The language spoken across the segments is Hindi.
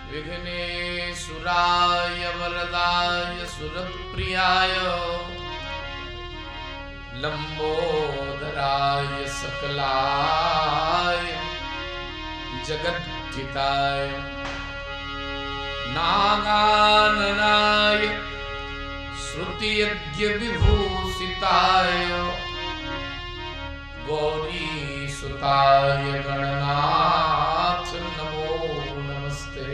विघ्नेश्वराय वरदाय सुरप्रियाय लंबोदराय सकलाय जगद्धिताय नागाननाय श्रुतियज्ञ विभूषिताय गौरीसुताय गणनाथ नमो नमस्ते।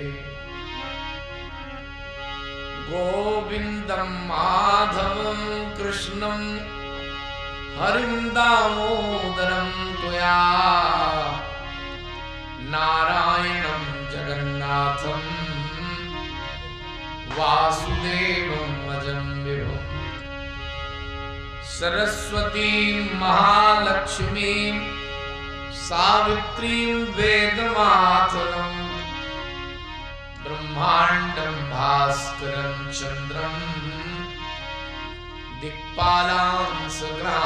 गोविंदं माधवं कृष्णं हरिं दामोदरं त्वया नारायणं जगन्नाथं वासुदेवं भजं विभुं। सरस्वतीं महालक्ष्मीं सावित्रीं वेदमातरं ब्रह्मांडं भास्करं चंद्रं दिक्पालांस्तथा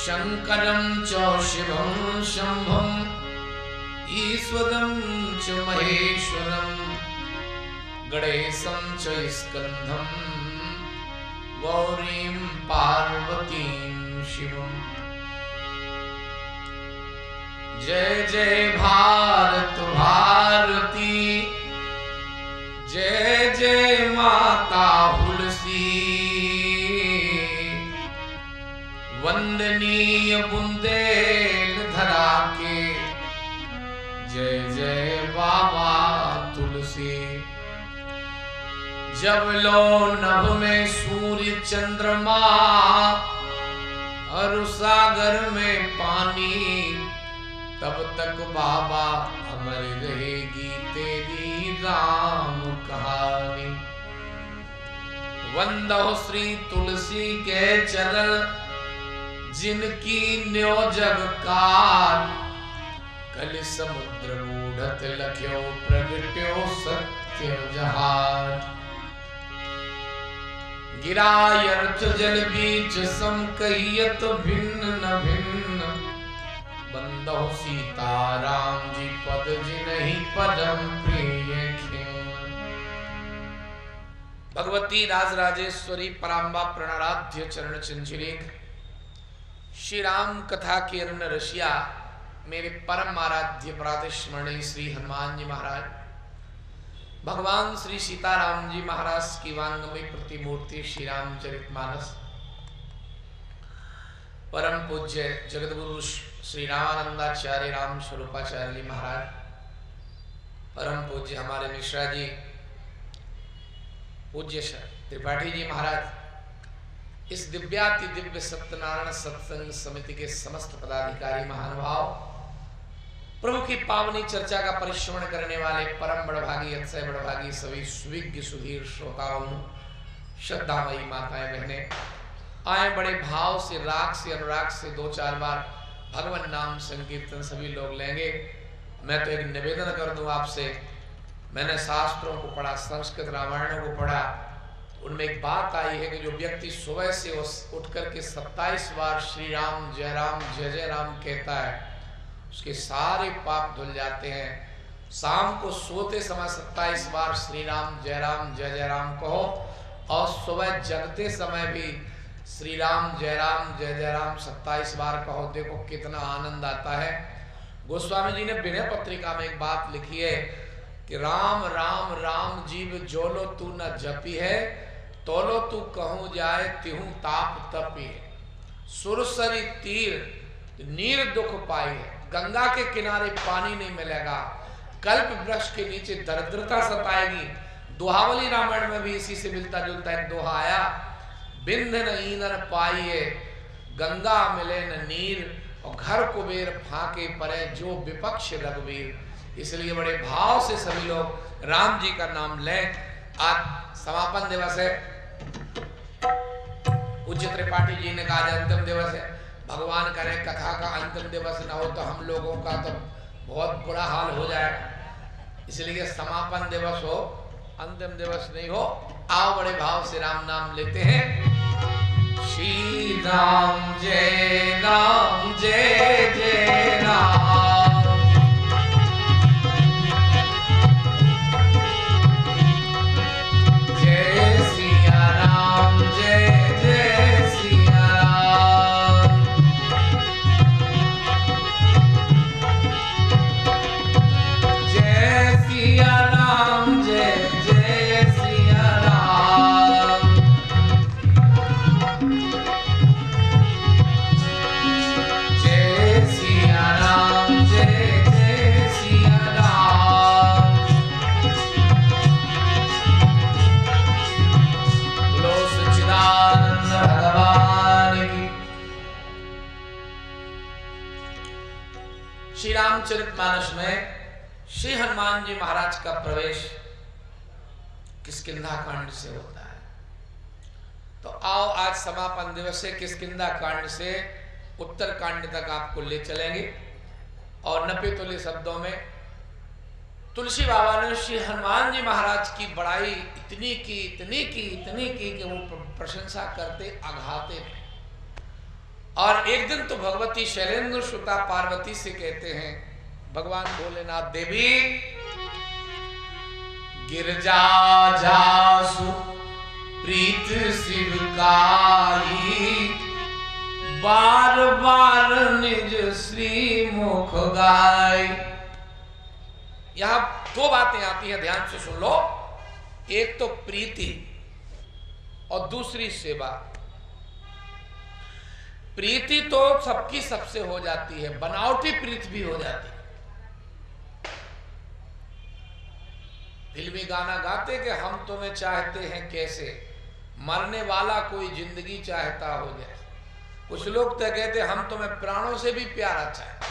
शंकरं च शिवं शंभुं ईश्वरं च महेश्वरं गणेशं च स्कंधं गौरीं पार्वतीं शिवम्। जय जय भारत भारती, जय जय माता हुलसी, वंदनीय बुंदेल धरा के जय जय बाबा तुलसी। जब लो नभ में सूर्य चंद्रमा और सागर में पानी, तब तक बाबा अमर रहेगी तेरी राम कहानी। वंदो श्री तुलसी के चरण जिनकी न्यो जग काल, कल समुद्र मूढ़त लख्यो प्रगट्यो सत्य जहार। गिराय अर्थ जल बीच सम कहियत भिन्न न भिन्न, बंदो सीता राम जी पद जिनहि पदम प्रिय खिन्न। भगवती राजराजेश्वरी पराम्बा प्रणाराध्य चरण चंचलेख श्री राम कथा के अरुण रसिया मेरे परम आराध्य प्रातस्मरणीय श्री हनुमान जी महाराज, भगवान श्री सीताराम जी महाराज की वांगमय प्रतिमूर्ति श्री रामचरितमानस, परम पूज्य जगतगुरु श्री रामानंदाचार्य राम स्वरूपाचार्य जी महाराज, परम पूज्य हमारे मिश्रा जी, पूज्य त्रिपाठी जी महाराज, इस दिव्याति दिव्य सत्यनारायण सत्संग समिति के समस्त पदाधिकारी महानुभाव, प्रभु की पावनी चर्चा का परिश्रवण करने वाले परम बड़भागी अक्षय बड़भागी सभी सुविज्ञ सुधीर श्रोताओं, श्रद्धामयी माताएं बहनें, आए बड़े भाव से राग से अनुराग से दो चार बार भगवान नाम संकीर्तन सभी लोग लेंगे। मैं तो एक निवेदन कर दूं आपसे, मैंने शास्त्रों को पढ़ा, संस्कृत रामायणों को पढ़ा, उनमें एक बात आई है कि जो व्यक्ति सुबह से उठ करके 27 बार श्री राम जय राम कहता है, उसके सारे पाप धुल जाते हैं। शाम को सोते समय 27 बार श्री राम जय राम कहो, और सुबह जगते समय भी श्री राम जय राम 27 बार कहो, देखो कितना आनंद आता है। गोस्वामी जी ने विनय पत्रिका में एक बात लिखी है कि राम राम राम जीव जोलो तू न जपी है, तोलो तू कहूं जाए तिहूं ताप तपी है। सुरसरी तीर नीर दुख पाई है, गंगा के किनारे पानी नहीं मिलेगा, कल्प वृक्ष के नीचे दरिद्रता सताएगी। दोहावली रामायण में भी इसी से मिलता जुलता एक दोहा आया, बिंध न ईंधन पाइए गंगा मिले न नीर, और घर कुबेर फाके परे जो विपक्ष रघुवीर। इसलिए बड़े भाव से सभी लोग राम जी का नाम लें। आज समापन दिवस है, पूज्य त्रिपाठी जी ने कहा अंतिम दिवस है, भगवान करे कथा का अंतिम दिवस न हो तो हम लोगों का तो बहुत बुरा हाल हो जाएगा। इसलिए समापन दिवस हो, अंतिम दिवस नहीं हो। आओ बड़े भाव से राम नाम लेते हैं। श्री राम जय जय राम, श्री रामचरितमानस में श्री हनुमान जी महाराज का प्रवेश किष्किंधा कांड से होता है। तो आओ आज समापन दिवस है, किष्किंधा कांड से उत्तर कांड तक आपको ले चलेंगे और 90 तुल्य शब्दों में तुलसी बाबा ने श्री हनुमान जी महाराज की बड़ाई इतनी की कि वो प्रशंसा करते अघाते में। और एक दिन तो भगवती शैलेंद्र सुता पार्वती से कहते हैं, भगवान भोलेनाथ देवी गिरजा जासु प्रीत शिव काई, बार बार निज श्री मुख गाय। यहां दो बातें आती हैं, ध्यान से सुन लो। एक तो प्रीति और दूसरी सेवा। प्रीति तो सबकी सबसे हो जाती है, बनावटी प्रीति भी हो जाती है। फिल्मी गाना गाते कि हम तुम्हें चाहते हैं कैसे, मरने वाला कोई जिंदगी चाहता हो जाए। कुछ लोग तो कहते हम तुम्हें प्राणों से भी प्यारा चाहते।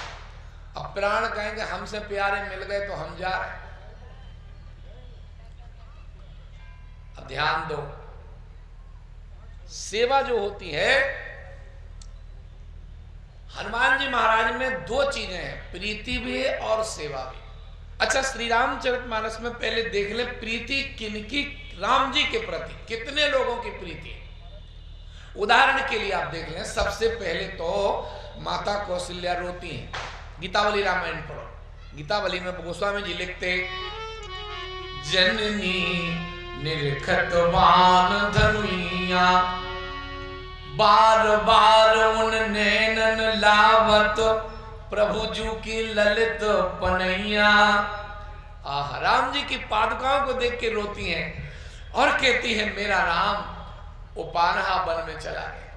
अब प्राण कहेंगे हमसे प्यारे मिल गए तो हम जा रहे हैं। अब ध्यान दो, सेवा जो होती है, हनुमान जी महाराज में दो चीजें हैं, प्रीति भी है और सेवा भी। अच्छा, श्री रामचरितमानस में पहले देख ले प्रीति किनकी, राम जी के प्रति कितने लोगों की प्रीति है। उदाहरण के लिए आप देख लें, सबसे पहले तो माता कौशल्या रोती हैं। गीतावली रामायण पढ़ो, गीतावली में गोस्वामी जी लिखते, जननी निरखत बाण धनुइया, बार बार उन नैनन लावत, प्रभु जू की ललित पनैया। आह, राम जी की पादुकाओं को देख के रोती हैं और कहती है मेरा राम उपानहा वन में चला गया।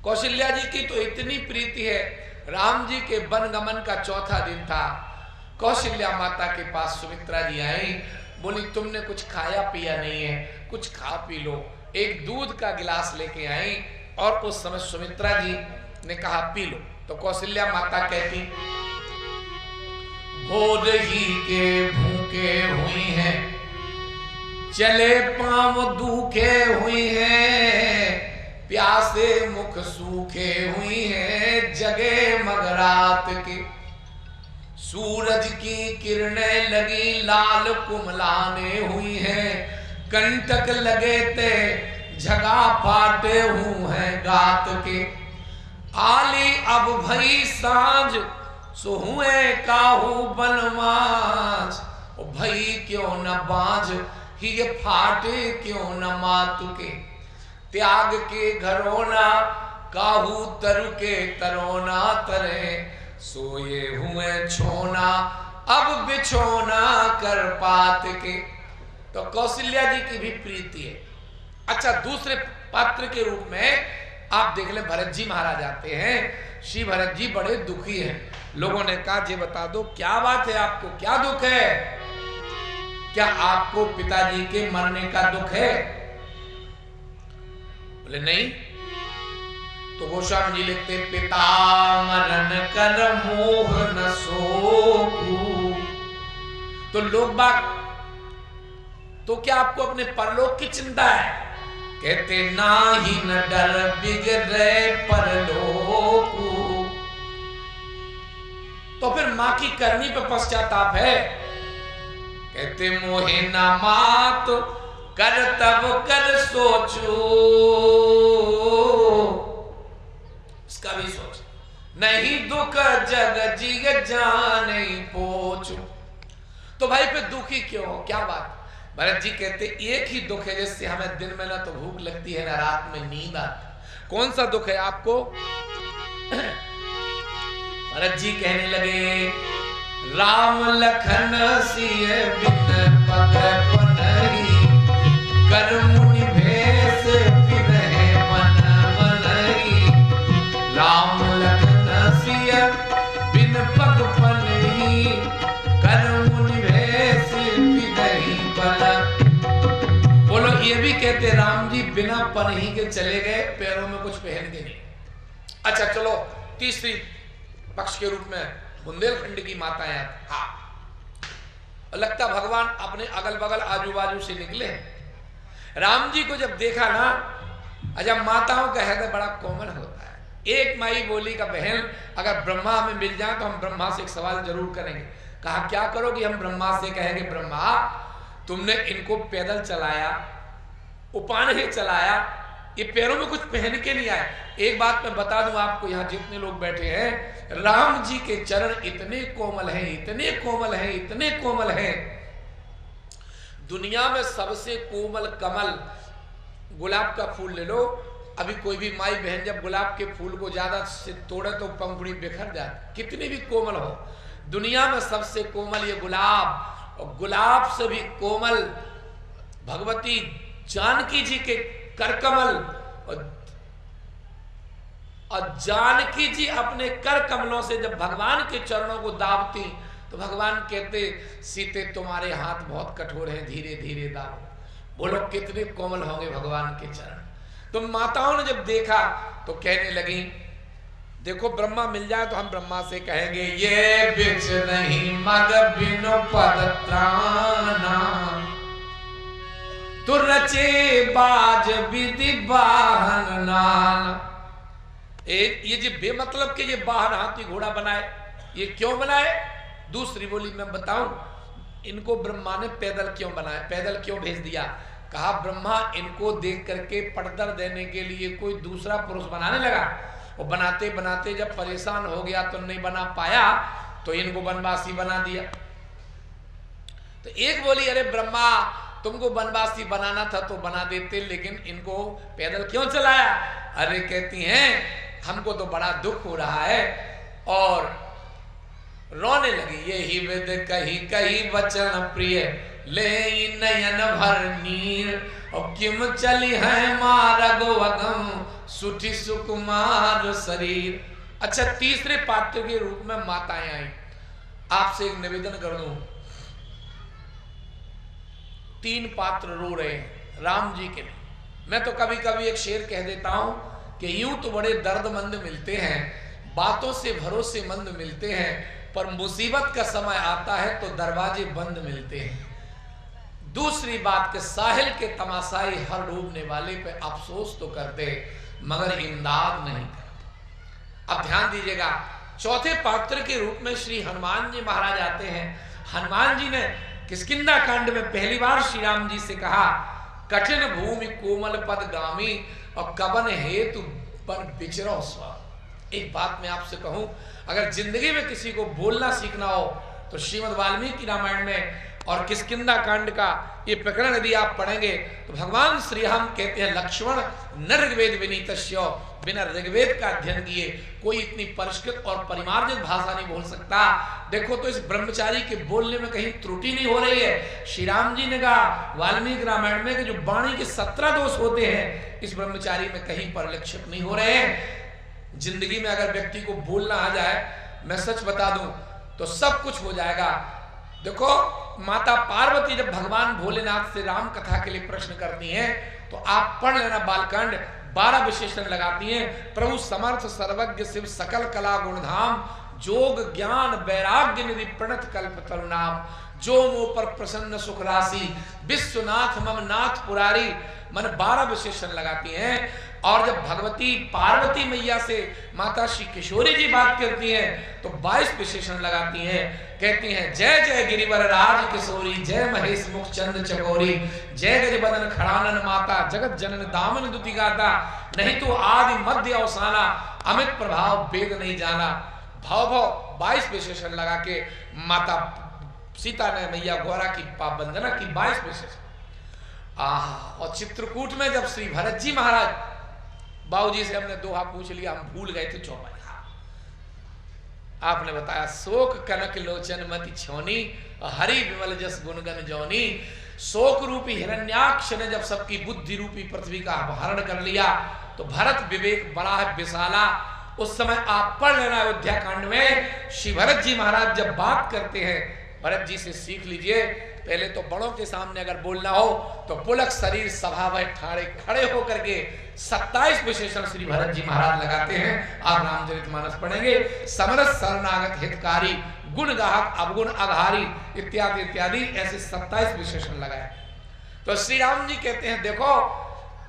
कौशल्या जी की तो इतनी प्रीति है, राम जी के वन गमन का चौथा दिन था। कौशल्या माता के पास सुमित्रा जी आई, बोली तुमने कुछ खाया पिया नहीं है, कुछ खा पी लो। एक दूध का गिलास लेके आई और उस समय सुमित्रा जी ने कहा पी लो। तो कौशल्या माता कहती, भोर ही के भूखे हुई हैं, चले पांव दुखे हुई हैं, प्यासे मुख सूखे हुई हैं, जगे मगरात के, सूरज की किरणें लगी लाल कुमलाने हुई हैं, कंटक लगे ते झगा फाटे हूं हैं गात के, आली अब भई सांझ सोहुए काहू बनमाज, ओ भई क्यों न बाज ही ये फाटे क्यों न मातु के, त्याग के घरोना काहू तरु के तरोना तरे, सोए हुए छोना अब बिछोना कर पात के। तो कौशल्या जी की भी प्रीति है। अच्छा, दूसरे पात्र के रूप में आप देख ले, भरत जी महाराज आते हैं। श्री भरत जी बड़े दुखी हैं। लोगों ने कहा जी बता दो क्या बात है, आपको क्या दुख है, क्या आपको पिताजी के मरने का दुख है? बोले नहीं। तो गोस्वामी जी लिखते, पिता मरण कर मोह न सोकू। तो लोग बाग, तो क्या आपको अपने परलोक की चिंता है? कहते ना ही न डर बिगड़े परलोकू। तो फिर मां की करनी पे पश्चाताप है। कहते मोहे न मात कर तब कर सोचो, इसका भी सोच, नहीं दुख जग जीग जाने पोचो। तो भाई पे दुखी क्यों हो, क्या बात? भरत जी कहते एक ही दुख है जिससे हमें दिन में ना तो भूख लगती है ना रात में नींद आती। कौन सा दुख है आपको? भरत जी कहने लगे, राम लखन सिय बिन पग पनहि, कर मुनि भेष फिरहि मन मनहि। राम लखन सिय बिन पग पनहि, कर मुनि भेष फिरहि पन। बोलो, ये भी कहते राम जी बिना पनही के चले गए, पैरों में कुछ पहन के नहीं। अच्छा चलो, तीसरी पक्ष के रूप में बुंदेलखंड की माताएं। हाँ, लगता भगवान अपने अगल बगल आजू बाजू से निकले। राम जी को जब देखा ना, जब माताओं का हृदय बड़ा कोमल होता है। एक माई बोली का बहन अगर ब्रह्मा हमें मिल जाए तो हम ब्रह्मा से एक सवाल जरूर करेंगे। कहा क्या करोगे? हम ब्रह्मा से कहेंगे ब्रह्मा तुमने इनको पैदल चलाया, उपान ही चलाया, ये पैरों में कुछ पहन के नहीं आए। एक बात मैं बता दूं आपको, यहाँ जितने लोग बैठे हैं, राम जी के चरण इतने कोमल हैं, इतने कोमल हैं, इतने कोमल हैं। दुनिया में सबसे कोमल कमल गुलाब का फूल ले लो। अभी कोई भी माई बहन जब गुलाब के फूल को ज्यादा से तोड़े तो पंखुड़ी बिखर जाए, कितनी भी कोमल हो। दुनिया में सबसे कोमल ये गुलाब, और गुलाब से भी कोमल भगवती जानकी जी के करकमल। और जानकी जी अपने कर कमलों से जब भगवान के चरणों को दाबती तो भगवान कहते सीते तुम्हारे हाथ बहुत कठोर हैं, धीरे धीरे दाबो। बोलो कितने कोमल होंगे भगवान के चरण। तो माताओं ने जब देखा तो कहने लगी, देखो ब्रह्मा मिल जाए तो हम ब्रह्मा से कहेंगे ये बिच नहीं मग बिनु पद त्राना, तू रचे बाज विधि बाहन नान। ये जो बेमतलब के ये बाहन हाथी घोड़ा बनाए, ये क्यों बनाए? दूसरी बोली मैं बताऊं, इनको ब्रह्मा ने पैदल क्यों बनाया, पैदल क्यों भेज दिया? कहा ब्रह्मा इनको देख करके पटदर देने के लिए कोई दूसरा पुरुष बनाने लगा, और बनाते बनाते जब परेशान हो गया तो नहीं बना पाया तो इनको वनवासी बना दिया। तो एक बोली अरे ब्रह्मा तुमको वनवासी बनाना था तो बना देते, लेकिन इनको पैदल क्यों चलाया? अरे कहती हैं हमको तो बड़ा दुख हो रहा है, और रोने लगी। ये ही वेद कही कही वचन प्रिय ले नयन भर नीर, और किम चली है मारग वगम सुठी सुकुमार शरीर। अच्छा, तीसरे पात्र के रूप में माताएं आई। आपसे एक निवेदन कर दूं, 3 पात्र रो रहे हैं राम जी के लिए। मैं तो कभी कभी एक शेर कह देता हूं कि यूं तो बड़े दर्दमंद मिलते हैं, बातों से भरोसेमंद मिलते हैं, पर मुसीबत का समय आता है तो दरवाजे बंद मिलते हैं। दूसरी बात के साहिल के तमाशाई हर डूबने वाले पे अफसोस तो करते मगर इमदाद नहीं करते। अब ध्यान दीजिएगा, चौथे पात्र के रूप में श्री हनुमान जी महाराज आते हैं। हनुमान जी ने किष्किंधा कांड में पहली बार श्री राम जी से कहा कठिन भूमि कोमल पद गामी, और कबन हेतु पर विचरो स्वा। एक बात मैं आपसे कहूं, अगर जिंदगी में किसी को बोलना सीखना हो तो श्रीमद् वाल्मीकि रामायण में और किष्किंधा कांड का ये प्रकरण यदि आप पढ़ेंगे तो भगवान श्री राम कहते हैं लक्ष्मण न ऋग्वेद विनीतस्यो, बिना ऋग्वेद का अध्ययन किए कोई इतनी परिष्कृत और परिमार्जित भाषा नहीं बोल सकता। देखो तो इस ब्रह्मचारी के बोलने में कहीं त्रुटि नहीं हो रही है। श्री राम जी ने कहा वाल्मीकि रामायण में कि जो वाणी के 17 दोष होते हैं इस ब्रह्मचारी में कहीं परिलक्षित नहीं हो रहे हैं। जिंदगी में अगर व्यक्ति को बोलना आ जाए, मैं सच बता दूं तो सब कुछ हो जाएगा। देखो माता पार्वती जब भगवान भोलेनाथ से राम कथा के लिए प्रश्न करती हैं तो आप पढ़ लेना बालकांड, 12 विशेषण लगाती हैं। प्रभु समर्थ सर्वज्ञ शिव सकल कला गुणधाम, जोग ज्ञान वैराग्य निधि प्रणत कल्प तरुणाम, जो मुंह पर प्रसन्न सुख राशि विश्वनाथ मम नाथ पुरारी, मन 12 विशेषण लगाती हैं। और जब भगवती पार्वती मैया से माता श्री किशोरी जी बात करती हैं तो 22 विशेषण लगाती हैं। कहती हैं जय जय गिरिवर राज किशोरी, जय महेश मुख चंद चकोरी, जय गज बदन खड़ानन माता, जगत जनन दामन दुति गाता, नहीं तो आदि मध्य अवसाना, अमित प्रभाव वेद नहीं जाना। भाव भाव 22 विशेषण लगा के माता सीता ने मैया गौरा की वंदना की, 22 विशेषण। और चित्रकूट में जब श्री भरत जी महाराज, बाबूजी से हमने दोहा पूछ लिया, हम भूल गए थे चौपाई। आपने बताया शोक कनक लोचन मति छोनी, हरि विमल जस गुणगन जौनी। शोक रूपी हिरण्याक्ष ने जब सबकी बुद्धि रूपी पृथ्वी का अपहरण कर लिया तो भरत विवेक बड़ा है विशाला। उस समय आप पढ़ लेना अयोध्या कांड में श्री भरत जी महाराज जब बात करते हैं भरत जी से सीख लीजिए। पहले तो बड़ों के सामने अगर बोलना हो तो पुलक शरीर सभा में ठाड़े खड़े होकर के 27 विशेषण श्री भरत जी महाराज लगाते हैं। आप रामचरितमानस पढ़ेंगे। समरस शरणागत हितकारी, गुण गाहक अवगुण आधारी इत्यादि इत्यादि ऐसे 27 विशेषण लगाए। तो श्री राम जी कहते हैं देखो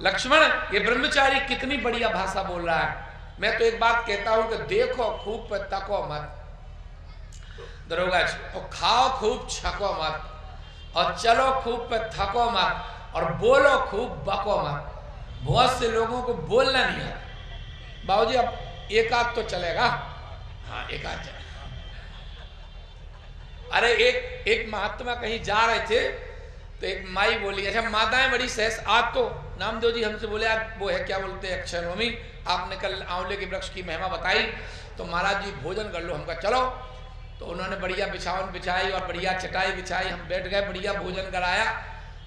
लक्ष्मण, ये ब्रह्मचारी कितनी बढ़िया भाषा बोल रहा है। मैं तो एक बात कहता हूं कि देखो खूब पे तको मत दरोगा जी, और खाओ खूब छको मत, और चलो खूब पे थको मत, और बोलो खूब बको मत। बहुत से लोगों को बोलना नहीं है। बाबूजी अब एक आध तो चलेगा, हाँ एक आध चलेगा। अरे एक महात्मा कहीं जा रहे थे तो एक माई बोली, अच्छा माताएं बड़ी सहस। आज तो नामदेव जी हमसे बोले आज वो है क्या बोलते हैं अक्षय नवमी, आपने कल आंवले के वृक्ष की महिमा बताई तो महाराज जी भोजन कर लो। हमका चलो, तो उन्होंने बढ़िया बिछावन बिछाई और बढ़िया चटाई बिछाई, हम बैठ गए, बढ़िया भोजन कराया।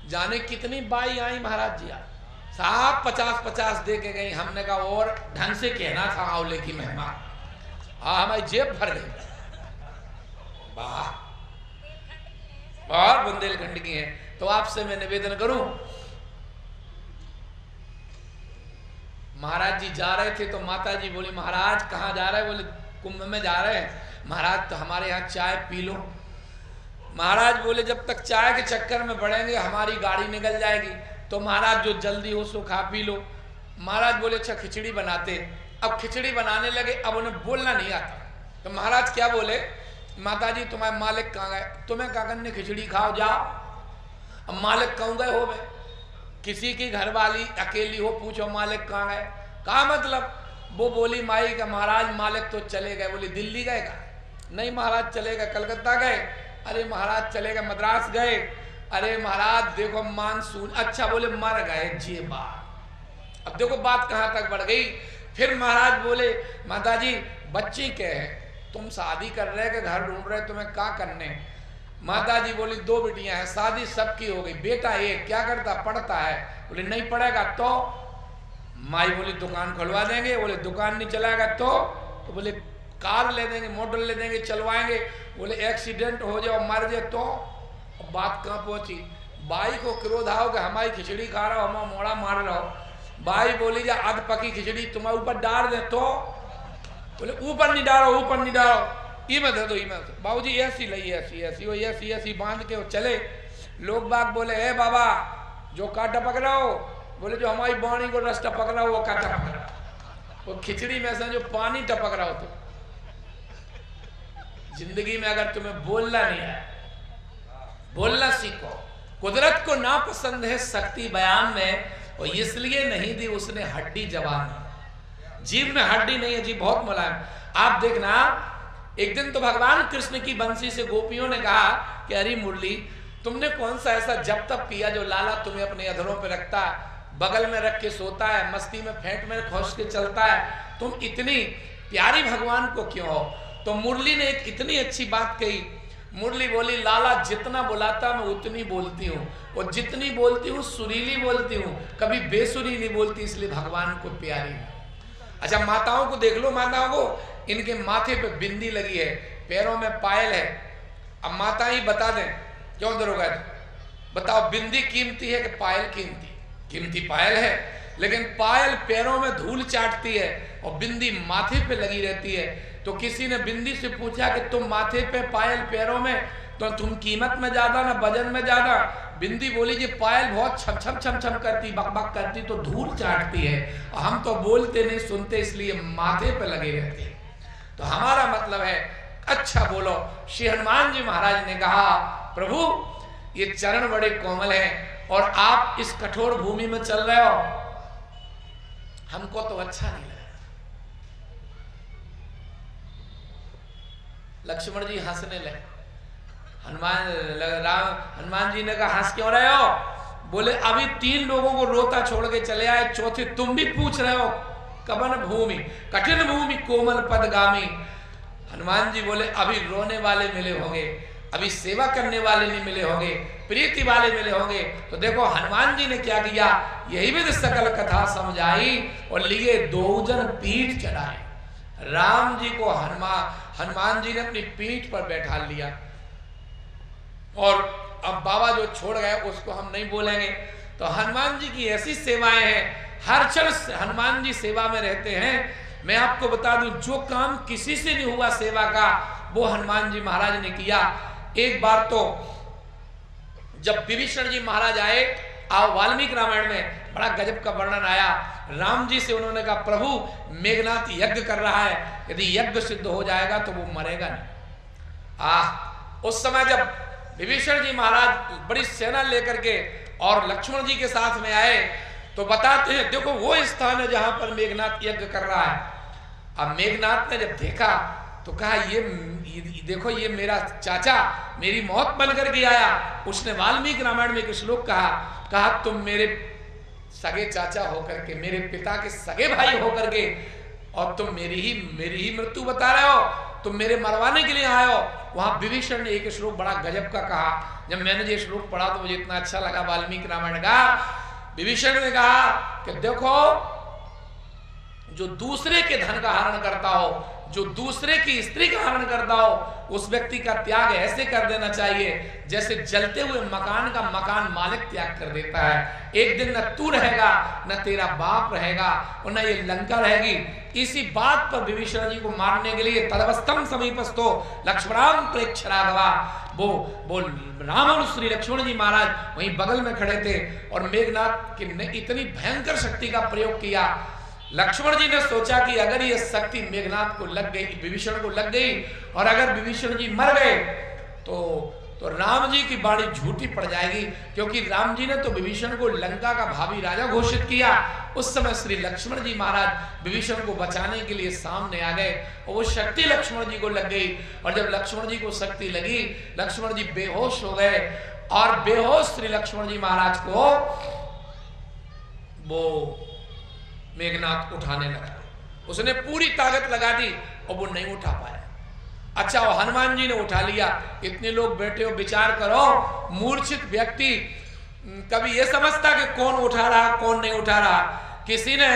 जाने कितनी बाई आई महाराज जी, साहब 50-50 दे के गई। हमने कहा और ढंग से कहना था आंवले की महिमा, हाँ हमारी जेब भर गई। वाह, और बुंदेलखंड की है। तो आपसे मैं निवेदन करूं, महाराज जी जा रहे थे तो माता जी बोली महाराज कहाँ जा रहे हैं? बोले कुंभ में जा रहे हैं। महाराज तो हमारे यहाँ चाय पी लो। महाराज बोले जब तक चाय के चक्कर में बढ़ेंगे हमारी गाड़ी निकल जाएगी, तो महाराज जो जल्दी हो सो खा पी लो। महाराज बोले अच्छा खिचड़ी बनाते। अब खिचड़ी बनाने लगे, अब उन्हें बोलना नहीं आता। तो महाराज क्या बोले, माता जी तुम्हारे मालिक कहाँ गए? तुम्हें क्या करने, खिचड़ी खाओ जाओ। अब मालिक कहूँ गए हो गए, किसी की घरवाली अकेली हो, पूछो मालिक कहाँ गए? कहा मतलब? वो बोली माई का महाराज मालिक तो चले गए। बोली दिल्ली गए का? नहीं महाराज चले गए कलकत्ता गए। अरे महाराज चले गए मद्रास गए। अरे महाराज देखो मानसून। अच्छा बोले मर गए जी बात। अब देखो बात कहाँ तक बढ़ गई। फिर महाराज बोले माता जी बच्ची क्या है, तुम शादी कर रहे कि घर ढूंढ रहे, तुम्हें क्या करने? माता जी बोली 2 बेटियां हैं, शादी सबकी हो गई, बेटा एक क्या करता, पढ़ता है। बोले नहीं पढ़ेगा तो? माई बोली दुकान खुलवा देंगे। बोले दुकान नहीं चलाएगा तो? बोले कार ले देंगे, मोटर ले देंगे, चलवाएंगे। बोले एक्सीडेंट हो जाए मर जाए तो? बात कहाँ पहुंची, बाई को क्रोध आओ कि हमारी खिचड़ी खा रहा हो, हम मोड़ा मार रहा हो। बाई बोली जा अध पकी खिचड़ी तुम्हारे ऊपर डाल दे तो? बोले ऊपर नहीं डालो, ऊपर नहीं डालो, ई में दे दो, ई में दे दो। बाबूजी ऐसी लई ऐसी ऐसी वो ऐसी ऐसी बांध के वो चले। लोग बाग बोले हे बाबा जो काटा पकड़ा हो, बोले जो हमारी बाणी को रस टपक रहा हो वो काटा पकड़ा, वो खिचड़ी में से जो पानी टपक रहा हो। तो जिंदगी में अगर तुम्हें बोलना नहीं है, बोलना सीखो। कुदरत को ना पसंद है शक्ति बयान में, और इसलिए नहीं दी उसने हड्डी जवान। जीव में हड्डी नहीं है जी, बहुत मुलायम। आप देखना एक दिन तो भगवान कृष्ण की बंसी से गोपियों ने कहा कि अरे मुरली तुमने कौन सा ऐसा जब तक पिया जो लाला तुम्हें अपने अधरों पे रखता है, बगल में रख के सोता है, मस्ती में फेंट में खोस के चलता है, तुम इतनी प्यारी भगवान को क्यों हो? तो मुरली ने एक इतनी अच्छी बात कही। मुरली बोली लाला जितना बुलाता मैं उतनी बोलती हूँ, और जितनी बोलती हूँ सुरीली बोलती हूँ, कभी बेसुरी नहीं बोलती, इसलिए भगवान को प्यारी हूँ। अच्छा माताओं को देख लो, माताओं को इनके माथे पे बिंदी लगी है, पैरों में पायल है। अब माता ही बता दें क्यों दरोगा जी, बताओ बिंदी कीमती है कि पायल कीमती? कीमती पायल है, लेकिन पायल पैरों में धूल चाटती है और बिंदी माथे पे लगी रहती है। तो किसी ने बिंदी से पूछा कि तुम माथे पे पायल पैरों में, तो तुम कीमत में ज्यादा ना वजन में ज्यादा? बिंदी बोली जी पायल बहुत छम छम छम छम करती, बक बक करती तो धूल चाटती है, हम तो बोलते नहीं सुनते इसलिए माथे पे लगे रहते हैं। तो हमारा मतलब है अच्छा बोलो। श्री हनुमान जी महाराज ने कहा प्रभु ये चरण बड़े कोमल हैं और आप इस कठोर भूमि में चल रहे हो, हमको तो अच्छा नहीं लगा। लक्ष्मण जी हंसने लगे। हनुमान जी ने कहा हंस क्यों रहे हो? बोले अभी 3 लोगों को रोता छोड़ के चले आए, चौथे तुम भी पूछ रहे हो। कबन भूमि कठिन भूमि कोमल पदगामी। हनुमान जी बोले अभी रोने वाले मिले होंगे, अभी सेवा करने वाले नहीं मिले होंगे, प्रीति वाले मिले होंगे। तो देखो हनुमान जी ने क्या किया, यही विध सकल कथा समझाई और लिए 2 जन पीठ चढ़ाए। राम जी को हनुमान जी ने अपनी पीठ पर बैठा लिया और अब बाबा जो छोड़ गए उसको हम नहीं बोलेंगे। तो हनुमान जी की ऐसी सेवाएं हैं, हर क्षण हनुमान जी सेवा में रहते हैं। मैं आपको बता दूं, जो काम किसी से नहीं हुआ सेवा का, वो हनुमान जी महाराज ने किया। एक बार तो जब विभीषण जी महाराज आए, वाल्मीकि रामायण में बड़ा गजब का वर्णन आया। राम जी से उन्होंने कहा, प्रभु मेघनाथ यज्ञ कर रहा है, यदि यज्ञ सिद्ध हो जाएगा तो वो मरेगा नहीं। उस समय जब विभीषण जी महाराज बड़ी सेना लेकर के और लक्ष्मण जी के साथ में आए, तो बताते हैं, देखो वो स्थान है जहां पर मेघनाथ यज्ञ कर रहा है। अब मेघनाथ ने जब देखा तो कहा, ये देखो, ये मेरा चाचा मेरी मौत बनकर के आया। उसने वाल्मीकि रामायण में एक श्लोक कहा, तुम मेरे सगे चाचा होकर के, मेरे पिता के सगे भाई होकर के, और तुम मेरी ही मृत्यु बता रहे हो, तुम मेरे मरवाने के लिए आए हो। वहां विभीषण ने एक श्लोक बड़ा गजब का कहा। जब मैंने ये श्लोक पढ़ा तो मुझे इतना अच्छा लगा वाल्मीकि रामायण का। विभीषण ने कहा कि देखो, जो दूसरे के धन का हरण करता हो, जो दूसरे की स्त्री का हरण करता हो, उस व्यक्ति का त्याग ऐसे कर देना चाहिए जैसे जलते हुए मकान का मकान मालिक त्याग कर देता है। एक दिन न तू रहेगा, न तेरा बाप रहेगा, और न ये लंका रहेगी। इसी बात पर विभीषण जी को मारने के लिए तदवस्थम समीपस्थो लक्ष्मणाम प्रेक्ष राघवा, वो राम और श्री लक्ष्मण जी महाराज वहीं बगल में खड़े थे, और मेघनाथ की ने इतनी भयंकर शक्ति का प्रयोग किया। लक्ष्मण जी ने सोचा कि अगर ये शक्ति मेघनाथ को लग गई, विभीषण को लग गई, और अगर विभीषण जी मर गए तो राम जी की बाणी झूठी पड़ जाएगी, क्योंकि राम जी ने तो विभीषण को लंका का भावी राजा घोषित किया। उस समय श्री लक्ष्मण जी महाराज विभीषण को बचाने के लिए सामने आ गए, और वो शक्ति लक्ष्मण जी को लग गई। और जब लक्ष्मण जी को शक्ति लगी, लक्ष्मण जी बेहोश हो गए, और बेहोश श्री लक्ष्मण जी महाराज को वो मेघनाथ उठाने लगा। उसने पूरी ताकत लगा दी और वो नहीं उठा पाया। अच्छा, वो हनुमान जी ने उठा लिया। इतने लोग बैठे हो, विचार करो, मूर्छित व्यक्ति कभी ये समझता कि कौन उठा रहा कौन नहीं उठा रहा। किसी ने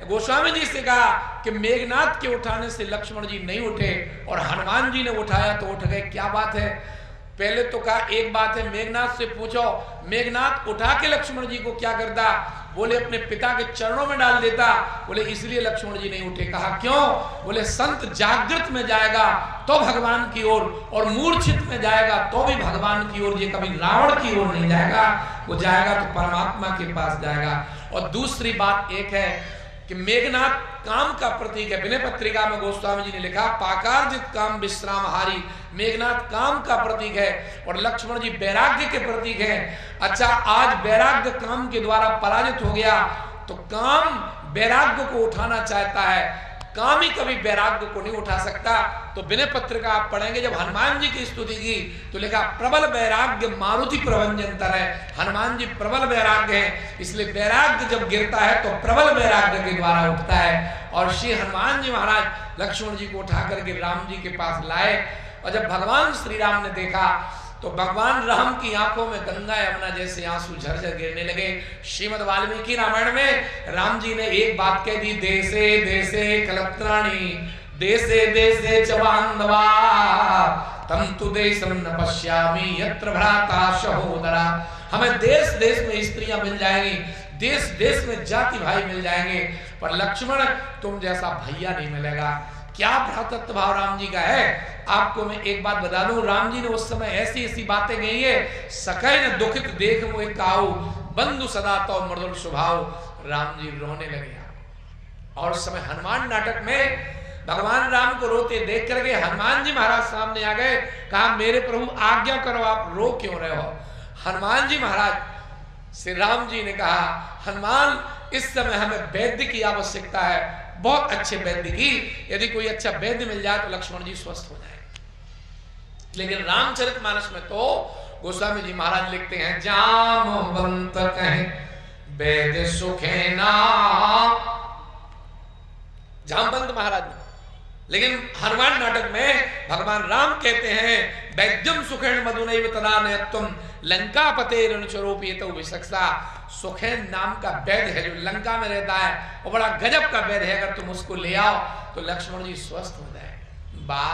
गोस्वामी जी से कहा कि मेघनाथ के उठाने से लक्ष्मण जी नहीं उठे, और हनुमान जी ने उठाया तो उठ गए। क्या बात है? पहले तो कहा एक बात है, मेघनाथ से पूछो, मेघनाथ उठा के लक्ष्मण जी को क्या करता? बोले अपने पिता के चरणों में डाल देता। बोले इसलिए लक्ष्मण जी नहीं उठे। कहा क्यों? बोले संत जागृत में जाएगा तो भगवान की ओर, और मूर्छित में जाएगा तो भी भगवान की ओर, ये कभी रावण की ओर नहीं जाएगा। वो जाएगा तो परमात्मा के पास जाएगा। और दूसरी बात एक है कि मेघनाथ काम का प्रतीक है। विनय पत्रिका में गोस्वामी जी ने लिखा, पाकारजित काम विश्रामहारी। मेघनाथ काम का प्रतीक है, और लक्ष्मण जी वैराग्य के प्रतीक है। अच्छा, आज वैराग्य काम के द्वारा पराजित हो गया, तो काम वैराग्य को उठाना चाहता है, काम ही कभी वैराग्य को नहीं उठा सकता। तो विनय पत्रिका आप पढ़ेंगे, जब हनुमान जी की स्तुति की तो लिखा, प्रबल वैराग्य मारुति प्रभंजनतर है। हनुमान जी प्रबल वैराग्य है, इसलिए वैराग्य जब गिरता है तो प्रबल वैराग्य के द्वारा उठता है। और श्री हनुमान जी महाराज लक्ष्मण जी को उठा करके राम जी के पास लाए, और जब भगवान श्री राम ने देखा तो भगवान राम की आंखों में गंगा यमुना जैसे आंसू झरझर गिरने लगे। श्रीमद् वाल्मीकि रामायण में राम जी ने एक बात कह दी, देशे देशे कलत्राणि देशे देशे च बांधवा तम तु देशम न पश्यामि यत्र भ्राता सहोदरा। हमें देश देश में स्त्रियां मिल जाएंगी, देश देश में जाति भाई मिल जाएंगे, पर लक्ष्मण तुम जैसा भैया नहीं मिलेगा। क्या भ्रातृत्व भाव राम जी का है। आपको मैं एक बात बता दूं, राम जी ने उस समय ऐसी ऐसी बातें कही है, सकै न दुखित देख मोहि काऊ बंधु सदा तो मृदुल स्वभाव। राम जी रोने लगे। और उस समय हनुमान नाटक में भगवान राम को रोते देख करके हनुमान जी महाराज सामने आ गए। कहा, मेरे प्रभु आज्ञा करो, आप रो क्यों रहे हो? हनुमान जी महाराज श्री राम जी ने कहा, हनुमान इस समय हमें वैद्य की आवश्यकता है, बहुत अच्छे वैद्य की। यदि कोई अच्छा वैद्य मिल जाए तो लक्ष्मण जी स्वस्थ हो जाए। लेकिन रामचरितमानस में तो गोस्वामी जी महाराज लिखते हैं, जामवंत कहे वैद्य सुखे ना, जामवंत महाराज ने। लेकिन हनुमान नाटक में भगवान राम कहते हैं, वैद्यम सुखेन मधुनैव तदा नयत्वम लंका पते रणस्वरूपीतो विशक्षा। सुखेन नाम का वैद्य है जो लंका में रहता है, और बड़ा गजब का वैद्य है, अगर तुम उसको ले आओ तो लक्ष्मण जी स्वस्थ हो जाए। वाह,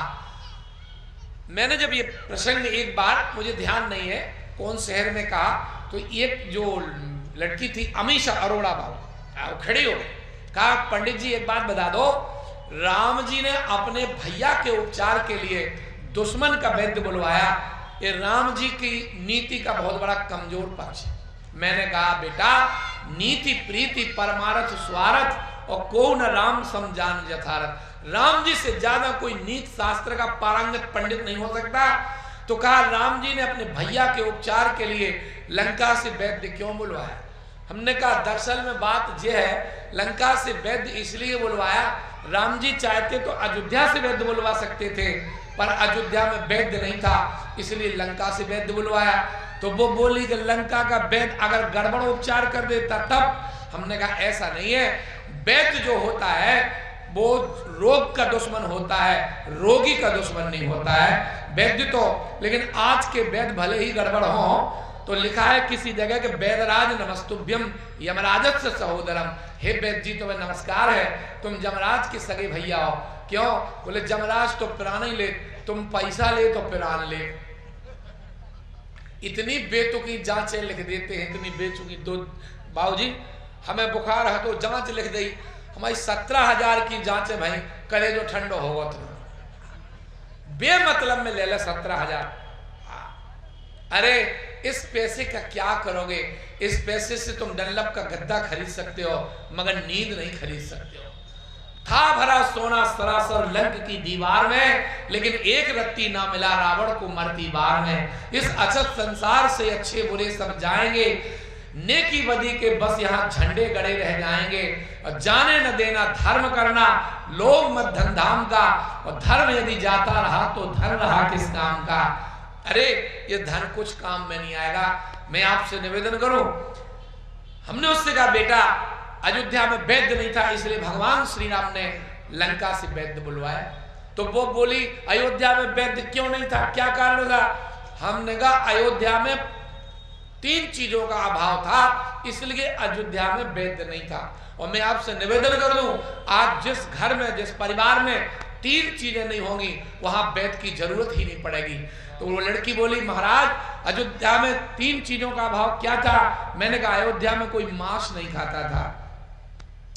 मैंने जब ये प्रसंग एक बार, मुझे ध्यान नहीं है कौन शहर में कहा, तो एक जो लड़की थी अमीशा अरोड़ा बाबू खड़ी हो गई, कहा पंडित जी एक बात बता दो, राम जी ने अपने भैया के उपचार के लिए दुश्मन का वैद्य बुलवाया, ये राम जी की नीति का बहुत बड़ा कमजोर पक्ष है। मैंने कहा बेटा, नीति प्रीति परमारथ स्वार्थ और को न राम समझान यथारथ, राम जी से ज्यादा कोई नीति शास्त्र का पारंगत पंडित नहीं हो सकता। तो कहा राम जी ने अपने भैया के उपचार के लिए लंका से वैद्य क्यों बुलवाया? हमने कहा दरअसल में बात यह है, लंका से वैद्य इसलिए बुलवाया, राम जी चाहते तो अयोध्या से वैद्य बुलवा सकते थे, पर अयोध्या में वैद्य नहीं था, इसलिए लंका से वैद्य बुलवाया। तो वो बोली कि लंका का वैद्य अगर गड़बड़ उपचार कर देता तब। हमने कहा ऐसा नहीं है, वैद्य जो होता है वो रोग का दुश्मन होता है, रोगी का दुश्मन नहीं होता है वैद्य तो। लेकिन आज के वैद्य भले ही गड़बड़ हो, तो लिखा है किसी जगह के वैदराज नमस्तुभ्यम यमराजस्य सहोदरम, हे वैद्य जी तुम्हें नमस्कार है, तुम यमराज के सगे भैया हो। क्यों? बोले यमराज तो प्राण ही ले, तुम पैसा ले तो प्राण ले। इतनी बेतुकी जांचें लिख देते हैं, इतनी बेचुकी। दो बाबूजी हमें बुखार है तो जांच लिख दी, हमारी 17,000 की जांचें भाई, करे जो ठंडो होगा तो बेमतलब में ले ले 17,000। अरे इस पैसे का क्या करोगे? इस पैसे से तुम डनलप का गद्दा खरीद सकते हो, मगर नींद नहीं खरीद सकते हो। था भरा सोना सरासर लंक की दीवार में, लेकिन एक रत्ती ना मिला रावण को मरती बार में। इस अछत संसार से अच्छे बुरे सब जाएंगे, नेकी बदी के बस यहाँ झंडे गड़े रह जाएंगे। और जाने न देना धर्म करना, लोभ मत धन धाम का, और धर्म यदि जाता रहा तो धन रहा किस काम का। अरे ये धन कुछ काम में नहीं आएगा। मैं आपसे निवेदन करूं, हमने उससे कहा बेटा अयोध्या में वैद्य नहीं था, इसलिए भगवान श्री राम ने लंका से वैद्य बुलवाया। तो वो बोली अयोध्या में वैद्य क्यों नहीं था, क्या कारण था? हमने कहा अयोध्या में 3 चीजों का अभाव था, इसलिए अयोध्या में वैद्य नहीं था। और मैं आपसे निवेदन कर दूं, आज जिस घर में जिस परिवार में 3 चीजें नहीं होंगी, वहां वैद्य की जरूरत ही नहीं पड़ेगी। तो वो लड़की बोली महाराज अयोध्या में 3 चीजों का अभाव क्या था? मैंने कहा अयोध्या में कोई मांस नहीं खाता था,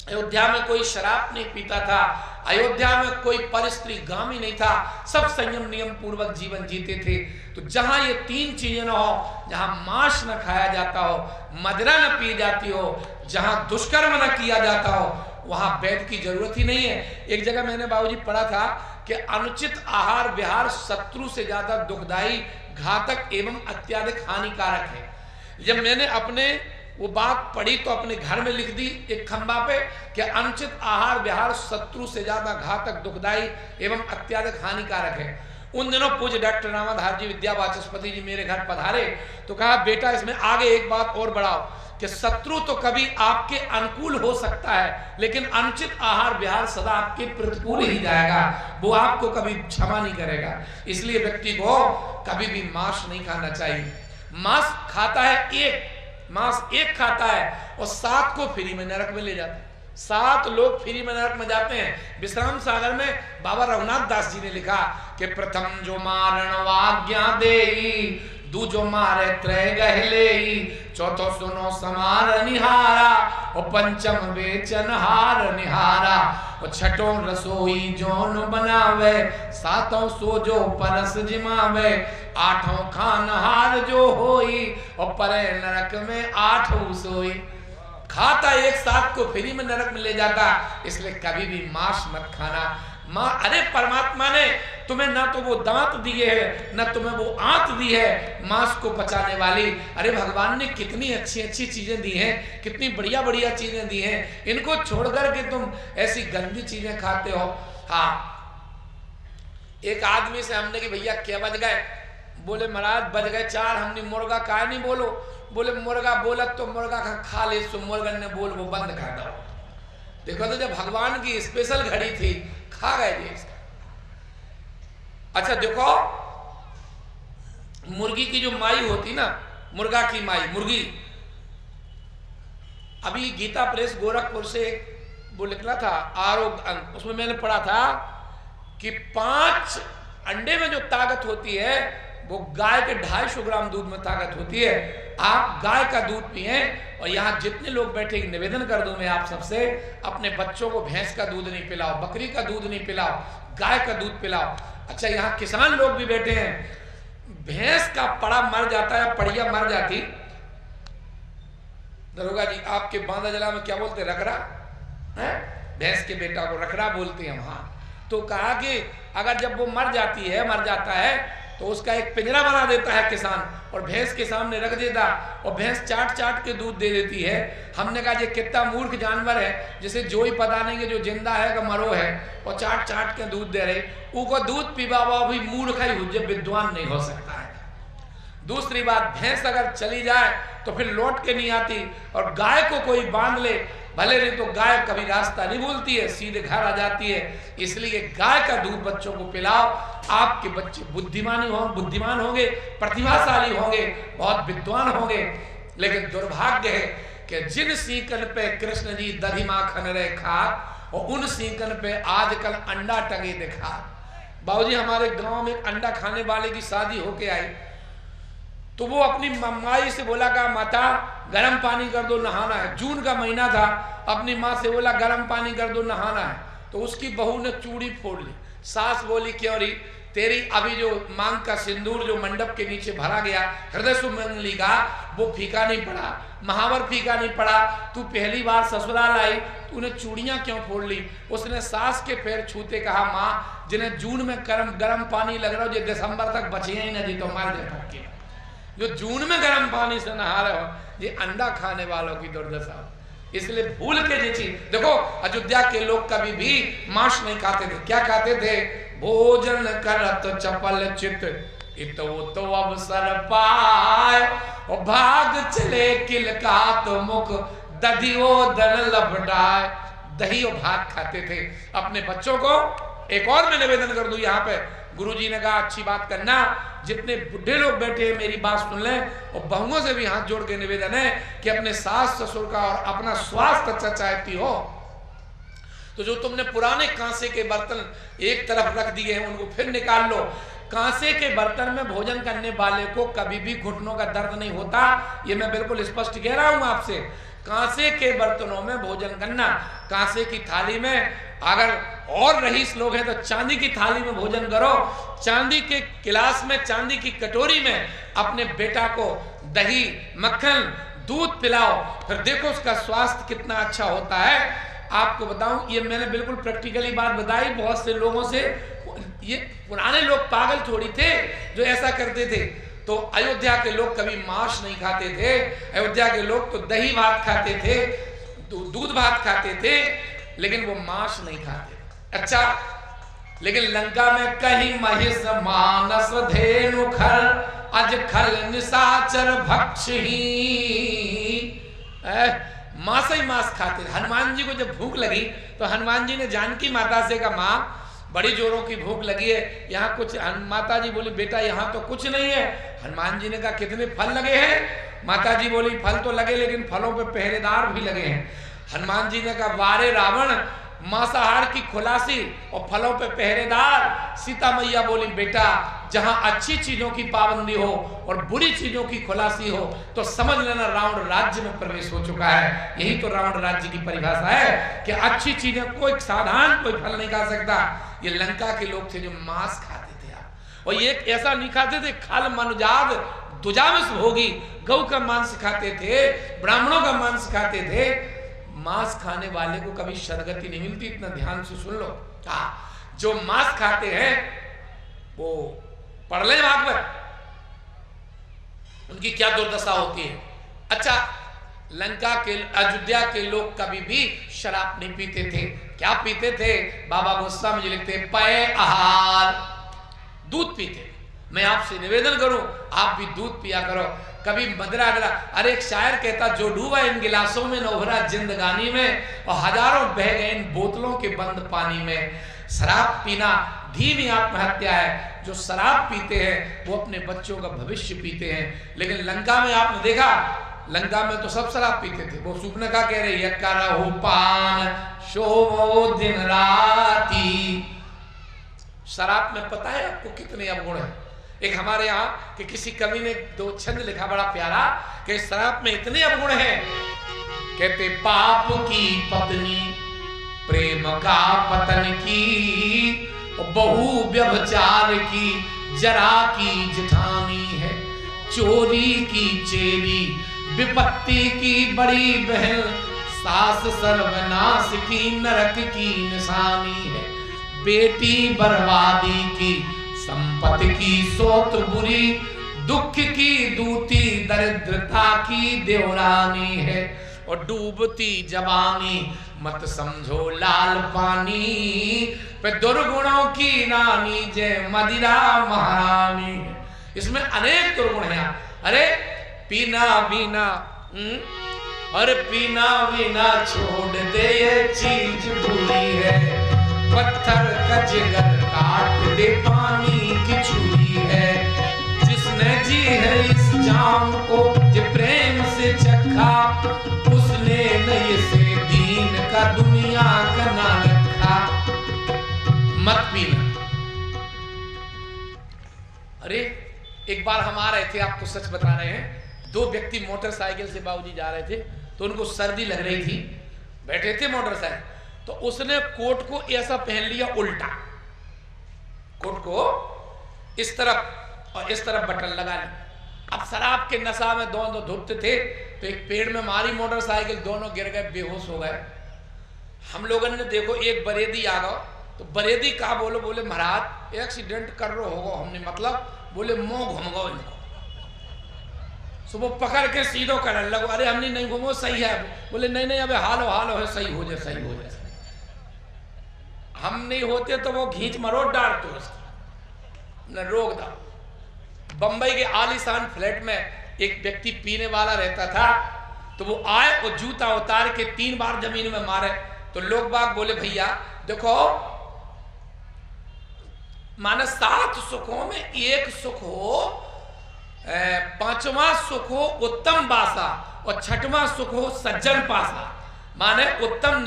अयोध्या में कोई शराब नहीं पीता था, अयोध्या में कोई परस्त्री गामी नहीं था, सब संयम नियम पूर्वक जीवन जीते थे। तो जहां ये 3 चीजें न हो, जहां मांस न खाया जाता हो, मदिरा न पी जाती हो, जहां दुष्कर्म न किया जाता हो, वहां वैद्य की जरूरत ही नहीं है। एक जगह मैंने बाबूजी पढ़ा था कि अनुचित आहार विहार शत्रु से ज्यादा दुखदायी, घातक एवं अत्याधिक हानिकारक है। जब मैंने अपने वो बात पढ़ी तो अपने घर में लिख दी एक खंबा पे कि अनुचित आहार विहार शत्रु से ज्यादा घातक, दुखदायी एवं अत्याधिक हानिकारक है। उन दिनों पूज्य डॉक्टर रामाधार जी विद्या वाचस्पति जी मेरे घर पधारे तो कहा बेटा इसमें आगे एक बात और बढ़ाओ कि शत्रु तो कभी आपके अनुकूल हो सकता है, लेकिन अनुचित आहार विहार सदा आपके प्रतिकूल ही जाएगा, वो आपको कभी क्षमा नहीं करेगा। इसलिए व्यक्ति को कभी भी मांस नहीं खाना चाहिए। मांस खाता है मांस एक खाता है और 7 को फ्री में नरक में ले जाता है। 7 लोग फ्री में नरक में जाते हैं। विश्राम सागर में बाबा रघुनाथ दास जी ने लिखा कि प्रथम जो मारण वाज्ञा देई, दूजो मारे त्रय गहले, चौथो सुनो समार निहारा, और पंचम बेचन हार निहारा, और छठो रसोई जोन बनावे, सातों सो जो परस जिमावे, आठों खान हार जो होई, और परे नरक में 8 सोई। खाता एक 7 को फ्री में नरक में ले जाता, इसलिए कभी भी मांस मत खाना। अरे परमात्मा ने तुम्हें ना तो वो दांत दिए है, ना तुम्हें वो आंत दी है मांस को पचाने वाली। अरे भगवान ने कितनी अच्छी अच्छी चीजें दी हैं, कितनी बढ़िया बढ़िया चीजें दी हैं, इनको छोड़ करके तुम ऐसी गंदी चीजें खाते हो। हाँ, एक आदमी से हमने कि भैया क्या बज गए? बोले महाराज बज गए 4। हमने मुर्गा काहे नहीं बोलो? बोले मुर्गा बोला तो मुर्गा खा ले, सो मुर्गन ने बोल वो बंद कर दो। देखो तो जब भगवान की स्पेशल घड़ी थी, खा गए जी। अच्छा देखो, मुर्गी की जो माई होती ना, मुर्गा की माई मुर्गी, अभी गीता प्रेस गोरखपुर से वो निकला था आरोग्य अंक, उसमें मैंने पढ़ा था कि 5 अंडे में जो ताकत होती है वो गाय के 250 ग्राम दूध में ताकत होती है। आप गाय का दूध पिए। और यहाँ जितने लोग बैठे निवेदन कर दूं मैं आप सबसे, अपने बच्चों को भैंस का दूध नहीं पिलाओ, बकरी का दूध नहीं पिलाओ, गाय का दूध पिलाओ। अच्छा, यहाँ किसान लोग भी बैठे हैं, भैंस का पड़ा मर जाता है, पड़िया मर जाती, दरोगा जी आपके बांदा जिला में क्या बोलते, रखरा है, भैंस के बेटा को रखरा बोलते हैं वहां। तो कहा कि अगर जब वो मर जाती है, मर जाता है, तो उसका एक पिंजरा बना देता है किसान और भैंस के सामने रख देता, और भैंस चाट चाट के दूध दे देती है। हमने कहा ये कितना मूर्ख जानवर है, जिसे जो ही पता नहीं कि जो जिंदा है कि मरो है, और चाट चाट के दूध दे रहे, उनको दूध पीवा भी मूर्ख ही हो, विद्वान नहीं हो सकता है। दूसरी बात, भैंस अगर चली जाए तो फिर लौट के नहीं आती, और गाय को कोई बांध ले, भले नहीं तो गाय कभी रास्ता नहीं भूलती है, सीधे घर आ जाती है। इसलिए गाय का दूध बच्चों को पिलाओ, आपके बच्चे बुद्धिमान होंगे, प्रतिभाशाली होंगे, बहुत विद्वान होंगे। लेकिन दुर्भाग्य है कि जिन सीकन पे कृष्ण जी दही माखन रहे खा, और उन सीकन पे आजकल अंडा टंगे दिखा। बाबूजी हमारे गांव में एक अंडा खाने वाले की शादी होके आई, तो वो अपनी माई से बोला का माता गर्म पानी कर दो, नहाना है। जून का महीना था, अपनी माँ से बोला गर्म पानी कर दो, नहाना है। तो उसकी बहू ने चूड़ी फोड़ ली। सास बोली क्यों री, तेरी अभी जो मांग का सिंदूर जो मंडप के नीचे भरा गया हृदय सुमंगली का, वो फीका नहीं पड़ा, महावर फीका नहीं पड़ा। तू पहली बार ससुराल आई, तूने चूड़ियां क्यों फोड़ ली। उसने सास के पैर छूते कहा, माँ जिन्हें जून में गर्म पानी लग रहा हो, जो दिसंबर तक बचे ही ना जी, तो मर जाए। जो जून में गर्म पानी से नहा रहे हो, ये अंडा खाने वालों की दुर्दशा। इसलिए भूल के ये चीज देखो, अयोध्या के लोग कभी भी मांस नहीं खाते थे। क्या खाते थे, भोजन करत चपल चित, तो अवसर पाए, और भाग चले किलकात मुख, दधियो दन लपटाए। दही और भात खाते थे अपने बच्चों को। एक और मैं निवेदन कर दूं यहाँ पे, गुरुजी ने कहा अच्छी बात करना, जितने बुढ़े लोग बैठे हैं मेरी बात सुन लें, और बहुओं से भी हाथ जोड़ के निवेदन है कि अपने सास ससुर का और अपना स्वास्थ्य अच्छा चाहती हो, तो जो तुमने पुराने कांसे के बर्तन एक तरफ रख दिए हैं उनको फिर निकाल लो। कांसे के बर्तन में भोजन करने वाले को कभी भी घुटनों का दर्द नहीं होता, ये मैं बिल्कुल स्पष्ट कह रहा हूं आपसे। कांसे के बर्तनों में भोजन करना, कांसे की थाली में, अगर और रईस लोग हैं तो चांदी की थाली में भोजन करो, चांदी के गिलास में, चांदी की कटोरी में अपने बेटा को दही मक्खन दूध पिलाओ, फिर देखो उसका स्वास्थ्य कितना अच्छा होता है। आपको बताऊं, ये मैंने बिल्कुल प्रैक्टिकली बात बताई बहुत से लोगों से। ये पुराने लोग पागल थोड़ी थे जो ऐसा करते थे। तो अयोध्या के लोग कभी मांस नहीं खाते थे, अयोध्या के लोग तो दही भात खाते थे, दूध भात खाते थे, लेकिन वो मांस नहीं खाते। अच्छा, लेकिन लंका में कहीं महिष मानस धेनु खर, अज खल निशाचर भक्ष ही, मांस ही मांस खाते। हनुमान जी को जब भूख लगी तो हनुमान जी ने जानकी माता से कहा, माँ बड़ी जोरों की भूख लगी है, यहाँ कुछ। माता जी बोली, बेटा यहाँ तो कुछ नहीं है। हनुमान जी ने कहा, कितने फल लगे हैं। माता जी बोली, फल तो लगे लेकिन फलों पे पहरेदार भी लगे हैं। हनुमान जी ने कहा, वारे रावण, मांसाहार की खुलासी और फलों पे पहरेदार। सीता मैया बोली, बेटा जहां अच्छी चीजों की पाबंदी हो और बुरी चीजों की खुलासी हो तो समझ लेना रावण राज्य में प्रवेश हो चुका है। यही तो रावण राज्य की परिभाषा है कि अच्छी चीजें कोई साधारण कोई फल नहीं खा सकता। ये लंका के लोग थे जो मांस खाते थे। और ये ऐसा नहीं खाते थे खल मनुजाद दुजामिस भोगी, गौ का मांस खाते थे, ब्राह्मणों का मांस खाते थे। मांस खाने वाले को कभी सदगति नहीं मिलती, इतना ध्यान से सुन लो। जो मांस खाते हैं वो पढ़ ले भागवत, उनकी क्या दुर्दशा होती है। अच्छा, लंका के अयोध्या के लोग कभी भी शराब नहीं पीते थे। क्या पीते थे, बाबा गोस्वामी जी लिखते हैं, पेय आहार, दूध पीते। मैं आपसे निवेदन करूं, आप भी दूध पिया करो, कभी मदरा अदरा। अरे एक शायर कहता, जो डूबा इन गिलासों में न उभरा जिंदगानी में, और हजारों बह गए इन बोतलों के बंद पानी में। शराब पीना धीमी आत्महत्या है। जो शराब पीते हैं वो अपने बच्चों का भविष्य पीते हैं। लेकिन लंका में आपने देखा, लंका में तो सब शराब पीते थे। वो सुपनका कह रही है, करहु पान शोभो दिन राती, शराब में पता है आपको कितने अवगुण हैं। एक हमारे यहाँ कि किसी कवि ने 2 छंद लिखा बड़ा प्यारा कि शराब में इतने अवगुण हैं, कहते पाप की पत्नी प्रेम का पतन की, बहु व्यभिचार की जरा की जिठानी है, चोरी की चेरी विपत्ति की बड़ी बहन, सास सर्वनाश की नरक की निशानी है, बेटी बर्बादी की संपत्ति की सोत बुरी, दुख की दूती दरिद्रता की देवरानी है, और डूबती जवानी मत समझो लाल पानी, पे दुर्गुणों की रानी जय मदिरा महारानी है। इसमें अनेक दुर्गुण हैं। अरे पीना बीना और पीना बीना छोड़ दे ये चीज बुरी है, पत्थर का जिगर काट दे पानी की चूड़ी है, जिसने जी है इस जाम को जो प्रेम से चखा, उसने नए से दीन का दुनिया का ना रखा। मत पीना। अरे एक बार हम आ रहे थे, आपको सच बता रहे हैं, 2 व्यक्ति मोटरसाइकिल से बाबूजी जा रहे थे, तो उनको सर्दी लग रही थी, बैठे थे मोटरसाइकिल, तो उसने कोट को ऐसा पहन लिया उल्टा, कोट को इस तरफ और इस तरफ बटन लगा लिया। अब शराब के नशा में दोनों धुपते थे, तो एक पेड़ में मारी मोटरसाइकिल, दोनों गिर गए, बेहोश हो गए। हम लोगों ने देखो एक बरेदी आ गया, तो बरेदी कहा बोले महाराज एक्सीडेंट कर रो होगा, हमने मतलब बोले मुंह घूम गो इनको, सुबह पकड़ के सीधो करने लगो, अरे हमने नहीं घूमो सही है, बोले नहीं अबे हालो है, सही हो जाए। हम नहीं होते तो वो घींच मरोड़ डालते उसको न रोक दा। बंबई के आलीशान फ्लैट में एक व्यक्ति पीने वाला रहता था, तो वो आए और जूता उतार के 3 बार जमीन में मारे, तो लोग बाग बोले भैया देखो माने 7 सुखों में एक सुख हो, 5वां सुख हो उत्तम बासा, और 6वां सुख हो सज्जन पासा, माने उत्तम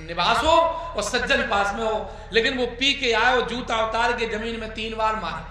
निवास हो और सज्जन पास में हो। लेकिन वो पी के आए और जूता उतार के जमीन में 3 बार मारे,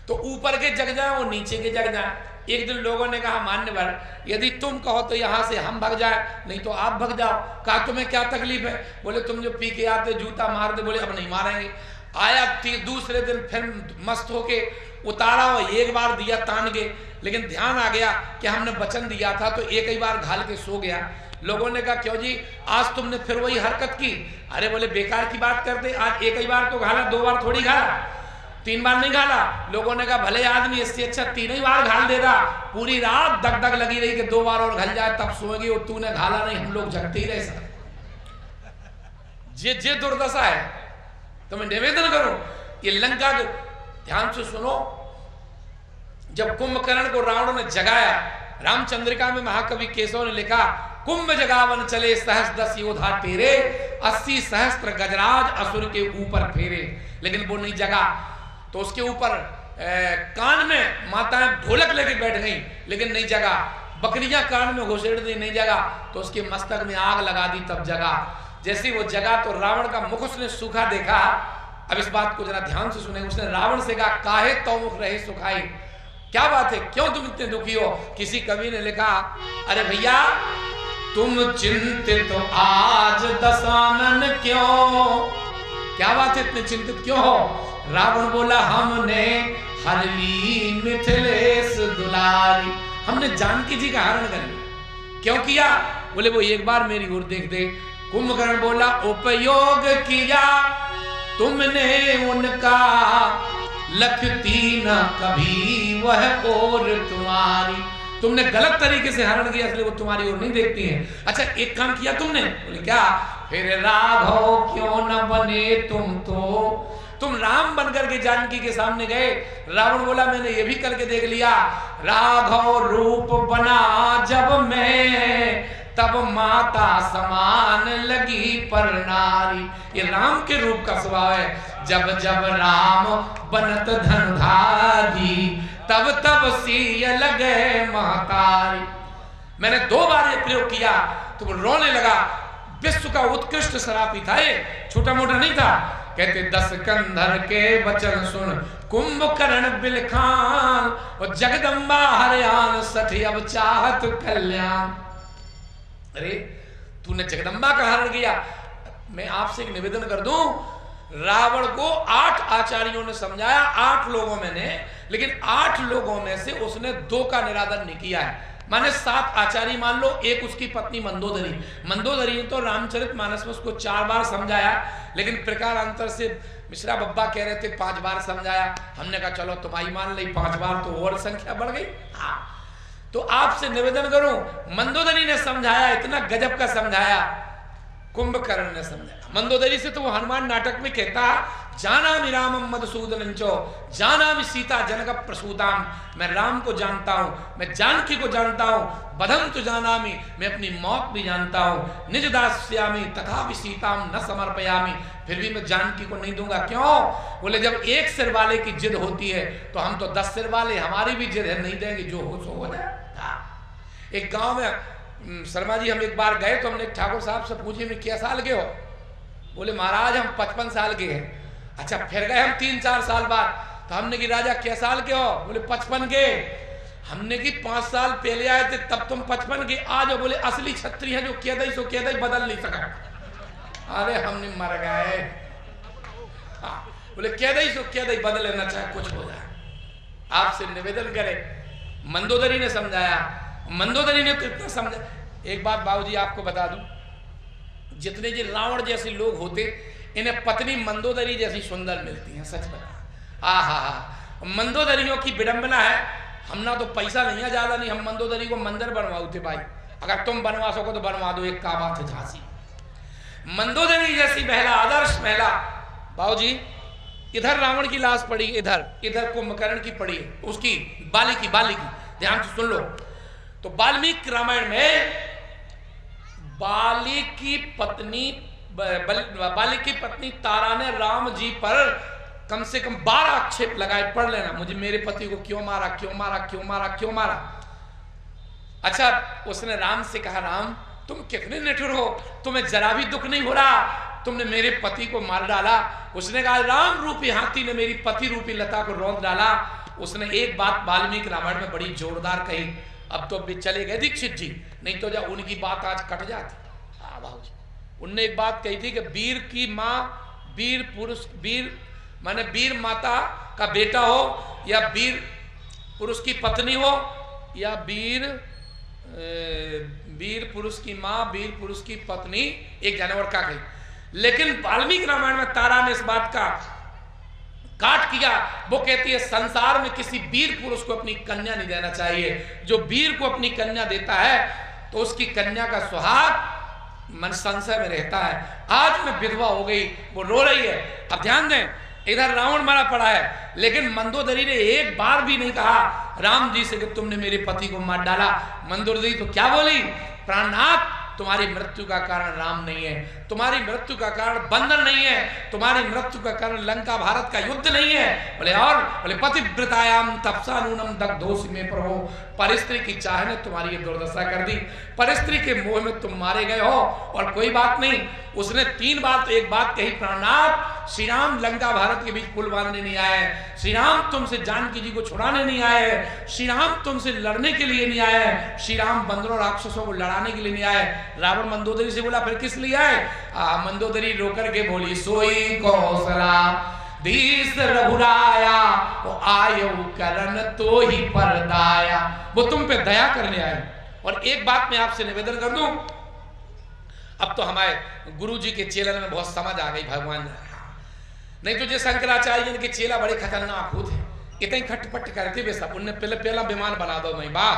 तो ऊपर के जग जाए और नीचे के जग जाए। एक दिन लोगों ने कहा मान्यवर यदि तुम कहो तो यहाँ से हम भग जाए, नहीं तो आप भग जाओ। कहा तुम्हें क्या तकलीफ है? बोले तुम जो पी के आते जूता मार दे। बोले अब नहीं मारेंगे। आया दूसरे दिन फिर मस्त होके उतारा और 1 बार दिया तान के, लेकिन ध्यान आ गया कि हमने वचन दिया था, तो 1 ही बार घाल के सो गया। लोगों ने कहा क्यों जी आज तुमने फिर वही हरकत की? अरे बोले बेकार की बात करते, आज 1 ही बार तो घाला, 2 बार थोड़ी घाला, 3 बार नहीं घाला। लोगों ने कहा भले आदमी इससे अच्छा 3 ही बार घाल देता। पूरी रात दग दग लगी रही कि 2 बार और घल जाए तब सोएगी, और तूने घाला नहीं, हम लोग जगते ही रहे सर। जे दुर्दशा है। तो मैं निवेदन करूं ये लंका को ध्यान से सुनो। जब कुंभकर्ण को रावण ने जगाया, रामचंद्रिका में महाकवि केशव ने लिखा कुंभ जगावन चले सहस्र 10 योद्धा तेरे, 80 सहस्त्र गजराज असुर के ऊपर फेरे। लेकिन वो नहीं जगा, तो उसके ऊपर कान में माताएं ढोलक लेके बैठ गई, लेकिन नहीं जगा। बकरियां कान में घुसेड़ दी, नहीं जगा, तो उसके मस्तक में आग लगा दी, तब जगा। जैसे वो जगा तो रावण का मुख उसने सूखा देखा। अब इस बात को जरा ध्यान से सुने। उसने रावण से कहा काहे तो मुख रहे सुखाई, क्या बात है, क्यों तुम इतने दुखी हो? किसी कवि ने लिखा अरे भैया तुम चिंतित तो आज दशानन क्यों, क्या बात है इतने चिंतित क्यों हो? रावण बोला हमने हर ली मिथिलेश दुलारी, हमने जानकी जी का हरण कर लिया। क्यों किया? बोले वो 1 बार मेरी ओर देख दे। कुंभकर्ण बोला उपयोग किया तुमने उनका, लखती न कभी वह और तुम्हारी, तुमने गलत तरीके से हरण किया इसलिए वो तुम्हारी ओर नहीं देखती हैं। अच्छा एक काम किया तुमने? बोले क्या? फिर राघव क्यों न बने तुम राम बनकर के जानकी के सामने गए। रावण बोला मैंने ये भी करके देख लिया, राघव रूप बना जब मैं, तब माता समान लगी पर नारी। ये राम के रूप का स्वभाव है। जब जब राम बनत धनधारी, तब तब सिय लगे महतारी। मैंने 2 बार ये प्रयोग किया तो वो रोने लगा। विश्व का उत्कृष्ट शराबी था ये, छोटा मोटा नहीं था। कहते 10 कंधर के वचन सुन कुंभकर्ण बिलखान, और जगदम्बा हरियाण सठी अब चाहत कल्याण। अरे तूने जगदम्बा का हरण किया, मैं आपसे एक निवेदन कर दूं, रावण को 8 आचार्यों ने समझाया, 8 लोगों में ने, लेकिन 8 लोगों में से उसने 2 का निरादर नहीं किया है। माने 7 आचार्य मान लो, एक उसकी पत्नी मंदोदरी। मंदोदरी ने तो रामचरितमानस में उसको 4 बार समझाया, लेकिन प्रकारांतर से मिश्रा बब्बा कह रहे थे 5 बार समझाया। हमने कहा चलो तुम्हारी मान ली, 5 बार तो और संख्या बढ़ गई। हाँ, तो आपसे निवेदन करूं, मंदोदरी ने समझाया, इतना गजब का समझाया, कुंभकर्ण ने समझाया। मंदोदरी से तो वो हनुमान नाटक में कहता, जानामि रामम मधुसूदनं चो जानामि सीता जनक प्रसूताम, मैं राम को जानता हूं, मैं जानकी को जानता हूं, बधम तो जानामि, मैं अपनी मौत भी जानता हूं, निज दास्यामि तथापि सीताम न समर्पयामि, फिर भी मैं जानकी को नहीं दूंगा। क्यों? बोले जब एक सिर वाले की जिद होती है तो हम तो 10 सिर वाले, हमारी भी जिद है, नहीं देंगे, जो हो सो हो जाए। एक गांव में शर्मा जी हम एक बार गए तो हमने ठाकुर साहब से पूछे मैं क्या साल के हो? बोले महाराज हम 55 साल के हैं। अच्छा, फिर गए हम 3-4 साल बाद, तो हमने कि राजा क्या साल के हो? बोले 55 के। हमने कि 5 साल पहले आए थे तब तुम 55 के, आज बोले असली छत्री है, जो कहदई सो कहदई बदल नहीं सका। अरे हमने मर गए। बोले कहदई सो कहदई बदल लेना, चाहे कुछ हो जाए। आपसे निवेदन करे, मंदोदरी ने समझाया, मंदोदरी ने तो इतना समझा। एक बात बाबूजी आपको बता दूं, जितने जी रावण जैसे लोग होते, इन्हें पत्नी मंदोदरी जैसी सुंदर मिलती है, सच बता। आहा, मंदोदरियों की विडंबना है, हमना तो पैसा नहीं है ज्यादा, नहीं हम मंदोदरी को मंदिर बनवाओ थे भाई, अगर तुम बनवा सको तो बनवा दो, एक काबा थे झांसी। मंदोदरी जैसी महिला, आदर्श महिला। बाबूजी इधर रावण की लाश पड़ी, इधर कुंभकर्ण की पड़ी, उसकी बाली की, ध्यान से सुन लो। तो वाल्मीकि रामायण में बाली की पत्नी तारा ने राम जी पर कम से कम 12 आक्षेप लगाए, पढ़ लेना, मुझे मेरे पति को क्यों मारा, क्यों मारा, क्यों मारा, क्यों मारा। अच्छा, उसने राम से कहा, राम तुम कितने निठुर हो, तुम्हें जरा भी दुख नहीं हो रहा, तुमने मेरे पति को मार डाला। उसने कहा राम रूपी हाथी ने मेरी पति रूपी लता को रौंद डाला। उसने एक बात वाल्मीकि रामायण में बड़ी जोरदार कही, अब तो अभी चले गए दीक्षित जी, नहीं तो जब उनकी बात आज कट जाती। हाँ बाबूजी, उनने एक बात कही थी कि वीर की माँ, वीर पुरुष, वीर माने वीर माता का बेटा हो, या वीर पुरुष की पत्नी हो, या वीर पुरुष की माँ, वीर पुरुष की पत्नी, एक जानवर का कही। लेकिन वाल्मीकि रामायण में तारा ने इस बात का काट किया। वो कहती है संसार में किसी वीर पुरुष को अपनी कन्या नहीं देना चाहिए, जो वीर को अपनी कन्या देता है तो उसकी कन्या का सुहाग मन संशय में रहता है। आज मैं विधवा हो गई, वो रो रही है। अब ध्यान दें, इधर रावण मरा पड़ा है, लेकिन मंदोदरी ने एक बार भी नहीं कहा राम जी से कि तुमने मेरे पति को मार डाला। मंदोदरी तो क्या बोली, प्राणनाथ तुम्हारी मृत्यु का कारण राम नहीं है, तुम्हारी मृत्यु का कारण बंधन नहीं है, तुम्हारी मृत्यु का कारण लंका भारत का युद्ध नहीं है। बोले और बोले पतिव्रतायाम तपसा नूनम दग्धोषि में प्रभु, परिस्त्री की चाह ने तुम्हारी ये दुर्दशा कर दी, परिस्त्री के मोह में तुम मारे गए हो। और कोई बात नहीं, उसने 3 बार तो एक बात कही, प्राणनाथ श्री राम लंका भारत के बीच पुल बांधने नहीं आए, श्री राम तुमसे जानकी जी को छुड़ाने नहीं आए, श्री राम तुमसे लड़ने के लिए नहीं आए, श्री राम बंदरों राक्षसों को लड़ाने के लिए नहीं आए। रावण मंदोदरी से बोला फिर किस लिए आए? मंदोदरी रोकर के बोली, सोई कौशला धीस रघुराया, वो आयो करन तो ही परदाया, वो तुम पे दया करने आए। और एक बात मैं आपसे निवेदन कर दूं, अब तो हमारे गुरु जी के चेलन में बहुत समझ आ गई भगवान, नहीं तो जो शंकराचार्य इनके चेला बड़े खतरनाक होते, इतने खटपट करते वे सब। उनने पहला विमान बना दो, मैं बा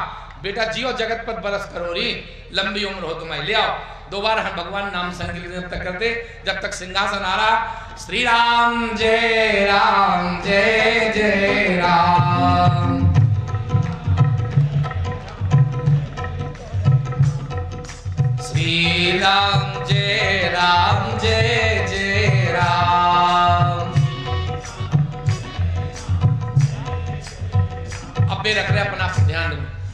बेटा जियो जगत पर बरस करो री, लंबी उम्र हो तुम्हारी, ले आओ। 2 बार हम भगवान नाम संकीर्तन तक करते, जब तक सिंहासन आ रहा, श्री राम जय जय राम, श्री राम जय जय राम। अब भी रख रहे अपना ध्यान।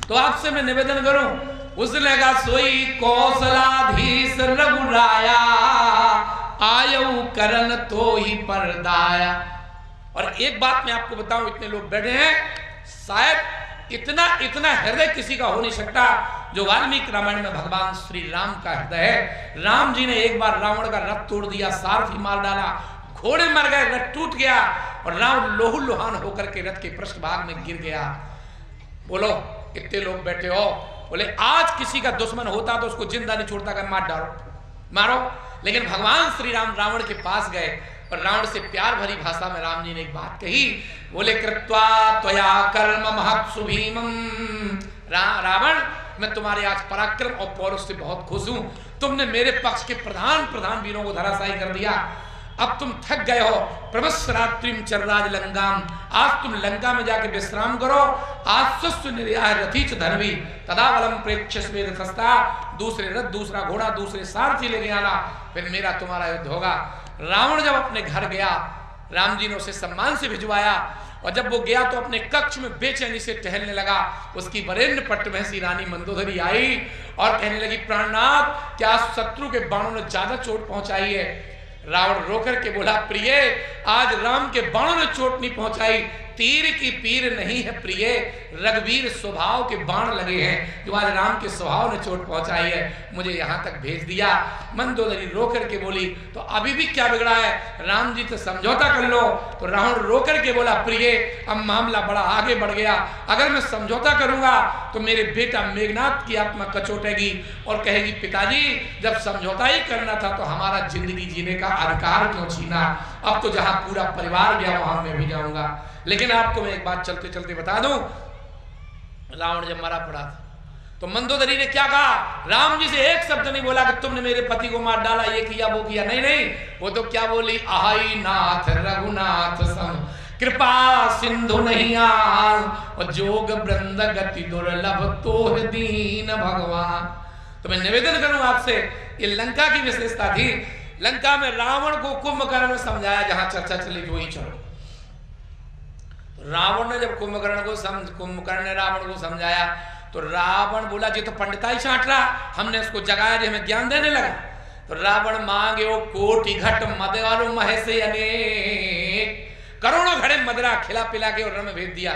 तो आपसे मैं निवेदन करूं, उसने कहा सोई कौशलाधीश रघुराया, आयु करन तो ही परदाया। और एक बात मैं आपको बताऊं, इतने लोग बैठे हैं, शायद इतना हृदय किसी का हो नहीं सकता जो वाल्मीकि रामायण में भगवान श्री राम का हृदय है। राम जी ने एक बार रावण का रथ तोड़ दिया, सारथी मार डाला, घोड़े मर गए, रथ टूट गया और रावण लोहू लुहान होकर के रथ के पृष्ठभाग में गिर गया। बोलो, इतने लोग बैठे हो, बोले आज किसी का दुश्मन होता तो उसको जिंदा नहीं छोड़ता, कर मार डालो, मारो। लेकिन भगवान श्री राम रावण के पास गए और रावण से प्यार भरी भाषा में राम जी ने एक बात कही, बोले कृत्वा त्वया कर्म महत्सु भीमं। रावण, मैं तुम्हारे आज पराक्रम और पौरुष से बहुत खुश हूं। तुमने मेरे पक्ष के प्रधान वीरों को धराशायी कर दिया। अब तुम थक गए हो, प्रवस्रात्रिम चर्राज लंकाम, आज तुम लंका में जाके विश्राम करो। आज सुस्त निर्याह रथीच धर्मी तदा बलम प्रेक्षस्वे रथस्ता, दूसरे रथ, दूसरा घोड़ा, दूसरे सारथी लेके आना, फिर मेरा तुम्हारा युद्ध होगा। रावण जब अपने घर गया, राम जी ने उसे सम्मान से भिजवाया और जब वो गया तो अपने कक्ष में बेचैनी से टहलने लगा। उसकी वरेण्य पट्टमहसी रानी मंदोदरी आई और कहने लगी, प्राणनाथ, क्या शत्रु के बाणों ने ज्यादा चोट पहुंचाई है? रावण रोकर के बोला, प्रिय, आज राम के बाणों ने चोट नहीं पहुंचाई, तीर की पीर नहीं है प्रिय, रघुवीर स्वभाव के बाण लगे हैं, जो आज राम के स्वभाव ने चोट पहुंचाई है, मुझे यहां तक भेज दिया। मंदोदरी रो करके बोली, तो अभी भी क्या बिगड़ा है, राम जी से समझौता कर लो। तो रावण रो करके बोला, प्रिय, अब मामला बड़ा आगे बढ़ गया, अगर मैं समझौता करूंगा तो मेरे बेटा मेघनाथ की आत्मा कचोटेगी और कहेगी, पिताजी जब समझौता ही करना था तो हमारा जिंदगी जीने का अधिकार क्यों छीना? अब तो जहां पूरा परिवार गया वहां मैं भी जाऊंगा। लेकिन आपको मैं एक बात चलते चलते बता दूं, रावण जब मरा पड़ा था तो मंदोदरी ने क्या कहा, राम जी से एक शब्द नहीं बोला कि तुमने मेरे पति को मार डाला, ये किया वो किया, नहीं नहीं, वो तो क्या बोली, आहाई नाथ रघुनाथ सम कृपा सिंधु नहीं आल और जोग वृंद गति दुर्लभ तोह दीन भगवान। तो मैं निवेदन करूं आपसे, ये लंका की विशेषता थी। लंका में रावण को कुंभकर्ण ने समझाया, जहां चर्चा चली वही चलो। रावण ने जब कुंभकर्ण ने रावण को समझाया तो रावण बोला, जी तो पंडिताई छांट रहा, हमने उसको जगाया, जी हमें ज्ञान देने लगा। तो रावण मांगे ओ कोटि घट मद वालों महेश अनेक, करोड़ों घड़े मदरा खिला पिला के और रण में भेज दिया।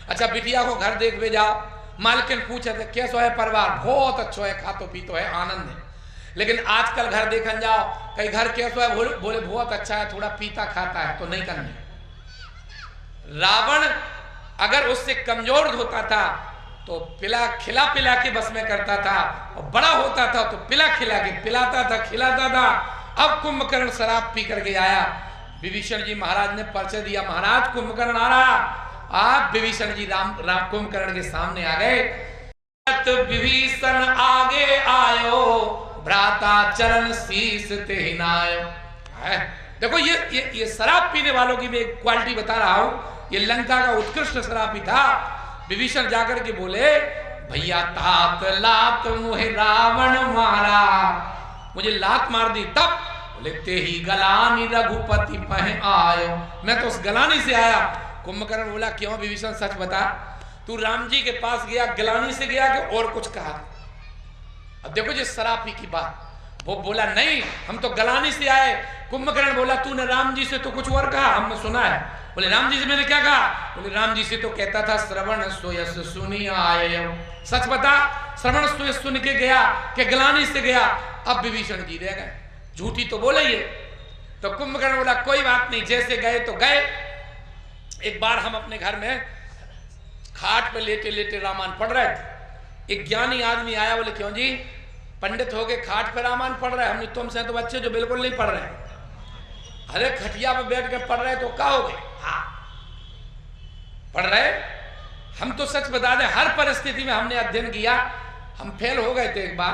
अच्छा, बिटिया को घर देख भेजा, मालकिन पूछे थे कैसा है परिवार, बहुत अच्छा है, खातो पीतो है, आनंद है। लेकिन आजकल घर देखन जाओ, कई घर कैसा है, बोले बहुत अच्छा है, थोड़ा पीता खाता है, तो नहीं करने। रावण अगर उससे कमजोर होता था तो खिला पिला के बस में करता था, और बड़ा होता था तो पिला खिला के पिलाता था, खिलाता था। अब कुंभकर्ण शराब पी करके आया, विभीषण जी महाराज ने परिचय दिया, महाराज कुंभकर्ण आ रहा। आप विभीषण जी राम कुंभकर्ण के सामने आ गए। विभीषण आगे आयो, भ्राता चरण शीस ते नायो। देखो ये शराब पीने वालों की मैं एक क्वालिटी बता रहा हूं, ये लंका का उत्कृष्ट शराबी था। विभीषण जाकर के बोले, भैया तात लात मुहे रावण मारा, मुझे लात मार दी, तब बोले ते ही गलानी रघुपति पह आयो, मैं तो उस गलानी से आया। कुंभकर्ण बोला, क्यों विभीषण सच बता, तू राम जी के पास गया गलानी से गया कि और कुछ कहा? अब देखो जी शराबी की बात, वो बोला नहीं हम तो गलानी से आए। कुंभकर्ण बोला, तूने राम जी से तो कुछ और कहा, हमने सुना है। बोले राम जी से मैंने क्या कहा? बोले राम जी से तो कहता था श्रवण सोयस सुनी आए, सच बता, श्रवण सोयस सुन के गया कि गलानी से गया? अब विभीषण जी रह गए, झूठी तो बोले ये। तो कुंभकर्ण बोला, कोई बात नहीं, जैसे गए तो गए। एक बार हम अपने घर में खाट पे लेटे लेटे रामायण पढ़ रहे थे, एक ज्ञानी आदमी आया, बोले क्यों जी पंडित हो गए खाट पे रामायण पढ़ रहे? हमने तुमसे तो बच्चे जो बिल्कुल नहीं पढ़ रहे। अरे खटिया पे बैठ के पढ़ रहे तो क्या हो गए? हाँ पढ़ रहे, हम तो सच बता दें हर परिस्थिति में हमने अध्ययन किया, हम फेल हो गए थे एक बार,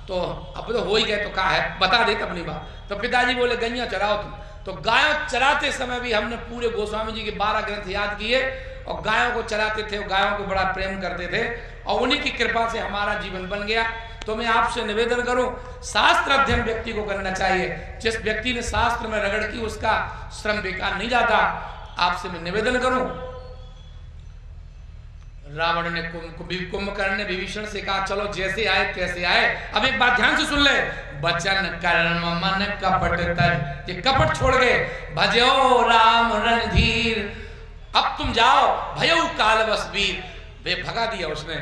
तो अब तो हो ही गए तो क्या है, बता देते अपनी बात। तो पिताजी बोले गैया चराओ तुम, तो गायों चराते समय भी हमने पूरे गोस्वामी जी के 12 ग्रंथ याद किए और गायों को चराते थे, गायों को बड़ा प्रेम करते थे और उन्हीं की कृपा से हमारा जीवन बन गया। तो मैं आपसे निवेदन करूं, शास्त्र अध्ययन व्यक्ति को करना चाहिए। जिस व्यक्ति ने शास्त्र में रगड़ की उसका श्रम बेकार नहीं जाता। आपसे मैं निवेदन करूं, रावण ने कुंभकर्ण ने विभीषण से कहा चलो जैसे आए तैसे आए। अब एक बात ध्यान से सुन ले, बचन कर्म मन कपट तज, ये कपट छोड़ गए। भजो राम रणधीर, अब तुम जाओ, भयउ कालवश वीर, वे भगा दिया उसने।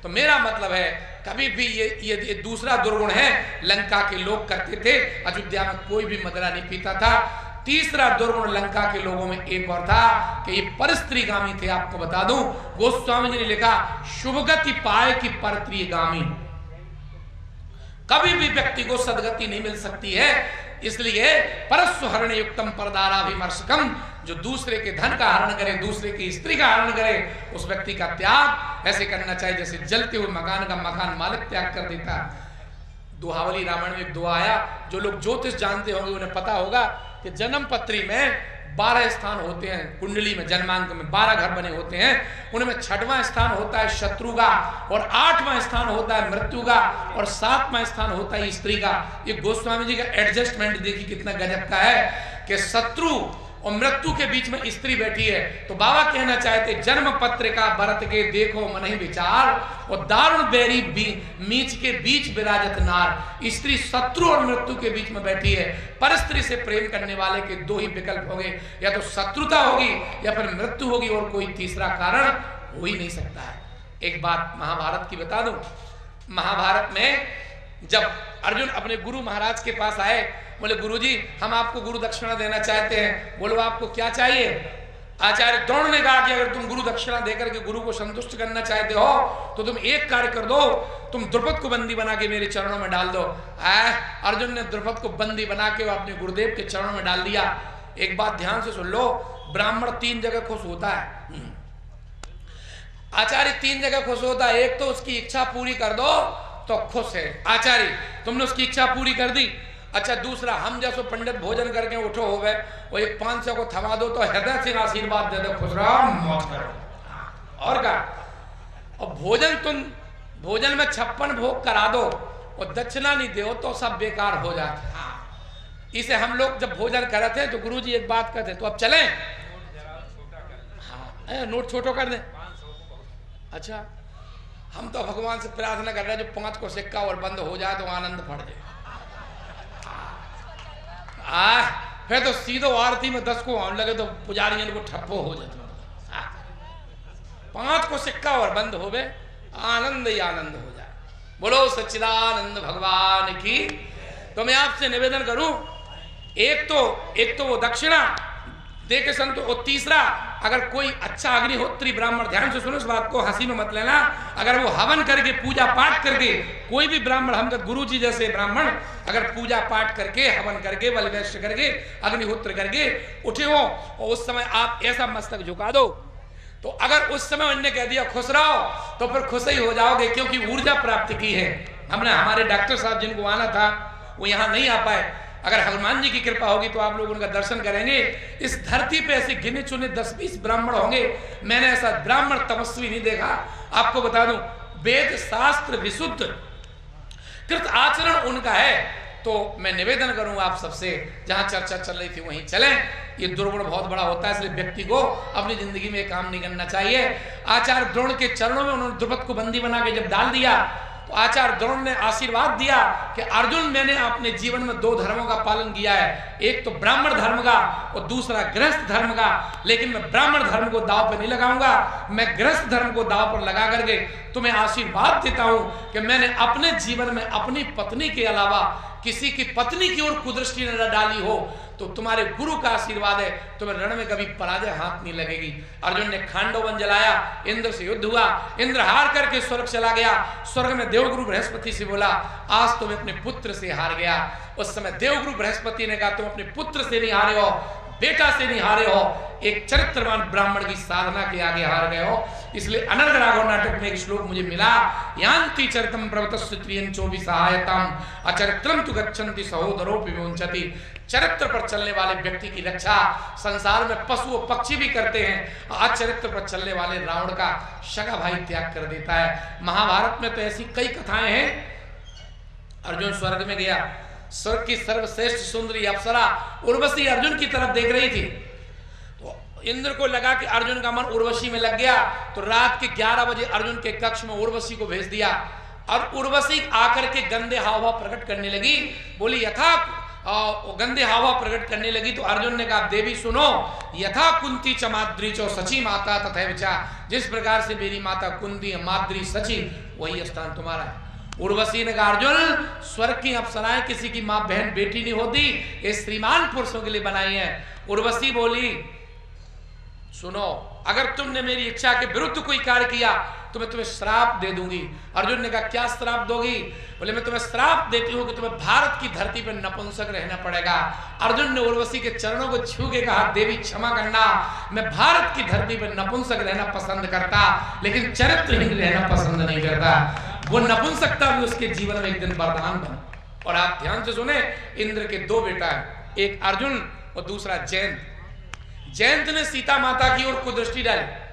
तो मेरा मतलब है कभी भी ये दूसरा दुर्गुण है, लंका के लोग करते थे, अयोध्या में कोई भी मदिरा नहीं पीता था। तीसरा दुर्गुण लंका के लोगों में एक और था कि ये परस्त्रीगामी थे। आपको बता दूं, गोस्वामी जी ने लिखा शुभगति पाए कि परस्त्रीगामी, कभी भी व्यक्ति को सदगति नहीं मिल सकती है। इसलिए परस्व हरण युक्तम परदाराभिमर्शकम, जो दूसरे के धन का हरण करे, दूसरे की स्त्री का हरण करे, उस व्यक्ति का त्याग ऐसे करना चाहिए जैसे जलते हुए मकान का मकान मालिक त्याग कर देता। दुहावली रामायण में एक दुआ आया, जो लोग ज्योतिष जानते होंगे उन्हें पता होगा कि जन्म पत्री में 12 स्थान होते हैं, कुंडली में जन्मांक में 12 घर बने होते हैं, उनमें 6वां स्थान होता है शत्रु का, और 8वां स्थान होता है मृत्यु का, और 7वां स्थान होता है स्त्री का। ये गोस्वामी जी का एडजस्टमेंट देखिए कितना गजब का है कि शत्रु और मृत्यु के बीच में स्त्री बैठी है। तो बाबा कहना चाहते जन्म पत्रिका भरत के देखो मन ही विचार, और दारुण बैरी मीच के बीच विराजत नार। स्त्री शत्रु और मृत्यु के बीच में बैठी है। पर स्त्री से प्रेम करने वाले के दो ही विकल्प होंगे, या तो शत्रुता होगी या फिर मृत्यु होगी, और कोई तीसरा कारण हो ही नहीं सकता है। एक बात महाभारत की बता दूं, महाभारत में जब अर्जुन अपने गुरु महाराज के पास आए, बोले गुरुजी हम आपको गुरु दक्षिणा देना चाहते हैं। बोलो आपको क्या चाहिए? आचार्य द्रोण ने कहा कि अगर तुम गुरु दक्षिणा देकर के गुरु को संतुष्ट करना चाहते हो तो तुम एक कार्य कर दो, तुम द्रुपद को बंदी बना के मेरे चरणों में डाल दो। अर्जुन ने द्रुपद को बंदी बना के अपने गुरुदेव के चरणों में डाल दिया। एक बात ध्यान से सुन लो, ब्राह्मण 3 जगह खुश होता है, आचार्य 3 जगह खुश होता है। एक तो उसकी इच्छा पूरी कर दो तो खुश है, आचार्य तुमने उसकी इच्छा पूरी कर दी। अच्छा, दूसरा हम जैसो पंडित भोजन करके उठो हो गए, वो एक 500 को थमा दो तो हृदय से आशीर्वाद दे दो, खुश रहो मौत करो। और क्या, और भोजन तुम भोजन में 56 भोग करा दो और दक्षिणा नहीं दो तो सब बेकार हो जाता। इसे हम लोग जब भोजन करे थे तो गुरुजी एक बात कहते, तो अब चलें, हाँ नोट छोटो कर दें। अच्छा, हम तो भगवान से प्रार्थना कर रहे हैं जो 5 को सिक्का और बंद हो जाए तो आनंद पड़ जाए। फिर तो सीधो आरती में 10 को आने लगे तो पुजारियों को ठप्पो हो जाते। 5 को सिक्का और बंद हो गए, आनंद ही आनंद हो जाए। बोलो सच्चिदानंद भगवान की। तो मैं आपसे निवेदन करूं, एक तो वो दक्षिणा दे के संतो, और तीसरा अगर कोई अच्छा अग्निहोत्री ब्राह्मण, ध्यान से सुनो इस बात को, हंसी में मत लेना, अगर वो हवन करके पूजा पाठ करके, कोई भी ब्राह्मण, हम गुरु जी जैसे ब्राह्मण अगर पूजा पाठ करके हवन करके बलवैश्य करके अग्निहोत्र करके उठे हो और उस समय आप ऐसा मस्तक झुका दो, तो अगर उस समय उन्होंने कह दिया खुश रहो तो फिर खुश ही हो जाओगे, क्योंकि ऊर्जा प्राप्त की है हमने। हमारे डॉक्टर साहब जिनको आना था वो यहाँ नहीं आ पाए, अगर हनुमान जी की कृपा होगी तो आप लोग उनका दर्शन करेंगे। इस धरती पे ऐसे गिने चुने 10-20 ब्राह्मण होंगे, मैंने ऐसा ब्राह्मण तपस्वी नहीं देखा। आपको बता दूं, वेद शास्त्र विशुद्ध कृत आचरण उनका है। तो मैं निवेदन करूंगा आप सबसे, जहां चर्चा चल रही थी वहीं चलें। ये दुर्गुण बहुत बड़ा होता है, इसलिए व्यक्ति को अपनी जिंदगी में काम नहीं करना चाहिए। आचार्य द्रोण के चरणों में उन्होंने द्रुपद को बंदी बना के जब डाल दिया तो आचार्य द्रोण ने आशीर्वाद दिया कि अर्जुन मैंने अपने जीवन में 2 धर्मों का पालन किया है, एक तो ब्राह्मण धर्म का और दूसरा गृहस्थ धर्म का, लेकिन मैं ब्राह्मण धर्म को दांव पे नहीं लगाऊंगा, मैं गृहस्थ धर्म को दांव पर लगा करके तुम्हें आशीर्वाद देता हूं कि मैंने अपने जीवन में अपनी पत्नी के अलावा किसी की पत्नी की ओर कुदृष्टि न डाली हो, तो तुम्हारे गुरु का आशीर्वाद है, तुम्हें रण में कभी पराजय हाथ नहीं लगेगी। अर्जुन ने खांडोवन जलाया, इंद्र से युद्ध हुआ, इंद्र हार करके स्वर्ग चला गया। स्वर्ग में देवगुरु बृहस्पति से बोला आज तुम अपने पुत्र से हार गया। उस समय देवगुरु बृहस्पति ने कहा तुम अपने पुत्र से नहीं हारे हो, बेटा से नहीं हारे हो, एक चरित्रवान ब्राह्मण की साधना के आगे हार गए हो। इसलिए अनर्घ राघव नाटक में एक श्लोक मुझे मिला, यान्ति चरितम प्रवतस्य त्रियं चोभि सहायताम अचरित्रम तु गच्छन्ति सहोदरोपि विमुञ्चति। चरित्र पर चलने वाले व्यक्ति की रक्षा संसार में पशु और पक्षी भी करते हैं, अचरित्र पर चलने वाले रावण का सगा भाई त्याग कर देता है। महाभारत में तो ऐसी कई कथाएं हैं। अर्जुन स्वर्ग में गया, स्वर्ग की सर्वश्रेष्ठ सुंदरी अप्सरा उर्वशी अर्जुन की तरफ देख रही थी, तो इंद्र को लगा कि अर्जुन का मन उर्वशी में लग गया, तो रात के 11 बजे अर्जुन के कक्ष में उर्वशी को भेज दिया। और उर्वशी आकर के गंदे हाव भाव प्रकट करने लगी, बोली यथा गंदे हाव भाव प्रकट करने लगी। तो अर्जुन ने कहा देवी सुनो, यथा कुंती च माद्री चो सची माता तथा विचा, जिस प्रकार से मेरी माता कुंती माद्री सची, वही स्थान तुम्हारा है। उर्वशी ने कहा अर्जुन, स्वर्ग की अप्सराएं किसी की माँ बहन बेटी नहीं होती, ये श्रीमान पुरुषों के लिए बनाई है। उर्वशी बोली सुनो, अगर तुमने मेरी इच्छा के विरुद्ध कोई कार्य किया तो मैं तुम्हें श्राप दे दूंगी। अर्जुन ने कहा क्या श्राप दोगी? बोले मैं तुम्हें श्राप देती हूँ कि तुम्हें भारत की धरती पर नपुंसक रहना पड़ेगा। अर्जुन ने उर्वशी के चरणों को छू के कहा देवी क्षमा करना, मैं भारत की धरती पर नपुंसक रहना पसंद करता, लेकिन चरित्रहीन रहना पसंद नहीं करता। वो नपुंसकता भी उसके जीवन में एक दिन वरदान बना। और आप ध्यान से सुने, इंद्र के 2 बेटा है, एक अर्जुन और दूसरा जयंत। जयंत ने सीता माता की ओर कुदृष्टि डाली,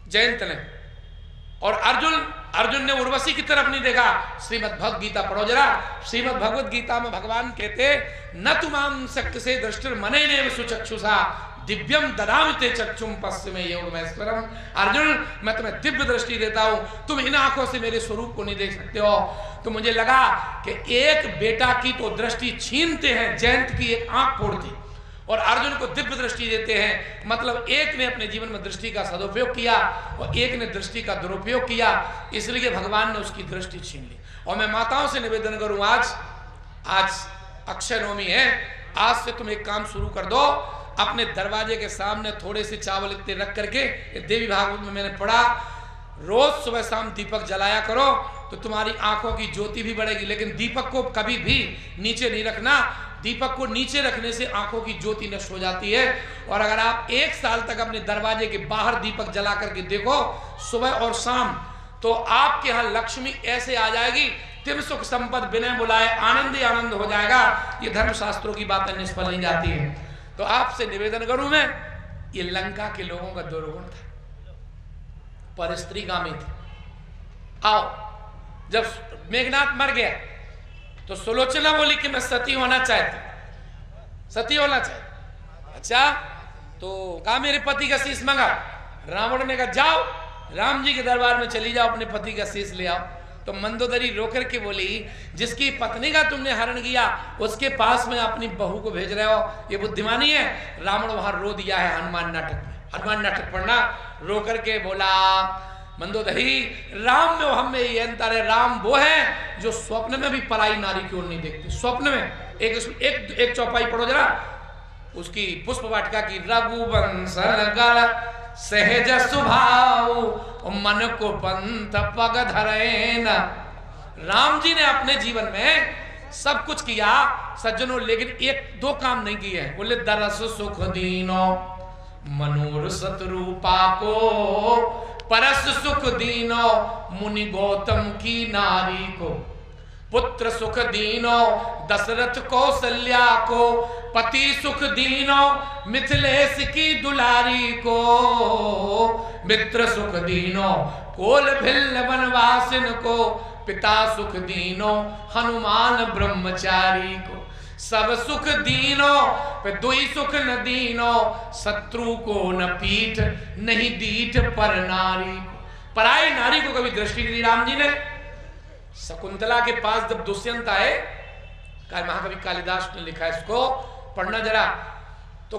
जयंत ने, और अर्जुन ने उर्वशी की तरफ नहीं देखा। श्रीमद् भगवद गीता पढ़ो जरा। श्रीमद् भगवद गीता में भगवान कहते न तुमाम शक्ति से दृष्टिर मने ने सुचक्षुषा दिव्यम ददामि ते चक्षुम पश्चिमे योगमेश्वरम। अर्जुन मैं तुम्हें दिव्य दृष्टि देता हूं, तुम इन आंखों से मेरे स्वरूप को नहीं देख सकते हो। तो मुझे लगा कि एक बेटा की तो दृष्टि छीनते हैं, जयंत की एक आंख फोड़ती, और अर्जुन को दिव्य दृष्टि देते हैं। मतलब एक ने अपने जीवन में दृष्टि का सदुपयोग किया और एक ने दृष्टि का दुरुपयोग किया, इसलिए भगवान ने उसकी दृष्टि छीन ली। और मैं माताओं से निवेदन करूं, आज अक्षय नवमी है, आज से तुम एक काम शुरू कर दो, अपने दरवाजे के सामने थोड़े से चावल इतने रख करके, देवी भागवत में मैंने पढ़ा, रोज सुबह शाम दीपक जलाया करो तो तुम्हारी आंखों की ज्योति भी बढ़ेगी। लेकिन दीपक को कभी भी नीचे नहीं रखना, दीपक को नीचे रखने से आंखों की ज्योति नष्ट हो जाती है। और अगर आप 1 साल तक अपने दरवाजे के बाहर दीपक जला करके देखो सुबह और शाम, तो आपके यहाँ लक्ष्मी ऐसे आ जाएगी, तिम सुख संपद बिना बुलाए आनंद ही आनंद हो जाएगा। ये धर्मशास्त्रों की बातें निष्फल नहीं जाती है। तो आपसे निवेदन करूं मैं, ये लंका के लोगों का दुर्गुण था, पर स्त्रीगामी थे। आओ, जब मेघनाथ मर गया तो सुलोचना बोली कि मैं सती होना चाहती, सती होना चाहती। अच्छा, तो कहा मेरे पति का शीश मंगा। रावण ने कहा जाओ राम जी के दरबार में चली जाओ, अपने पति का शीश ले आओ। तो मंदोदरी रोकर के बोली जिसकी पत्नी का तुमने हरण किया उसके पास में अपनी बहू को भेज रहे हो, ये बुद्धिमानी है? रावण वहां रो दिया है हनुमान नाटक में। हनुमान नाटक पढ़ना। रो करके बोला मंदोदरी, राम में हम में ये अंतर है, राम वो है जो स्वप्न में भी पराई नारी की ओर नहीं देखते। स्वप्न में एक चौपाई पढ़ो जरा उसकी, पुष्प वाटिका की। रघुवंश सहज स्वभाव मन को पंथ पग धरे न। राम जी ने अपने जीवन में सब कुछ किया सज्जनों, लेकिन 1-2 काम नहीं किए हैं। बोले दरस सुख दीनो मनोर सतरूपा को, परस सुख दीनो मुनि गौतम की नारी को, पुत्र सुख दीनो दशरथ कौशल्या को, पति सुख दीनो मिथिलेश की दुलारी को, मित्र सुख दीनो कोल भिल्ल वनवासिन को, पिता सुख दीनो हनुमान ब्रह्मचारी को, सब सुख दीनो पे दुई सुख न दीनो, शत्रु को न पीठ नहीं दीठ पर नारी को। पराई नारी को कभी दृष्टि नहीं दी राम जी ने। शकुंतला के पास जब दुष्यंत आए, महाकवि कालिदास ने लिखा है, इसको पढ़ना जरा। तो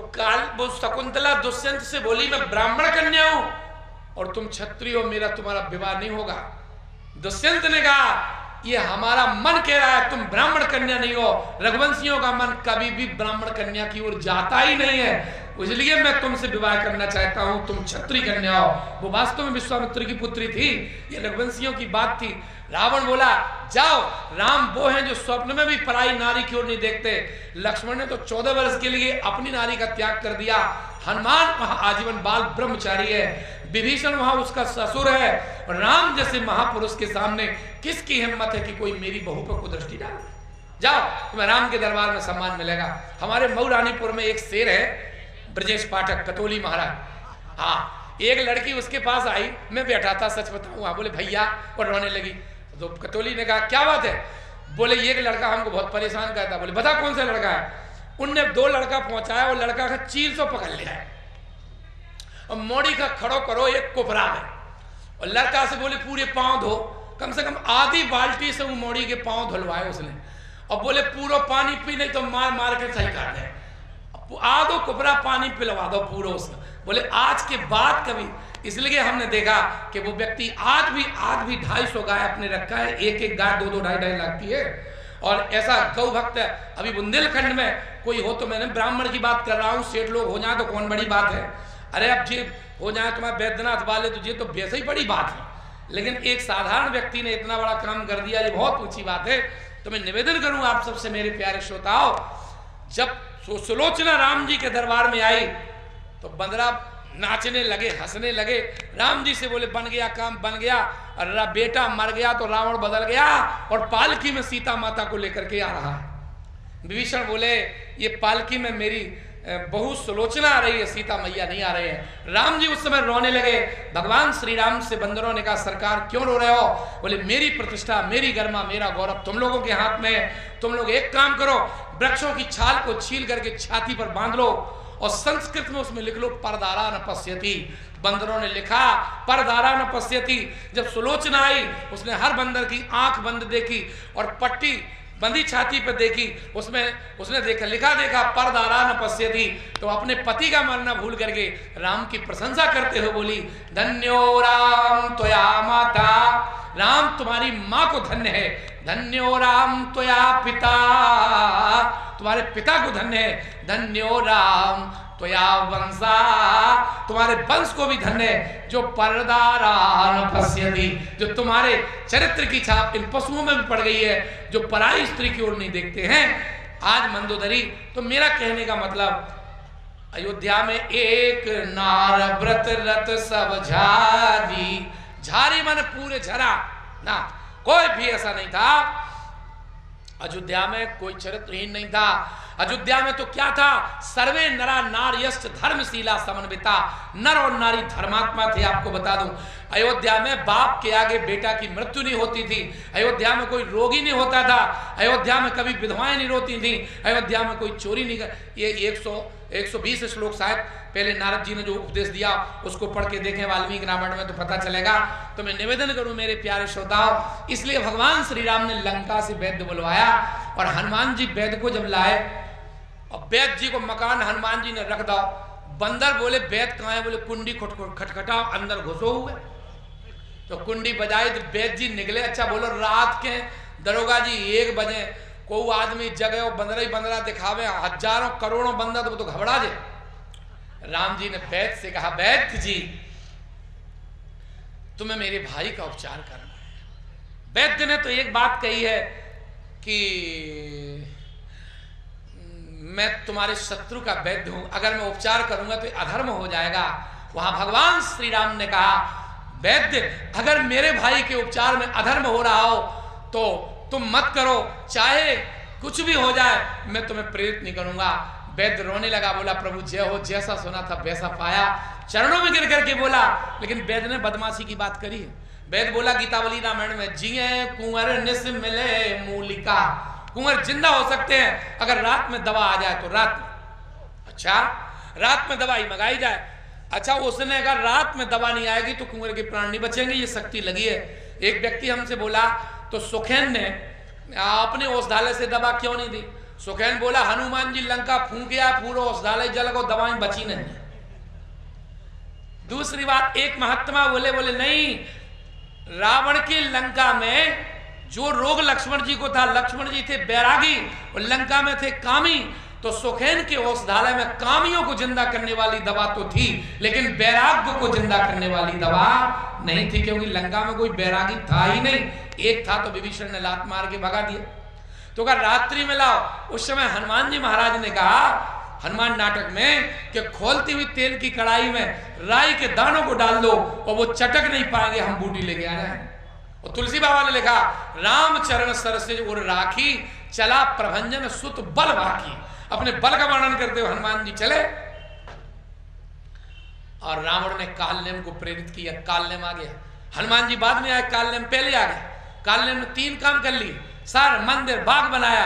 वो शकुंतला दुष्यंत से बोली मैं ब्राह्मण कन्या हूं और तुम क्षत्रिय हो, मेरा तुम्हारा विवाह नहीं होगा। दुष्यंत ने कहा ये हमारा मन कह रहा है, तुम ब्राह्मण कन्या नहीं हो। रघुवंशियों का मन कभी भी ब्राह्मण कन्या की ओर जाता ही नहीं है, इसलिए मैं तुमसे विवाह करना चाहता हूं, तुम क्षत्रिय कन्या हो। वो वास्तव में विश्वामित्र की पुत्री थी, ये रघुवंशियों की बात थी। रावण बोला जाओ, राम वो हैं जो स्वप्न में भी पराई नारी की ओर नहीं देखते। लक्ष्मण ने तो 14 वर्ष के लिए अपनी नारी का त्याग कर दिया। हनुमान वहां आजीवन बाल ब्रह्मचारी है। विभीषण वहां उसका ससुर है। राम जैसे महापुरुष के सामने किसकी हिम्मत है कि कोई मेरी बहू पर कुदृष्टि डाले? जाओ, तुम्हें राम के दरबार में सम्मान मिलेगा। हमारे मऊ रानीपुर में एक शेर है, ब्रजेश पाठक, कतोली महाराज। हाँ, एक लड़की उसके पास आई, मैं बैठा था, सच बताऊं, बोले भैया, और रोने लगी। तो कतोली ने कहा क्या बात है? बोले ये एक लड़का हमको बहुत परेशान करता। बोले बता कौन सा लड़का है? उनने 2 लड़का पहुंचाया, वो लड़का का चील तो पकड़ लिया है और मोड़ी का खड़ो करो एक कोपरा में, और लड़का से बोले पूरे पांव धो। कम से कम आधी बाल्टी से वो मोड़ी के पांव धुलवाए उसने, और बोले पूरा पानी पी, नहीं तो मार मार के सही कर दे, आधो कोपरा पानी पिलवा दो पूरा उसने। बोले आज के बाद कभी, इसलिए हमने देखा कि वो व्यक्ति आज भी 250 गाय अपने रखा है, एक गाय 2-2 2.5 लाख की है। और ऐसा गौ भक्त है। अभी बुंदेलखंड में कोई हो तो, मैंने ब्राह्मण की बात कर रहा हूँ, सेठ लोग हो जाए तो कौन बड़ी बात है, अरे अब जी हो जाए तुम्हारे बैद्यनाथ वाले तो ये तो वैसे ही बड़ी बात है, लेकिन एक साधारण व्यक्ति ने इतना बड़ा काम कर दिया, ये बहुत ऊंची बात है। तो मैं निवेदन करूं आप सबसे मेरे प्यारे श्रोताओ, जब सुलोचना राम जी के दरबार में आई तो बंदरा नाचने लगे, हंसने लगे। राम जी से बोले बन गया काम, बन गया, और बेटा मर गया तो रावण बदल गया, और पालकी में सीता माता को लेकर के आ रहा है। विभीषण बोले ये पालकी में मेरी बहू सुलोचना आ रही है, सीता मैया नहीं आ रहे हैं। राम जी उस समय रोने लगे। भगवान श्री राम से बंदरों ने कहा सरकार क्यों रो रहे हो? बोले मेरी प्रतिष्ठा, मेरी गरिमा, मेरा गौरव तुम लोगों के हाथ में है। तुम लोग एक काम करो, वृक्षों की छाल को छील करके छाती पर बांध लो, और संस्कृत में उसमें लिख लो परदारा न पश्यति। बंदरों ने लिखा परदारा न पश्यति। जब सुलोचना आई उसने हर बंदर की आंख बंद देखी और पट्टी बंदी छाती पर देखी, उसमें उसने देखा, लिखा परदारा न पश्यति। तो अपने पति का मरना भूल करके राम की प्रशंसा करते हुए बोली धन्यो राम त्वया माता, राम तुम्हारी माँ को धन्य है। धन्यो राम त्वया पिता, तुम्हारे पिता को धन्य है। धन्यो राम त्वया वंशा, तुम्हारे वंश को भी धन्य है। जो परदारा न पश्यति, जो तुम्हारे चरित्र की छाप इन पशुओं में भी पड़ गई है, जो पराई स्त्री की ओर नहीं देखते हैं। आज मंदोदरी, तो मेरा कहने का मतलब, अयोध्या में एक नार व्रत रत सब झारी, झारी माने पूरे झरा ना, कोई भी ऐसा नहीं था। अयोध्या में कोई चरित्रहीन नहीं था। अयोध्या में तो क्या था, सर्वे नरा नार्यश्च धर्मशीला समन्विता, नर और नारी धर्मात्मा थे। आपको बता दूं, अयोध्या में बाप के आगे बेटा की मृत्यु नहीं होती थी। अयोध्या में कोई रोगी नहीं होता था। अयोध्या में कभी विधवाएं नहीं रोती थी। अयोध्या में कोई चोरी नहीं कर। ये 120 श्लोक शायद पहले नारद जी ने जो उपदेश दिया उसको पढ़ के देखें वाल्मीकि रामायण में, तो पता चलेगा। तो मैं निवेदन करूं मेरे प्यारे श्रोताओं, इसलिए भगवान श्री राम ने लंका से वैद्य बुलवाया, और हनुमान जी वैद्य को जब लाए, और वैद्य जी को मकान हनुमान जी ने रख दो। बंदर बोले वैद्य कहाँ है? बोले कुंडी खटखटाओ, अंदर घुसो हुए। तो कुंडी बजाई तो वैद्य जी निकले। अच्छा बोलो रात के दरोगा जी 1 बजे कोई आदमी जगह और बंदरा ही बंदरा दिखावे, हजारों करोड़ों बंदर तो घबरा जाए। राम जी ने वैद्य से कहा वैद्य जी तुम्हें मेरे भाई का उपचार करना है। वैद्य ने तो एक बात कही है कि मैं तुम्हारे शत्रु का वैद्य हूं, अगर मैं उपचार करूंगा तो अधर्म हो जाएगा। वहां भगवान श्री राम ने कहा वैद्य अगर मेरे भाई के उपचार में अधर्म हो रहा हो तो तुम मत करो, चाहे कुछ भी हो जाए मैं तुम्हें प्रेरित नहीं करूंगा। वैद्य रोने लगा, बोला प्रभु जय हो, जैसा सुना था वैसा पाया। चरणों में गिर करके बोला, लेकिन वैद्य ने बदमाशी की बात करी है। वैद्य बोला गीतावली रामायण में, जिये कुंवर निस मिले मूलिका, कुंवर जिंदा हो सकते हैं अगर रात में दवा आ जाए तो रात में। अच्छा रात में दवाई मंगाई जाए। अच्छा उसने अगर रात में दवा नहीं आएगी तो कुंवर के प्राण नहीं बचेंगे, ये शक्ति लगी है। एक व्यक्ति हमसे बोला तो सुखेन ने अपने औषधालय से दवा क्यों नहीं दी? सुखेन बोला हनुमान जी लंका फूंकिया, पूरा औषधालय जल को दवाएं बची नहीं। दूसरी बात, एक महात्मा बोले नहीं, रावण की लंका में जो रोग लक्ष्मण जी को था, लक्ष्मण जी थे बैरागी और लंका में थे कामी, तो सुखेन के औषधालय में कामियों को जिंदा करने वाली दवा तो थी, लेकिन बैराग्य को जिंदा करने वाली दवा नहीं थी, क्योंकि लंका में कोई बैरागी था ही नहीं। एक था तो विभीषण ने लात मार के भगा दिया। तो कहा रात्रि में लाओ। उस समय हनुमान जी महाराज ने कहा हनुमान नाटक में कि खोलती हुई तेल की कढ़ाई में राई के दानों को डाल दो और वो चटक नहीं पाएंगे, हम बूटी लेके आ जाए। और तुलसी बाबा ने लिखा राम चरण सरसे उर राखी, चला प्रभंजन सुत बल बाकी। अपने बल का वर्णन करते हुए हनुमान जी चले और रावण ने कालनेम को प्रेरित किया। कालनेम आ गया, हनुमान जी बाद में आए, कालनेम पहले आ गए। कालनेम ने 3 काम कर लिए, सार मंदिर बाग बनाया,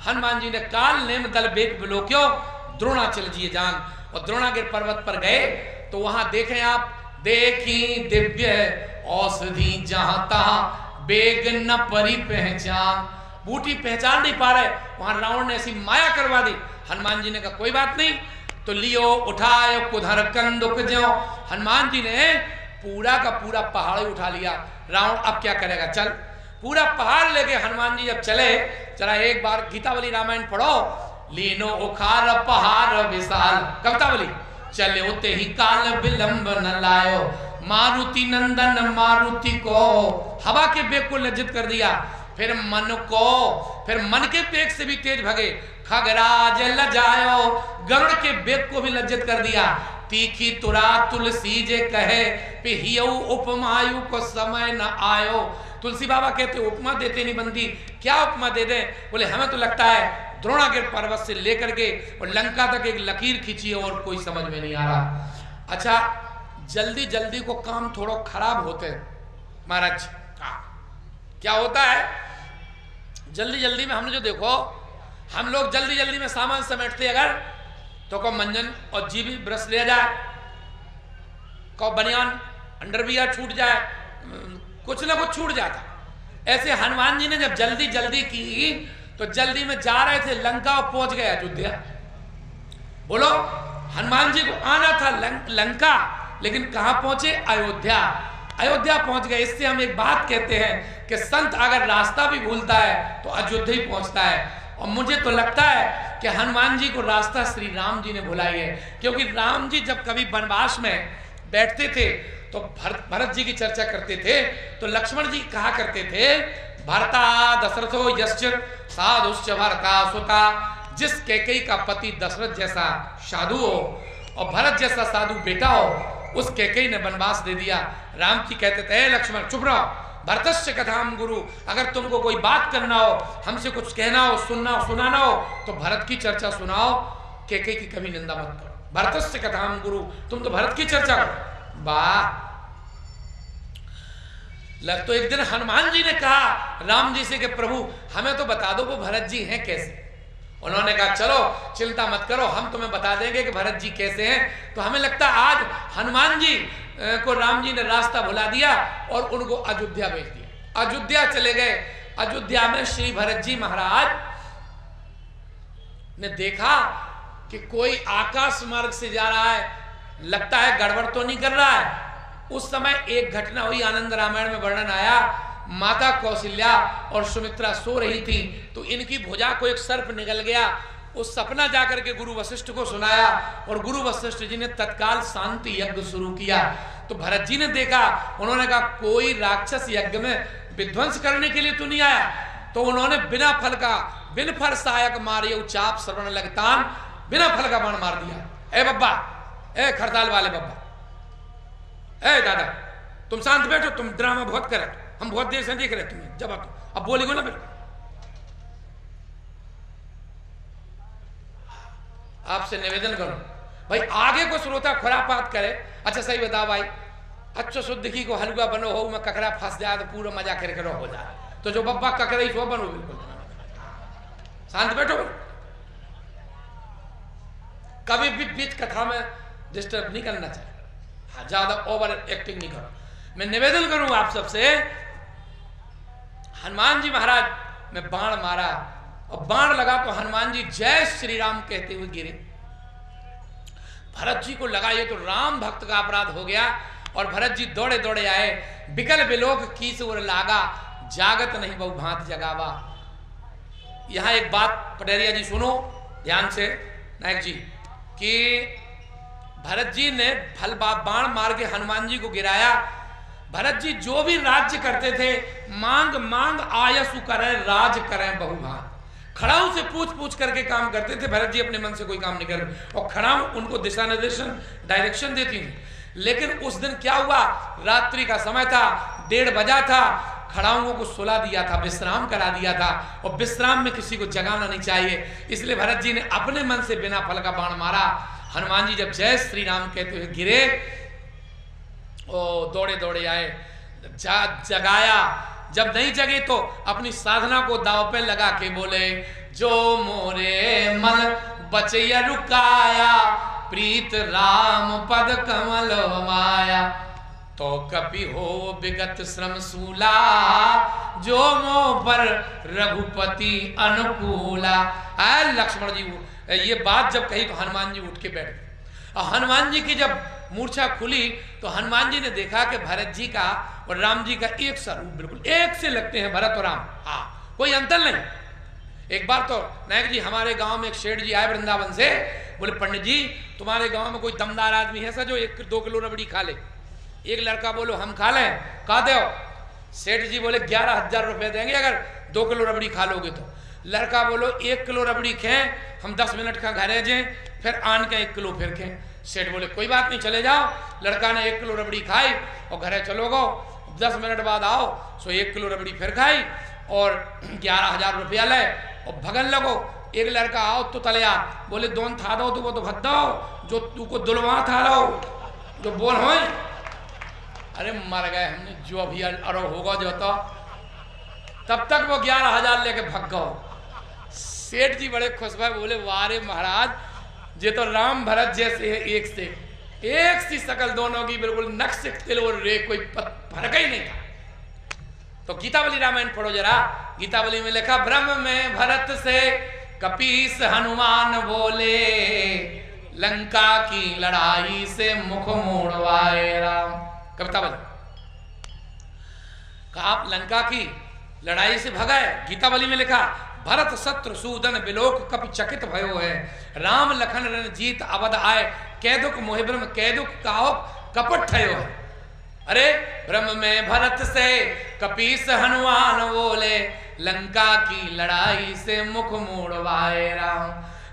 हनुमान जी ने काल नेम दल बेक बिलोक्यो द्रोणाचल जी जान, और द्रोणागिर पर्वत पर गए तो वहां देखें आप, देखी दिव्य औषधि जहां तहां बेग न परी पहचान। बूटी पहचान नहीं पा रहे, वहां रावण ने ऐसी माया करवा दी। हनुमान जी ने कहा कोई बात नहीं, तो लियो उठाए कुधर कंदुक ज्यों। हनुमान जी ने पूरा का पूरा पहाड़ ही उठा लिया। रावण अब क्या करेगा, चल पूरा पहाड़ लेके हनुमान जी जब चले, जरा एक बार गीतावली रामायण पढ़ो, लीनो उखार पहाड़ विशाल, कवितावली, चले होते ही काल विलंब न लायो, मारुति नंदन मारुति को, हवा के बेग को लज्जित कर दिया, फिर मन को, फिर मन के बेग से भी तेज भगे, खगराज लजायो, गरुड़ के बेग को भी लज्जित कर दिया, तीखी तुरा तुलसी जे कहे पिहियो उपमायु को समय न आयो। तुलसी बाबा कहते उपमा देते नहीं बनती, क्या उपमा दे दें? बोले हमें तो लगता है द्रोणागिर पर्वत से लेकर के और लंका तक एक लकीर खींची है और कोई समझ में नहीं आ रहा। अच्छा, जल्दी जल्दी को काम थोड़ा खराब होते हैं महाराज। क्या होता है जल्दी जल्दी में, हमने जो देखो, हम लोग जल्दी जल्दी में सामान समेटते अगर तो को मंजन और जीभी ब्रश ले जाए, को बनियान अंडरवियर छूट जाए, कुछ ना कुछ छूट जाता। ऐसे हनुमान जी ने जब जल्दी जल्दी की तो जल्दी में जा रहे थे लंका और पहुंच गए अयोध्या। बोलो, हनुमान जी को आना था लंका, लेकिन कहां पहुंचे? अयोध्या। अयोध्या पहुंच गए। इससे हम एक बात कहते हैं कि संत अगर रास्ता भी भूलता है तो अयोध्या ही पहुंचता है। और मुझे तो लगता है कि हनुमान जी को रास्ता श्री राम जी ने भुलाई है, क्योंकि राम जी जब कभी वनवास में बैठते थे तो भरत जी की चर्चा करते थे, तो लक्ष्मण जी कहा करते थे, भरता दशरथो यश्च साधुश्च भरता सुता, जिस कैकेयी का पति दशरथ जैसा साधु हो और भरत जैसा साधु बेटा हो, उस कैकेयी ने वनवास दे दिया। राम जी कहते थे लक्ष्मण चुप रहो, भरतस्य कथाम गुरु, अगर तुमको कोई बात करना हो, हमसे कुछ कहना हो, सुनाना हो तो भरत की चर्चा सुनाओ, कैकेयी की कभी निंदा मत करो। भरतस्य कथाम गुरु, तुम तो भरत की चर्चा करो। वाह, तो एक दिन हनुमान जी ने कहा राम जी से कि प्रभु हमें तो बता दो वो भरत जी हैं कैसे। उन्होंने कहा चलो चिंता मत करो, हम तुम्हें बता देंगे कि भरत जी कैसे हैं। तो हमें लगता है आज हनुमान जी को राम जी ने रास्ता भुला दिया और उनको अयोध्या भेज दिया। अयोध्या चले गए। अयोध्या में श्री भरत जी महाराज ने देखा कि कोई आकाश मार्ग से जा रहा है, लगता है गड़बड़ तो नहीं कर रहा है। उस समय एक घटना हुई, आनंद रामायण में वर्णन आया, माता कौशल्या और सुमित्रा सो रही थी तो इनकी भुजा को एक सर्प निगल गया। उस सपना जाकर के गुरु वशिष्ठ को सुनाया और गुरु वशिष्ठ जी ने तत्काल शांति यज्ञ शुरू किया। तो भरत जी ने देखा, उन्होंने कहा कोई राक्षस यज्ञ में विध्वंस करने के लिए तो नहीं आया। तो उन्होंने बिना फल का, बिन फल सहायक मारियो चाप श्रवण लगतान, बिना फल का बाण मार दिया। ए बब्बा, ए खरताल वाले बब्बा, ए दादा, तुम शांत बैठो, तुम ड्रामा बहुत करे, हम बहुत देर से देख रहे तुम्हें, जब अब बोलेगो ना बिल्कुल। आपसे निवेदन करो भाई, आगे को श्रोता खुरापात करे। अच्छा सही बताओ भाई, अच्छो शुद्ध को हलवा बनो हो, मैं ककड़ा फंस जाए तो पूरा मजा करके हो जाए, तो जो बब्बा ककड़ा ही सो बनो, बिल्कुल शांत बैठो। कभी भी बीच कथा में डिस्टर्ब नहीं करना चाहिए, ज्यादा ओवर एक्टिंग नहीं करो। मैं निवेदन करूंगा आप सबसे, हनुमान जी महाराज ने बाण मारा और बाण लगा तो हनुमान जी जय श्री राम कहते हुए गिरे। भरत जी को लगा ये तो राम भक्त का अपराध हो गया और भरत जी दौड़े दौड़े आए। बिकल बिलोक कीस उर लागा, जागत नहीं बहु भांत जगावा। यहां एक बात पटेरिया जी सुनो ध्यान से नायक जी, कि भरत जी ने बाण मार के हनुमान जी को गिराया। भरत जी जो भी राज्य करते थे, मांग मांग आयसु करें राज करें बहुभान, खड़ाऊ से पूछ पूछ करके काम करते थे। भरत जी अपने मन से कोई काम नहीं करते और खड़ाऊ उनको दिशा निर्देशन डायरेक्शन देती थी। लेकिन उस दिन क्या हुआ, रात्रि का समय था, 1:30 बजा था, खड़ाऊओं को सुला दिया था, विश्राम करा दिया था और विश्राम में किसी को जगाना नहीं चाहिए। इसलिए भरत जी ने अपने मन से बिना फल का बाण मारा। हनुमान जी जब जय श्री राम कहते हुए गिरे, ओ दौड़े दौड़े आए, जगाया। जब नहीं जगे तो अपनी साधना को दाव पे लगा के बोले, जो मोरे मन बचैया रुकाया, प्रीत राम पद कमल माया, तो कपि हो विगत श्रम सूला, जो मोह पर रघुपति अनुकूला। लक्ष्मण जी ये बात जब कही तो हनुमान जी उठ के बैठ गए। और हनुमान जी की जब मूर्छा खुली तो हनुमान जी ने देखा कि भरत जी का और राम जी का एक सा रूप, बिल्कुल एक से लगते हैं भरत और राम, हाँ कोई अंतर नहीं। एक बार तो नायक जी हमारे गांव में एक शेठ जी आए वृंदावन से, बोले पंडित जी तुम्हारे गांव में कोई दमदार आदमी है ऐसा जो 1-2 किलो रबड़ी खा ले? एक लड़का बोलो हम खा लें, कहा दो। सेठ जी बोले 11,000 रुपए देंगे अगर 2 किलो रबड़ी खा लोगे तो। लड़का बोलो 1 किलो रबड़ी खें, हम 10 मिनट का घरे जाए, फिर आन के 1 किलो फिर खें। सेठ बोले कोई बात नहीं चले जाओ। लड़का ने 1 किलो रबड़ी खाई और घरे चलो गो, 10 मिनट बाद आओ, सो 1 किलो रबड़ी फिर खाई और 11,000 रुपया ले और भगन लगो। एक लड़का आओ तो तले आ, बोले दोन था दो तो भद दो, जो तू को दुलवा था लो जो बोल हो। अरे मर गए हमने, जो अभी अरो होगा जो तो तब तक वो 11,000 लेके भग गो। सेठ जी बड़े खुश भाई, बोले वारे महाराज ये तो राम भरत जैसे है, एक सी शकल दोनों की, बिल्कुल नक्श तिल और रे, कोई फर्क ही नहीं था। तो गीतावली रामायण पढ़ो जरा। गीतावली में लिखा, ब्रह्म में भरत से कपीस हनुमान बोले, लंका की लड़ाई से मुख मोड़वाए राम। कविता बल कहा आप लंका की लड़ाई से भगाए। गीतावली में लिखा, भरत शत्रु सूदन बिलोक कपि चकित भयो है, राम लखन रणजीत अवध आए, कैदुक मोहि ब्रह्म कैदुक काहो कपट ठयो है। अरे ब्रह्म में भरत से कपीस हनुमान बोले, लंका की लड़ाई से मुख मोड़वाए राम।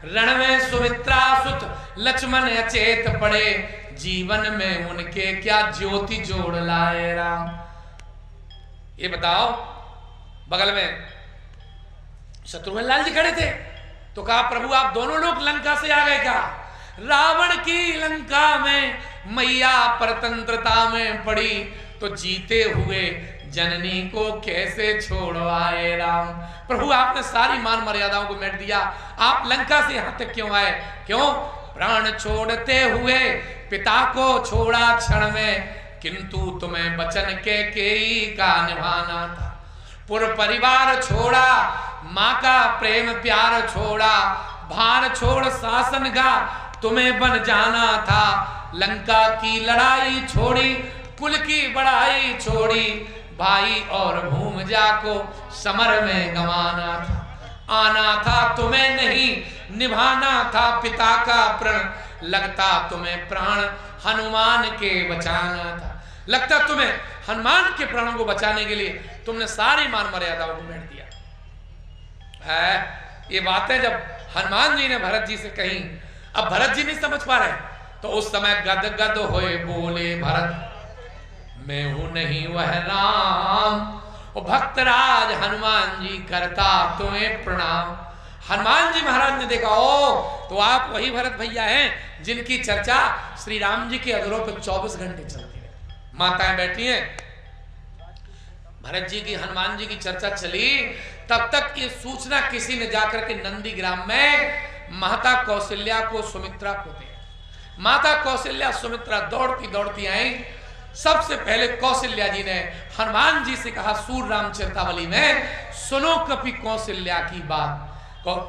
रण में सुमित्रा सुत लक्ष्मण अचेत पड़े, जीवन में उनके क्या ज्योति जोड़ लाए राम। ये बताओ, बगल में शत्रुघ्न लाल जी खड़े थे तो कहा प्रभु आप दोनों लोग लंका से आ गए क्या? रावण की लंका में मैया परतंत्रता में पड़ी, तो जीते हुए जननी को कैसे छोड़वाए राम। प्रभु आपने सारी मान मर्यादाओं को मिट दिया, आप लंका से यहां तक क्यों आए? क्यों? प्राण छोड़ते हुए पिता को छोड़ा क्षण में, किंतु तुम्हें बचन के केई का निभाना था। पूर्व परिवार छोड़ा, माँ का प्रेम प्यार छोड़ा, भार छोड़ शासन का तुम्हें बन जाना था। लंका की लड़ाई छोड़ी, कुल की बढ़ाई छोड़ी, भाई और भूमजा को समर में गंवाना था। आना था तुम्हें नहीं निभाना था पिता का प्रण, लगता तुम्हें प्राण हनुमान के बचाना था। लगता तुम्हें हनुमान के प्राणों को बचाने के लिए तुमने सारी मान मर्यादाओं को मिट दिया है। ये बातें जब हनुमान जी ने भरत जी से कही, अब भरत जी नहीं समझ पा रहे, तो उस समय गद गद होए बोले भरत, मैं हूं नहीं वह राम, और भक्तराज हनुमान जी करता तुम्हें प्रणाम। हनुमान जी महाराज ने देखा, ओ तो आप वही भरत भैया हैं जिनकी चर्चा श्री राम जी के अधरों पर 24 घंटे चलती है। माताएं बैठी हैं, भरत जी की हनुमान जी की चर्चा चली, तब तक ये सूचना किसी ने जाकर के नंदी ग्राम में माता कौशल्या को सुमित्रा को दी। माता कौशल्या सुमित्रा दौड़ती दौड़ती आई। सबसे पहले कौशल्या जी ने हनुमान जी से कहा, सूर रामचरितावली में सुनो कपि कौशल्या की बात।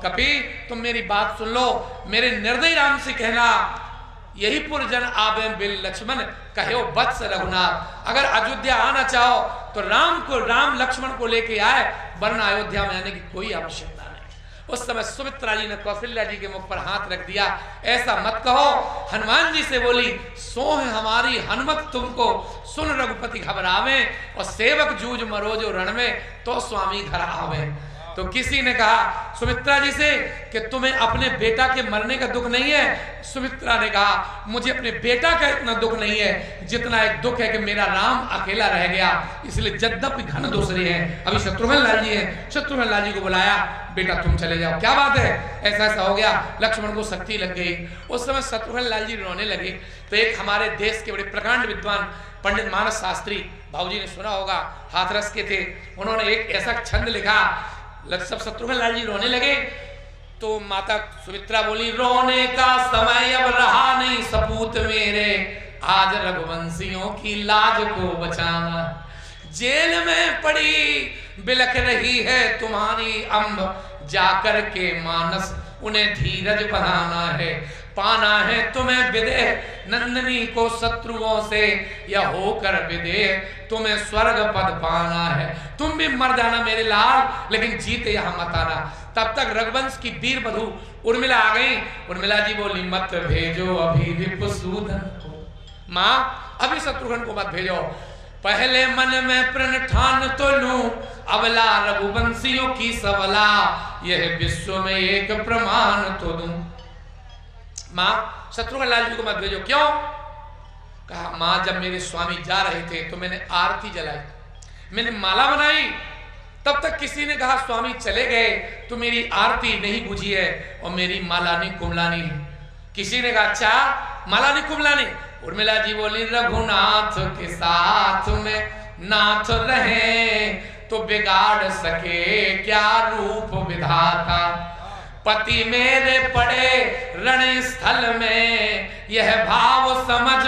कपि तुम मेरी बात सुन लो, मेरे निर्दयी राम से कहना, यही पुरजन आवे बिल लक्ष्मण कहो वत्स रघुनाथ। अगर अयोध्या आना चाहो तो राम लक्ष्मण को लेके आए, वरना अयोध्या में आने की कोई आवश्यकता नहीं। उस समय सुमित्रा जी ने कौशल्या जी के मुख पर हाथ रख दिया, ऐसा मत कहो। हनुमान जी से बोली, सोह हमारी हनुमत तुमको, सुन रघुपति घबरावे, और सेवक जूझ मरोजो रण में, तो स्वामी घर आवे। तो किसी ने कहा सुमित्रा जी से कि तुम्हें अपने बेटा के मरने का दुख नहीं है? सुमित्रा ने कहा मुझे अपने बेटा का इतना दुख नहीं है जितना एक दुख है कि मेरा राम अकेला रह गया, इसलिए यद्यपि घन दूसरे हैं। अभी शत्रुघ्न लाल जी हैं, शत्रुघ्न लाल जी को बुलाया, बेटा तुम चले जाओ। क्या बात है, ऐसा ऐसा हो गया, लक्ष्मण को शक्ति लग गई। उस समय शत्रुघ्न लाल जी रोने लगे। तो एक हमारे देश के बड़े प्रकांड विद्वान पंडित मानस शास्त्री भाऊजी ने सुना होगा, हाथरस के थे, उन्होंने एक ऐसा छंद लिखा, सब शत्रुघ्न लाल जी रोने लगे तो माता सुमित्रा बोली, रोने का समय अब रहा नहीं सपूत मेरे, आज रघुवंशियों की लाज को बचाना, जेल में पड़ी बिलख रही है तुम्हारी अम्ब, जाकर के मानस उन्हें धीरज बनाना है, पाना है तुम्हें विदेह नंदनी को शत्रुओं से, या होकर विदेह तुम्हें स्वर्ग पद पाना है, तुम भी मर जाना मेरे लाल, लेकिन जीते यहां मत आना। तब तक रघुवंश की वीर वधू उर्मिला आ गई। उर्मिला जी बोली, मत भेजो अभी रिपुसूदन को, माँ अभी शत्रुघ्न को मत भेजो, पहले मन में प्रण ठान तो लूं, अबला रघुवंशियों की सबला, यह विश्व में एक प्रमाण तो दूं। माँ शत्रुघ्न लाल जी को मत भेजो, क्यों? कहा, माँ जब मेरे स्वामी जा रहे थे तो मैंने आरती जलाई, मैंने माला बनाई, तब तक किसी ने कहा स्वामी चले गए तो मेरी आरती नहीं बुझी है और मेरी माला नहीं कुमलानी है। किसी ने कहा अच्छा माला नहीं कुमलानी। उर्मिला जी बोली, रघुनाथ के साथ में नाथ रहे तो बिगाड़ सके क्या रूप विधाता, पति मेरे पड़े रण स्थल में, यह भाव समझ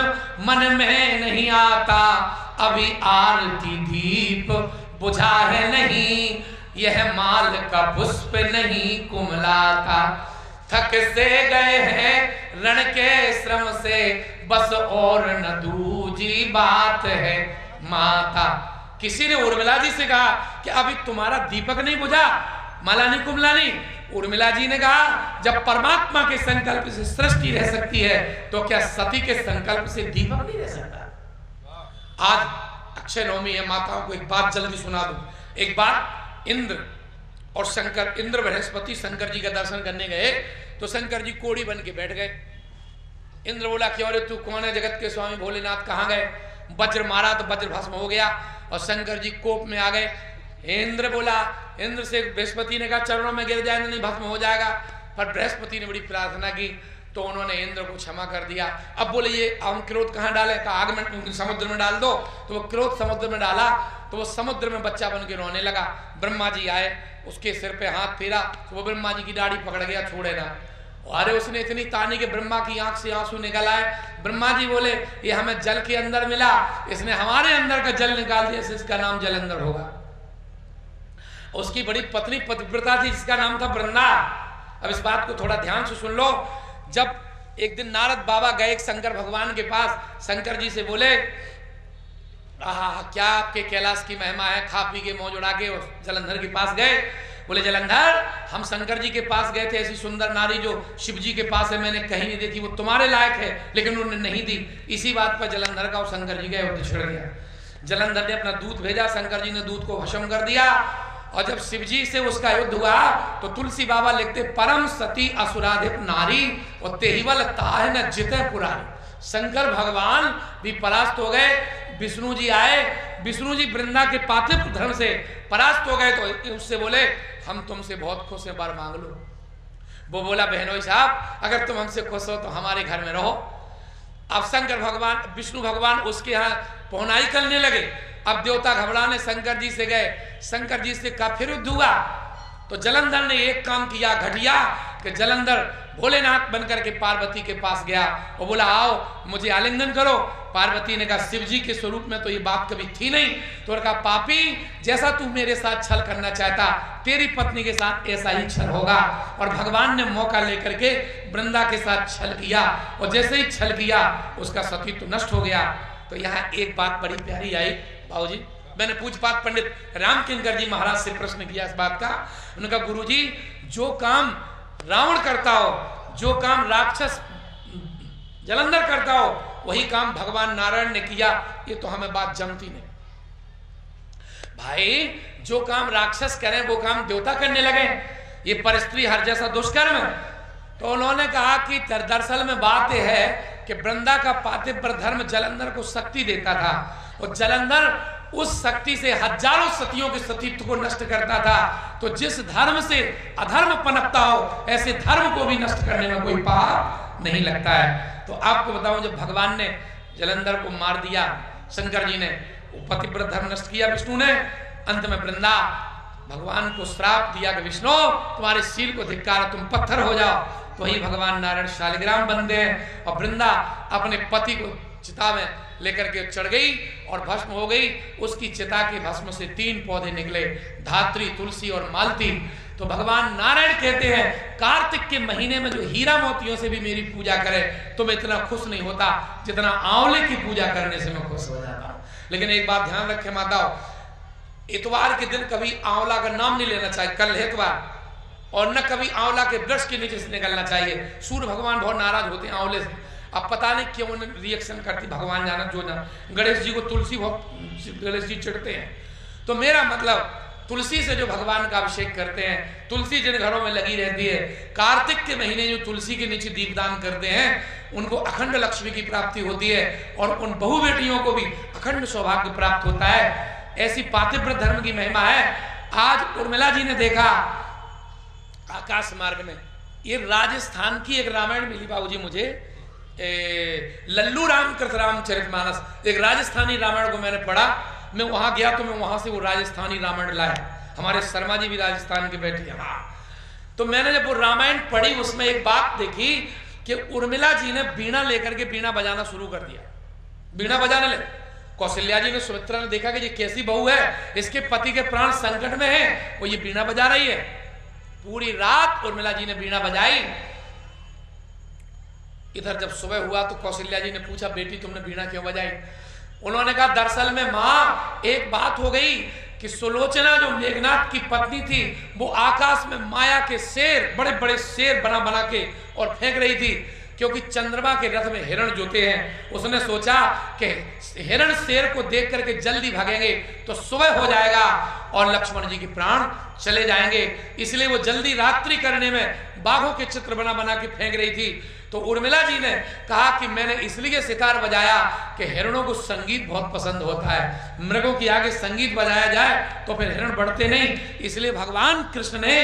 मन में नहीं आता, अभी आरती दीप बुझा है नहीं, यह माल का पुष्प नहीं कुमलाता, थक से गए हैं रण के श्रम से, बस और न दूजी बात है माता। किसी ने उर्मिला जी से कहा कि अभी तुम्हारा दीपक नहीं बुझा, माला नहीं कुमला नहीं। उर्मिला जी ने कहा, जब परमात्मा के संकल्प से सृष्टि रह सकती है तो क्या सती के संकल्प से दीपक नहीं रह सकता। आज अक्षय नवमी है, माताओं को एक बात जल्दी सुना दूं। एक बार इंद्र और शंकर, इंद्र बृहस्पति शंकर जी का दर्शन करने गए तो शंकर जी कोड़ी बन के बैठ गए। इंद्र बोला, क्यों रे तू कौन है जगत के स्वामी भोलेनाथ, कहाँ गए? वज्र मारा तो वज्र भस्म हो गया और शंकर जी कोप में आ गए। इंद्र बोला, इंद्र से बृहस्पति ने कहा चरणों में गिर जाए नहीं भस्म हो जाएगा, पर बृहस्पति ने बड़ी प्रार्थना की तो उन्होंने इंद्र को क्षमा कर दिया। अब बोले ये हम क्रोध कहाँ डाले? कहा आग में समुद्र में डाल दो। तो वो क्रोध समुद्र में डाला तो वो समुद्र में बच्चा बन के रोने लगा। ब्रह्मा जी आए, उसके सिर पे हाथ फेरा तो वो ब्रह्मा जी की दाढ़ी पकड़ गया, छोड़े ना। अरे उसने इतनी तानी के ब्रह्मा की आंख से आंसू निकल आए। ब्रह्मा जी बोले, ये हमें जल के अंदर मिला, इसने हमारे अंदर का जल निकाल दिया, इसका नाम जलंधर होगा। उसकी बड़ी पत्नी पतिव्रता थी जिसका नाम था वृंदा। अब इस बात को थोड़ा ध्यान से सुन लो। जब एक दिन नारद बाबा गए शंकर भगवान के पास, शंकर जी से बोले, क्या आपके कैलाश की महिमा है, खा पी के मौज उड़ा के जलंधर के पास गए। बोले जलंधर, हम शंकर जी के पास गए थे, ऐसी सुंदर नारी जो शिव जी के पास है मैंने कहीं नहीं देखी, वो तुम्हारे लायक है, लेकिन उन्होंने नहीं दी। इसी बात पर जलंधर का और शंकर जी गए, छिड़ गया। जलंधर ने अपना दूत भेजा, शंकर जी ने दूत को भस्म कर दिया। और जब शिव जी से उसका युद्ध हुआ तो तुलसी बाबा लिखते, परम सती असुराधिप नारी और तेहिवल ताह न जिते पुरारी। शंकर भगवान भी परास्त हो गए। विष्णु जी आए, विष्णु जी वृंदा के पातिव्य धर्म से परास्त हो गए तो उससे बोले, हम तुमसे बहुत खुश हैं, वर मांग लो। वो बोला, बहनोई साहब अगर तुम हमसे खुश हो तो हमारे घर में रहो। अब शंकर भगवान, विष्णु भगवान उसके यहाँ पहुनाई करने लगे। अब देवता घबराने शंकर जी से गए, शंकर जी से कहा फिर युद्ध हुआ। तो जलंधर ने एक काम किया घटिया कि जलंधर भोलेनाथ बनकर के पार्वती के पास गया और बोला, आओ मुझे आलिंगन करो। पार्वती ने कहा, शिव जी के स्वरूप में तो ये बात कभी थी नहीं। तो कहा, पापी जैसा तू मेरे साथ छल करना चाहता, तेरी पत्नी के साथ ऐसा ही छल होगा। और भगवान ने मौका लेकर के वृंदा के साथ छल किया और जैसे ही छल किया उसका सतीत्व नष्ट हो गया। तो यहाँ एक बात बड़ी प्यारी आई बाबूजी, मैंने पूज्यपाद पंडित रामकिंकर जी महाराज से प्रश्न किया इस बात का। उन्होंने कहा, गुरुजी जो काम रावण करता हो, जो काम राक्षस जलंधर करता हो, वही काम भगवान नारायण ने किया। ये तो हमें बात जमती नहीं भाई। जो काम राक्षस करें वो काम देवता करने लगे, ये परस्त्री हर जैसा दुष्कर्म। तो उन्होंने कहा कि दरअसल में बात यह है कि वृंदा का पातिव्य धर्म जलंधर को शक्ति देता था और जलंधर उस शक्ति से हजारों सतियों के सतीत्व को नष्ट करता था। तो जिस धर्म से अधर्म पनपता हो, ऐसे धर्म को भी नष्ट करने में कोई पाप नहीं लगता है। तो आपको बताऊं, जब भगवान ने जलंधर को मार दिया शंकर जी ने पतिव्रत धर्म नष्ट किया विष्णु ने। अंत में वृंदा भगवान को श्राप दिया कि विष्णु तुम्हारे शील को धिक्कार, तुम पत्थर हो जाओ। तो वही भगवान नारायण शालिग्राम बनते हैं और वृंदा अपने पति को चिता में लेकर के चढ़ गई और भस्म हो गई। उसकी चिता के भस्म से 3 पौधे निकले, धात्री, तुलसी और मालती। तो भगवान नारायण कहते हैं कार्तिक के महीने में जो हीरा मोतियों से भी मेरी पूजा करे तो मैं इतना खुश नहीं होता जितना आंवले की पूजा करने से मैं खुश हो जाता हूं। लेकिन एक बात ध्यान रखें माताओं, इतवार के दिन कभी आंवला का नाम नहीं लेना चाहिए, कल है इतवार, और न कभी आंवला के वृक्ष के नीचे से निकलना चाहिए। सूर्य भगवान बहुत नाराज होते हैं आंवले से। अब पता नहीं क्यों रिएक्शन करती, भगवान जाना जो जाना। गणेश जी को तुलसी बहुत, गणेश जी चिढ़ते हैं। तो मेरा मतलब तुलसी से जो भगवान का अभिषेक करते हैं, तुलसी जिन घरों में लगी रहती है, कार्तिक के महीने जो तुलसी के नीचे दीपदान करते हैं उनको अखंड लक्ष्मी की प्राप्ति होती है और उन बहु बेटियों को भी अखंड सौभाग्य प्राप्त होता है। ऐसी पातिव्रत धर्म की महिमा है। आज उर्मिला जी ने देखा आकाश मार्ग में, ये राजस्थान की एक रामायण मिली बाबूजी मुझे, लल्लू रामकृत रामचरितमानस, एक राजस्थानी रामायण को मैंने पढ़ा। मैं वहां गया तो मैं वहां से वो राजस्थानी रामायण लाया। हमारे शर्मा जी भी राजस्थान के बैठे हैं। तो मैंने जब वो रामायण पढ़ी उसमें एक बात देखी कि उर्मिला जी ने बीणा लेकर के बीणा बजाना शुरू कर दिया, बीणा बजाने लगे। कौशल्या जी ने, सुमित्रा ने देखा कि ये कैसी बहू है, इसके पति के प्राण संकट में हैं, वो ये बीणा बजा रही है। पूरी रात उर्मिला जी ने बीणा बजाई। इधर जब सुबह हुआ तो कौशल्या जी ने पूछा, बेटी तुमने बीणा क्यों बजाई? उन्होंने कहा दरअसल में माँ एक बात हो गई कि सुलोचना जो मेघनाथ की पत्नी थी वो आकाश में माया के शेर, बड़े बड़े शेर बना बना के और फेंक रही थी, क्योंकि चंद्रमा के रथ में हिरण जोते हैं। उसने सोचा कि हिरण शेर को देख करके जल्दी भागेंगे तो सुबह हो जाएगा और लक्ष्मण जी के प्राण चले जाएंगे, इसलिए वो जल्दी रात्रि करने में बाघों के चित्र बना बना के फेंक रही थी। तो उर्मिला जी ने कहा कि मैंने इसलिए सितार बजाया कि हिरणों को संगीत बहुत पसंद होता है, मृगों की आगे संगीत बजाया जाए तो फिर हिरण बढ़ते नहीं, इसलिए भगवान कृष्ण ने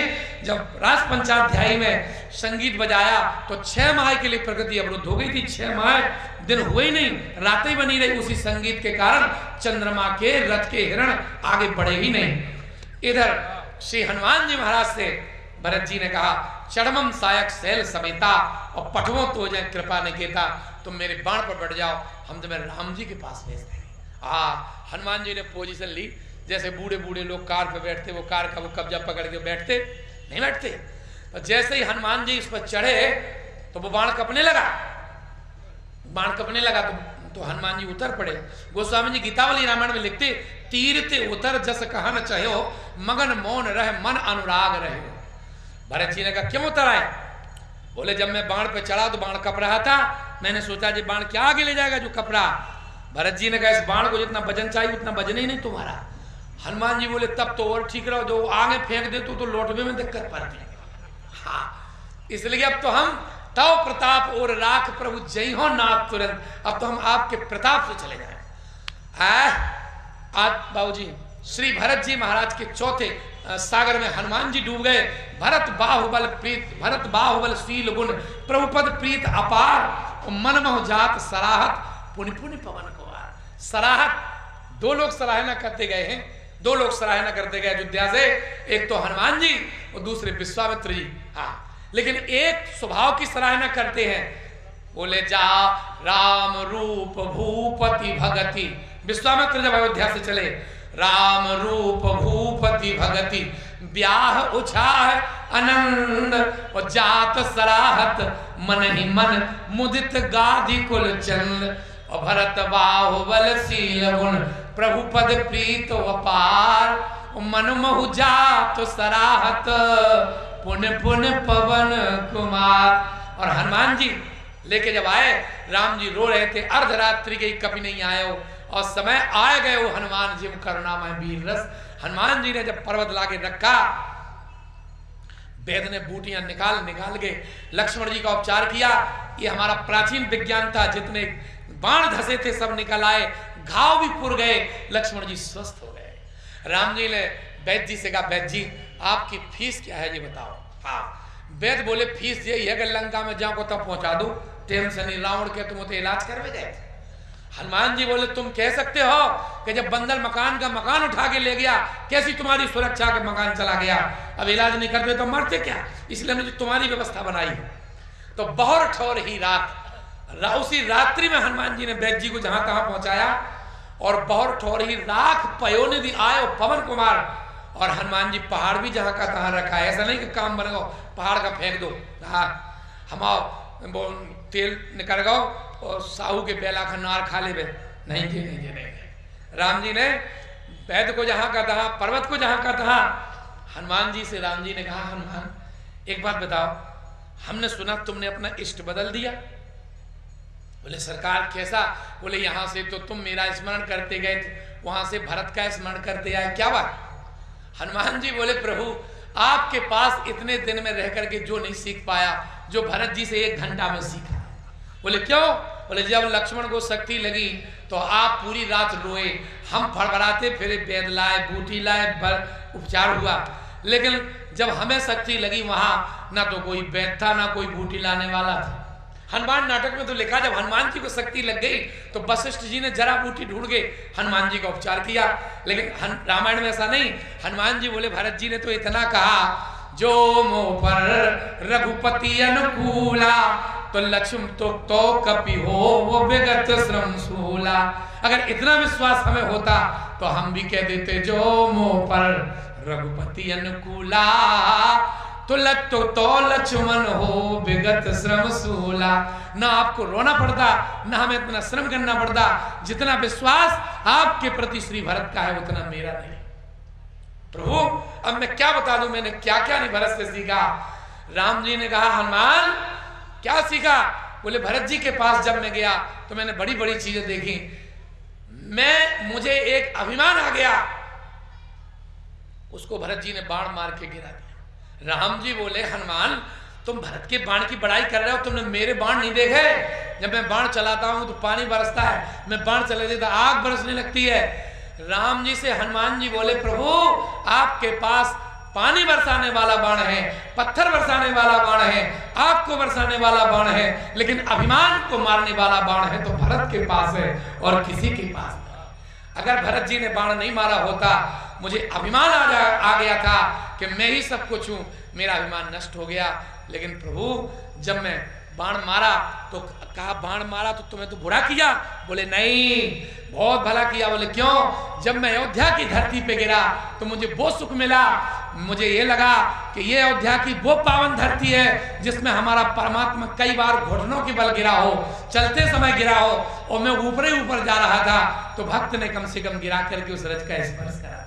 जब रास पंचाध्यायी में संगीत बजाया तो 6 माह के लिए प्रकृति अवरुद्ध हो गई थी। 6 माह दिन हुए ही नहीं, रातें बनी रही उसी संगीत के कारण, चंद्रमा के रथ के हिरण आगे बढ़े ही नहीं। इधर श्री हनुमान जी महाराज से भरत जी ने कहा, चढ़मम सायक शैल समेता और पठवों तो जय कृपा निकेता, तुम मेरे बाण पर बैठ जाओ, हम तुम्हें राम जी के पास भेज देंगे। हनुमान जी ने पोजीशन ली, जैसे बूढ़े बूढ़े लोग कार पे बैठते, वो कार का वो कब्जा पकड़ के बैठते नहीं बैठते। तो जैसे ही हनुमान जी इस पर चढ़े तो वो बाण कपने लगा, बाण कपने लगा तो हनुमान जी उतर पड़े। गोस्वामी जी गीतावली रामायण में लिखते, तीरते उतर जस कहन चाहो, मगन मौन रह मन अनुराग रहे। भरत जी ने कहा क्यों उतर आए? बोले जब मैं बाण पे चढ़ा तो बाण कप रहा था, मैंने सोचा जी बाण क्या आगे ले जाएगा जो कप रहा। भरत जी ने कहा इस बाण को जितना वजन चाहिए उतना वजन ही नहीं तुम्हारा। हनुमान जी बोले तब तो और ठीक रहो, जो आगे फेंक दे तो लौटने में दिक्कत पड़ती है। हाँ, इसलिए अब तो हम तव प्रताप और राख प्रभु जय हो नाथ तुरंत, अब तो हम आपके प्रताप से चले जाए। आज बाबूजी श्री भरत जी महाराज के चौथे सागर में हनुमान जी डूब गए। भरत बाहुबल प्रीत, भरत बाहुबल शील गुण, प्रभुपद प्रीत अपार, मन मोह जात सराहत, पुनि पुनि पवन कुमार। सराहत 2 लोग सराहना करते गए हैं, 2 लोग सराहना करते गए अयोध्या से, एक तो हनुमान जी और दूसरे विश्वामित्र जी। हाँ, लेकिन एक स्वभाव की सराहना करते हैं, बोले जा राम रूप भूपति भगति। विश्वामित्र जब अयोध्या से चले, राम रूप भूपति भगति, ब्याह उछाह आनंद और जात सराहत, मन ही मन मुदित गाधि कुल चंद, और भरत बाहुबल शील गुण, प्रभु पद प्रीत अपार, मन महु जात सराहत, पुन पुन पवन कुमार। और हनुमान जी लेके जब आए, राम जी रो रहे थे, अर्धरात्रि के कभी नहीं आए हो और समय आए गए वो हनुमान जी करुणामय वीर रस। हनुमान जी ने जब पर्वत लाके रखा, वेद ने बूटियां निकाल के लक्ष्मण जी का उपचार किया। ये हमारा प्राचीन विज्ञान था, जितने बाण धसे थे सब निकल आए, घाव भी पुर गए, लक्ष्मण जी स्वस्थ हो गए। राम जी ने वैद्य जी से कहा, वैद्य जी आपकी फीस क्या है ये बताओ। हाँ, वैद्य बोले फीस यही है कि लंका में जाओ को तब पहुंचा दो, टेंशन नहीं, रावण के तुम तो इलाज करवे गए थे। हनुमान जी बोले तुम कह सकते हो कि जब बंदर मकान का मकान उठा के ले गया, कैसी तुम्हारी सुरक्षा के मकान चला गया, अब इलाज नहीं करते तो मरते क्या, इसलिए हमने तुम्हारी व्यवस्था बनाई। तो बहुत ठोर ही रात, उसी रात्रि में हनुमान जी ने वैद्य जी को जहां तहां पहुंचाया, और बहुत ठोर ही राख पयोनिधि आयो पवन कुमार, और हनुमान जी पहाड़ भी जहां का तहां रखा है। ऐसा नहीं कि काम बन गो पहाड़ का फेंक दो, हाँ हम तेल निकल गो और साहू के बेला का नार खा ले, नहीं जी नहीं जी नहीं। राम जी ने वैद्य को जहां का तहां, पर्वत को जहां का तहां। हनुमान जी से राम जी ने कहा, हनुमान एक बात बताओ, हमने सुना तुमने अपना इष्ट बदल दिया। बोले सरकार कैसा? बोले यहां से तो तुम मेरा स्मरण करते गए थे, वहां से भरत का स्मरण करते आए, क्या बात? हनुमान जी बोले प्रभु आपके पास इतने दिन में रह करके जो नहीं सीख पाया, जो भरत जी से 1 घंटा में सीखा। बोले क्यों? बोले जब लक्ष्मण को शक्ति लगी तो आप पूरी रात रोए, हम फड़फड़ाते फिरे, वैद लाए, बूटी लाए, उपचार हुआ, लेकिन जब हमें शक्ति लगी वहां ना तो कोई वैद था ना कोई बूटी लाने वाला था। हनुमान नाटक में तो लिखा जब हनुमान जी को शक्ति लग गई तो वशिष्ठ जी ने जरा बूटी ढूंढ के हनुमान जी का उपचार किया, लेकिन रामायण में ऐसा नहीं। हनुमान जी बोले भरत जी ने तो इतना कहा, जो मोह पर रघुपति अनुकूला, तो लक्ष्मण तो कपि हो वो विगत श्रम सूला। अगर इतना विश्वास हमें होता तो हम भी कह देते, जो मोह पर रघुपति अनुकूला, तो लक्ष्मण हो विगत श्रम सूला। ना आपको रोना पड़ता, ना हमें इतना श्रम करना पड़ता, जितना विश्वास आपके प्रति श्री भरत का है उतना मेरा नहीं। प्रभु अब मैं क्या बता दूं, मैंने क्या क्या नहीं भरत से सीखा। राम जी ने कहा, हनुमान क्या सीखा? बोले भरत जी के पास जब मैं गया तो मैंने बड़ी बड़ी चीजें देखी, मुझे एक अभिमान आ गया, उसको भरत जी ने बाण मार के गिरा दिया। राम जी बोले, हनुमान तुम भरत के बाण की बड़ाई कर रहे हो, तुमने मेरे बाण नहीं देखे? जब मैं बाण चलाता हूं तो पानी बरसता है, मैं बाण चला देता आग बरसने लगती है। राम जी से हनुमान जी बोले, प्रभु आपके पास पानी बरसाने वाला बाण है, पत्थर बरसाने वाला बाण है, आग को बरसाने वाला बाण है, लेकिन अभिमान को मारने वाला बाण है तो भरत के पास है और किसी के पास नहीं। अगर भरत जी ने बाण नहीं मारा होता, मुझे अभिमान आ गया था कि मैं ही सब कुछ हूं, मेरा अभिमान नष्ट हो गया। लेकिन प्रभु जब मैं बाण मारा तो कहा, बाण मारा तो तुम्हें तो बुरा किया? बोले नहीं, बहुत भला किया। बोले क्यों? जब मैं अयोध्या की धरती पे गिरा तो मुझे वो सुख मिला, मुझे ये लगा कि ये अयोध्या की वो पावन धरती है जिसमें हमारा परमात्मा कई बार घुटनों के बल गिरा हो, चलते समय गिरा हो, और मैं ऊपर ही ऊपर जा रहा था तो भक्त ने कम से कम गिरा करके उस रज का स्पर्श करा।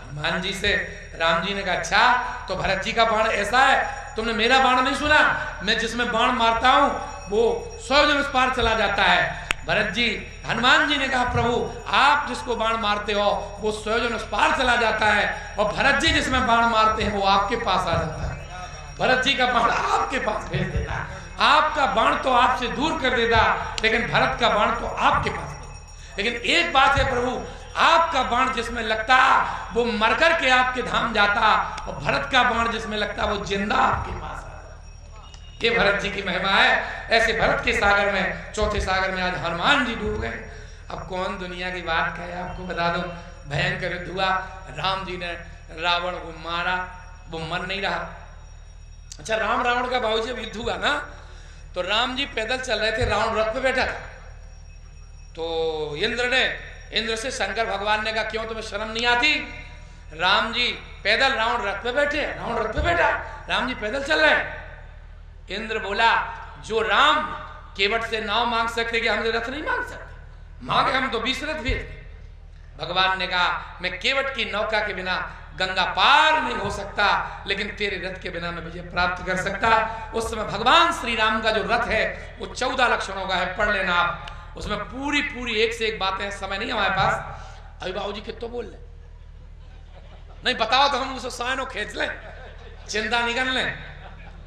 हनुमान जी से राम जी ने कहा, अच्छा तो भरत जी का बाण ऐसा है, तुमने मेरा बाण नहीं सुना? मैं जिसमें बाण मारता हूं वो 100 जन उस पार चला जाता है। भरत जी, हनुमान जी ने कहा, प्रभु आप जिसको बाण मारते हो वो 100 जन उस पार चला जाता है, और भरत जी जिसमें बाण मारते हैं वो आपके पास आ जाता है। भरत जी का बाण आपके पास भेज देता है, आपका बाण तो आपसे दूर कर देता, लेकिन भरत का बाण तो आपके पास। लेकिन एक बात है प्रभु, आपका बाण जिसमें लगता वो मरकर के आपके धाम जाता, और भरत का बाण जिसमें लगता वो जिंदा आपके पास आता। ये भरत जी की महिमा है। ऐसे भरत के सागर में, चौथे सागर में आज हनुमान जी डूब गए। अब कौन दुनिया की बात कहे, आपको बता दो, भयंकर युद्ध हुआ, राम जी ने रावण को मारा, वो मर नहीं रहा। अच्छा, रावण का बाबू जब युद्ध हुआ ना तो राम जी पैदल चल रहे थे, रावण रथ पे बैठा था। तो इंद्र से शंकर भगवान ने कहा, क्यों तुम्हें शर्म नहीं आती? राम जी पैदल, रावण रथ पे बैठे, रावण रथ पे बैठा, राम जी पैदल चल रहे। इंद्र बोला, जो राम केवट से नाव मांग सकते कि हम रथ नहीं मांग सकते, मांगे हम तो 20 रथ भेज। भगवान ने कहा, मैं केवट की नौका के बिना गंगा पार नहीं हो सकता, लेकिन तेरे रथ के बिना मैं विजय प्राप्त कर सकता। उस समय भगवान श्री राम का जो रथ है वो 14 लक्षणों का है, पढ़ लेना आप, उसमें पूरी एक से एक बातें। समय नहीं हमारे पास, अभी बाबूजी कितना बोल ले, नहीं बताओ तो हम उसे साइनो खींच लें, चिंता नहीं कर लें,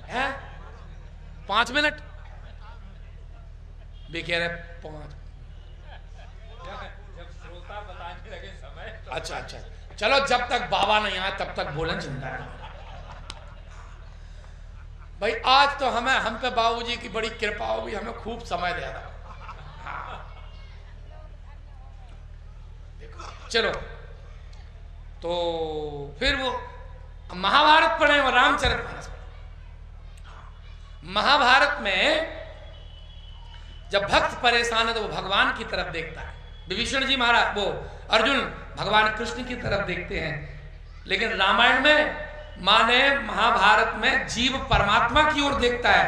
है 5 मिनट भी कह रहे 5। अच्छा, चलो जब तक बाबा नहीं आए तब तक बोलें, चिंता नहीं। भाई आज तो हम पे बाबूजी की बड़ी कृपा होगी, हमें खूब समय दे रहा। चलो तो फिर वो महाभारत पढ़े और रामचरितमानस पढ़े। महाभारत में जब भक्त परेशान है तो वो भगवान की तरफ देखता है। विभीषण जी महाराज वो अर्जुन भगवान कृष्ण की तरफ देखते हैं, लेकिन रामायण में माने महाभारत में जीव परमात्मा की ओर देखता है,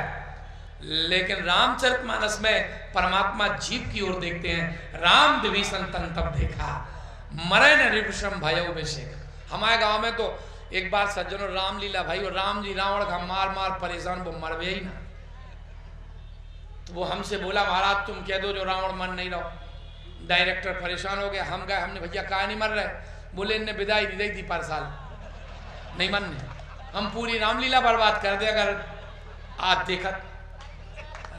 लेकिन रामचरितमानस में परमात्मा जीव की ओर देखते हैं। राम विभीषण तन तब देखा मरे न रिपुषम भयो विषेक। हमारे गांव में तो एक बार सज्जनों रामलीला भाई और राम जी रावण का मार मार परेशान, वो मर गए ही ना। तो वो हमसे बोला महाराज तुम कह दो जो रावण मर नहीं रहो। डायरेक्टर परेशान हो गया, हम गए, हमने भैया कहा नहीं मर रहे, बोले इनने विदाई नहीं दी थी पर साल नहीं मनने, हम पूरी रामलीला बर्बाद कर दे अगर आज देखा।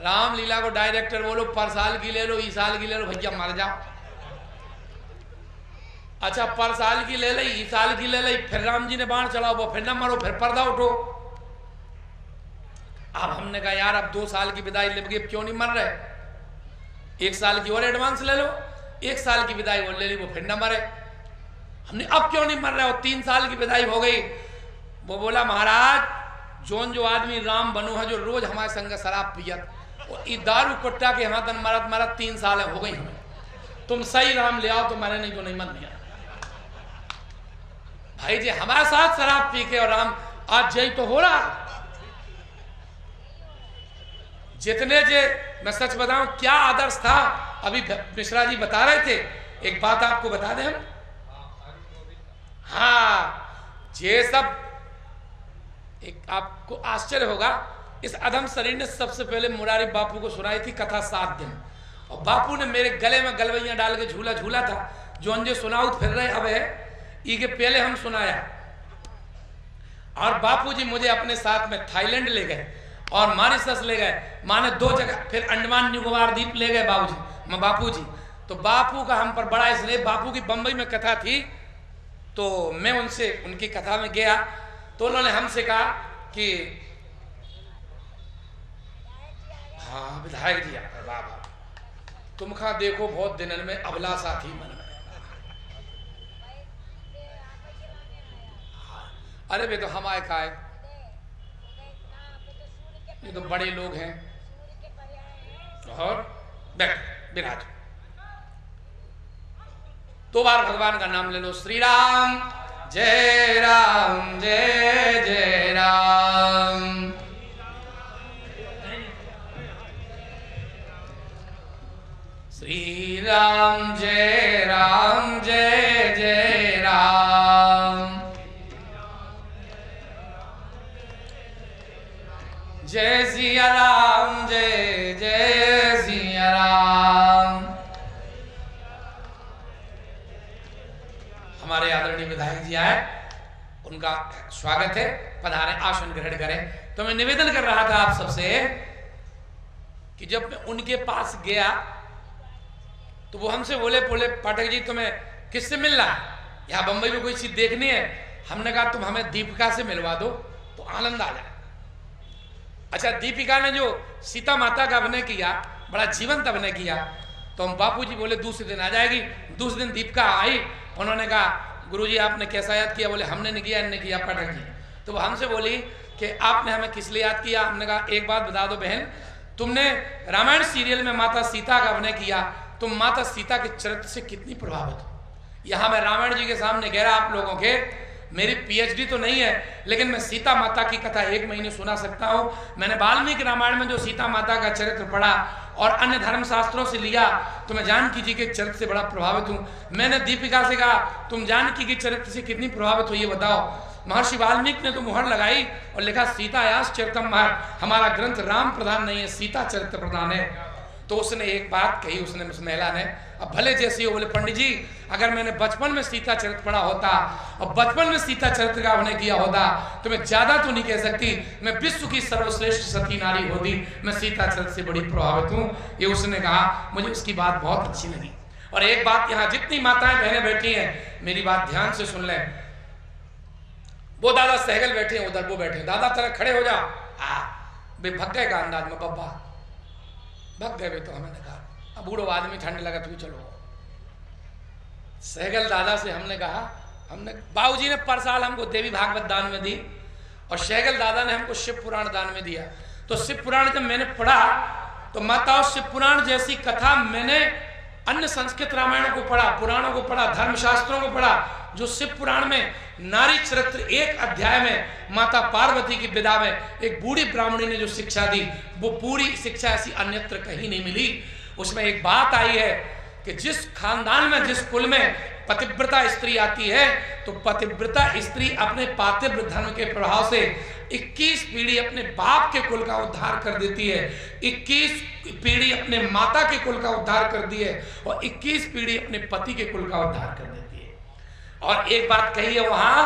रामलीला को डायरेक्टर बोलो पर साल की ले लो, इस साल की ले लो, भैया मर जाओ। अच्छा पर साल की ले ली, इस साल की ले ली, फिर राम जी ने बाण चलाओ, वो फिर ना मरो, फिर पर्दा उठो। अब हमने कहा यार अब 2 साल की विदाई ले गए, क्यों नहीं मर रहे, 1 साल की और एडवांस ले लो। 1 साल की विदाई और ले ली, वो फिर ना मरे। हमने अब क्यों नहीं मर रहे, और 3 साल की विदाई हो गई। वो बोला महाराज जो आदमी राम बनो है, जो रोज हमारे संग शराब पियत और दारू कुट्टा के हाथ मरत मरत 3 साल हो गई हमें, तुम सही राम ले आओ तो मरे, नहीं तो नहीं मन नहीं। भाई जी हमारे साथ शराब पी के और राम आज जय तो हो रहा। जितने जे मैं सच बताऊं क्या आदर्श था, अभी मिश्रा जी बता रहे थे। एक बात आपको बता दें हम, हाँ ये सब एक आपको आश्चर्य होगा, इस अधम शरीर ने सबसे पहले मुरारी बापू को सुनाई थी कथा 7 दिन, और बापू ने मेरे गले में गलवैया डाल के झूला झूला था, जो अंजे सुनाउत फिर रहे अब है ये पहले हम सुनाया। और बापूजी मुझे अपने साथ में थाईलैंड ले गए और मॉरिशस ले गए, माने 2 जगह, फिर अंडमान निकोबार द्वीप ले गए बापूजी। तो बापू का हम पर बड़ा स्नेह। बापू की बंबई में कथा थी तो मैं उनसे उनकी कथा में गया, तो उन्होंने हमसे कहा कि हाँ विधायक जी बाबा तुम खा देखो बहुत दिनन में अभिलाषा थी मन में। अरे वे तो हमारे का है, ये तो बड़े लोग हैं। और बैठ विराज 2 बार भगवान का नाम ले लो, श्री राम जय राम जय जय राम। श्री राम जय राम जय जय राम। जय सिया राम जय जय सिया राम। हमारे आदरणीय विधायक जी आए, उनका स्वागत है, पधारे, आसन ग्रहण करें। तो मैं निवेदन कर रहा था आप सबसे कि जब मैं उनके पास गया तो वो हमसे बोले पाठक जी तुम्हें किससे मिलना है, यहाँ बंबई में कोई चीज देखनी है। हमने कहा तुम हमें दीपिका से मिलवा दो तो आनंद आ जाए। अच्छा दीपिका ने जो सीता माता का अभिनय किया, बड़ा जीवंत अभिनय किया, तो हम बापूजी बोले दूसरे दिन आ जाएगी। दूसरे दिन दीपिका आई, उन्होंने कहा गुरुजी आपने कैसा याद किया, बोले हमने नहीं किया, इनने किया पाठक जी। तो वो हमसे बोली कि आपने हमें किस लिए याद किया। हमने कहा एक बात बता दो बहन, तुमने रामायण सीरियल में माता सीता का अभिनय किया, तुम माता सीता के चरित्र से कितनी प्रभावित हो। यहाँ मैं रामायण जी के सामने कह रहा आप लोगों के, मेरी पीएचडी तो नहीं है लेकिन मैं सीता माता की कथा 1 महीने सुना सकता हूँ। मैंने वाल्मीकि रामायण में जो सीता माता का चरित्र पढ़ा और अन्य धर्म शास्त्रों से लिया तो मैं जानकी जी के चरित्र से बड़ा प्रभावित हूँ। मैंने दीपिका से कहा तुम जानकी के चरित्र से कितनी प्रभावित हो ये बताओ। महर्षि वाल्मीकि ने तो मुहर लगाई और लिखा सीतायास चरितम महर, हमारा ग्रंथ राम प्रधान नहीं है सीता चरित्र प्रधान है। तो उसने एक बात कही, उसने उस महिला ने, अब भले जैसी हो, बोले पंडित जी अगर मैंने बचपन में सीता चरित्र पढ़ा होता और बचपन में सीता चरित्र का अभिनय किया होता तो मैं ज्यादा तो नहीं कह सकती, मैं विश्व की सर्वश्रेष्ठ सती नारी होती, मैं सीता चरित्र से बड़ी प्रभावित हूँ। ये उसने कहा, मुझे उसकी बात बहुत अच्छी लगी। और एक बात, यहाँ जितनी माताएं बहनें बैठी हैं मेरी बात ध्यान से सुन लें। वो दादा सहगल बैठे हैं उधर, वो बैठे हैं, दादा तरह खड़े हो जाओ। वे भग गए का अंदाज में, बब्बा भग गए। तो हमने कहा अब बूढ़ो आदमी ठंड लगा तो चलो सहगल दादा से हमने कहा, हमने बाबूजी ने पर साल हमको देवी भागवत दान में दी और सहगल दादा ने हमको शिव पुराण दान में दिया। तो शिव पुराण जब मैंने पढ़ा तो माताओं, शिव पुराण जैसी कथा मैंने अन्य संस्कृत रामायणों को पढ़ा, पुराणों को पढ़ा, धर्मशास्त्रों को पढ़ा। जो शिव पुराण में नारी चरित्र एक अध्याय में माता पार्वती की विदा में एक बूढ़ी ब्राह्मणी ने जो शिक्षा दी, वो पूरी शिक्षा ऐसी अन्यत्र कहीं नहीं मिली। उसमें एक बात आई है कि जिस खानदान में, जिस कुल में पतिव्रता स्त्री आती है तो पतिव्रता स्त्री अपने पातिव्र धर्म के प्रभाव से 21 पीढ़ी अपने बाप के कुल का उद्धार कर देती है, 21 पीढ़ी अपने माता के कुल का उद्धार कर दी है और 21 पीढ़ी अपने पति के कुल का उद्धार कर देती है। और एक बात कही है वहां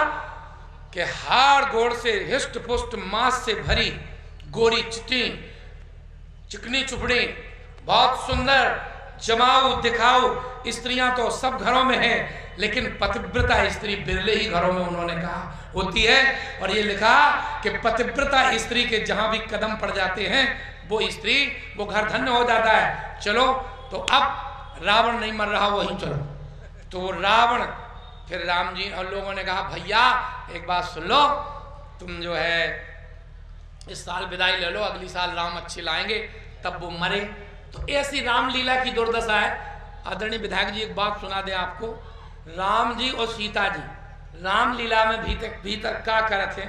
कि हाड़ गोड़ से हिष्ट पुष्ट मांस से भरी गोरी चिट्टी चिकनी चुपड़ी बहुत सुंदर जमाऊ दिखाऊ स्त्रियां तो सब घरों में हैं, लेकिन पतिव्रता स्त्री बिरले ही घरों में उन्होंने कहा होती है। और ये लिखा कि पतिव्रता स्त्री के जहां भी कदम पड़ जाते हैं वो स्त्री, वो घर धन्य हो जाता है। चलो तो अब रावण नहीं मर रहा, वहीं चलो। तो रावण, फिर राम जी और लोगों ने कहा भैया एक बात सुन लो, तुम जो है इस साल विदाई ले लो, अगली साल राम अच्छे लाएंगे। तब वो मरे। तो ऐसी रामलीला की दुर्दशा है। आदरणीय विधायक जी एक बात सुना दे आपको, राम जी और सीता जी रामलीला में भीतर क्या कर थे,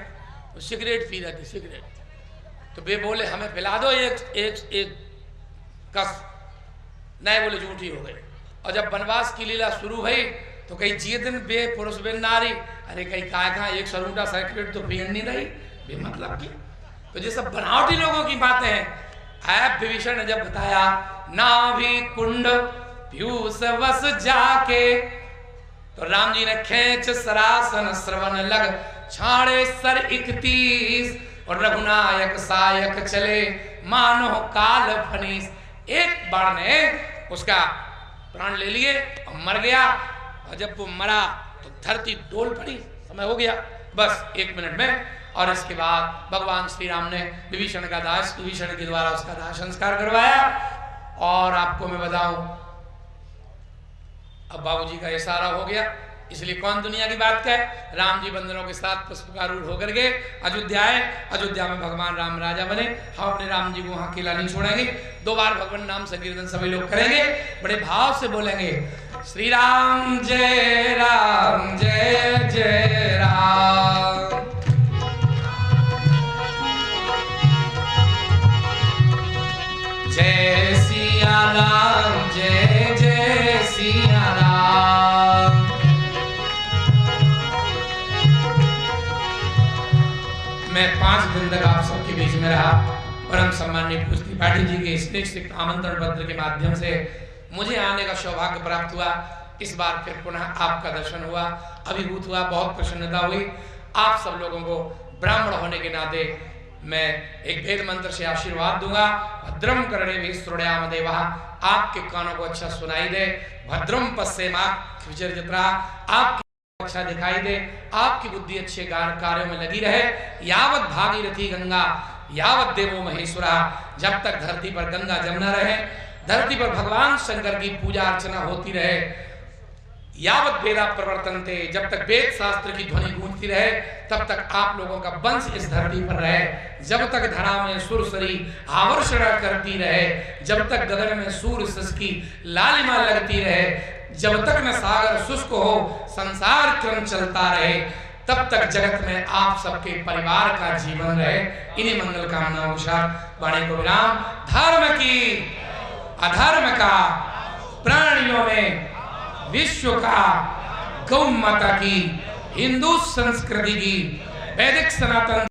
तो सिगरेट पी रहे थे, सिगरेट। तो वे बोले हमें पिला दो एक कस, नहीं बोले झूठी हो गई। और जब वनवास की लीला शुरू हुई तो कहीं जिए दिन बे पुरुष बे नारी, अरे कहीं कहा एक सरूटा सिगरेट तो पियन नहीं रही बेमतलब की। तो ये सब बनावटी लोगों की बातें हैं। विभीषण ने जब बताया नाभि कुंड पीयूष वस जाके, तो राम जी ने खेच सरासन श्रवण लग छाड़े सर 31 और रघुनायक सायक चले मानो काल फनीस। एक बाण ने उसका प्राण ले लिए और मर गया। और जब वो मरा तो धरती डोल पड़ी, समय हो गया बस 1 मिनट में। और इसके बाद भगवान श्री राम ने विभीषण के द्वारा उसका दाह संस्कार करवाया। और आपको मैं बताऊं, अब बाबूजी का इशारा हो गया, इसलिए कौन दुनिया की बात कहे। राम जी बंदरों के साथ पुष्पकारूढ़ होकर के अयोध्या आए। अयोध्या में भगवान राम राजा बने। हम अपने राम जी को वहां अकेला नहीं छोड़ेंगे, 2 बार भगवान नाम संकीर्तन सभी लोग करेंगे, बड़े भाव से बोलेंगे श्री राम जय राम जय जय राम। जय सिया राम जय जय सिया राम। मैं 5 दिन तक आप सबके बीच में रहा। परम सम्माननीय पूज्य त्रिपाठी जी के स्नेह आमंत्रण पत्र के माध्यम से मुझे आने का सौभाग्य प्राप्त हुआ। इस बार फिर पुनः आपका दर्शन हुआ, अभिभूत हुआ, बहुत प्रसन्नता हुई। आप सब लोगों को ब्राह्मण होने के नाते मैं एक वेद मंत्र से आशीर्वाद दूंगा। भद्रम कर्णे श्रोणयाम देवा, आपके कानों को अच्छा सुनाई दे। भद्रम पश्येमाक्षभिर्यजत्रा, आपकी अच्छा दिखाई दे। आपकी बुद्धि अच्छे कार्यों में लगी रहे। यावत भागीरथी गंगा यावत देवो महेश्वरा, जब तक धरती पर गंगा जमुना रहे, धरती पर भगवान शंकर की पूजा अर्चना होती रहे। यावत वेदा प्रवर्तन्ते, जब तक वेद शास्त्र की ध्वनि गूंजती रहे, तब तक आप लोगों का वंश इस धरती पर रहे। जब तक धरा में सुरसरी आवर्षण करती रहे, जब तक गगन में सूर्य की लालिमा लगती रहे, जब तक न सागर शुष्क हो, संसार क्रम चलता रहे, तब तक जगत में आप सबके परिवार का जीवन रहे। इन्हीं मंगल कामनाओं के साथ वाणी को विराम। धर्म की अधर्म का, प्राणियों में विश्व का, गौ माता की, हिंदू संस्कृति की, वैदिक सनातन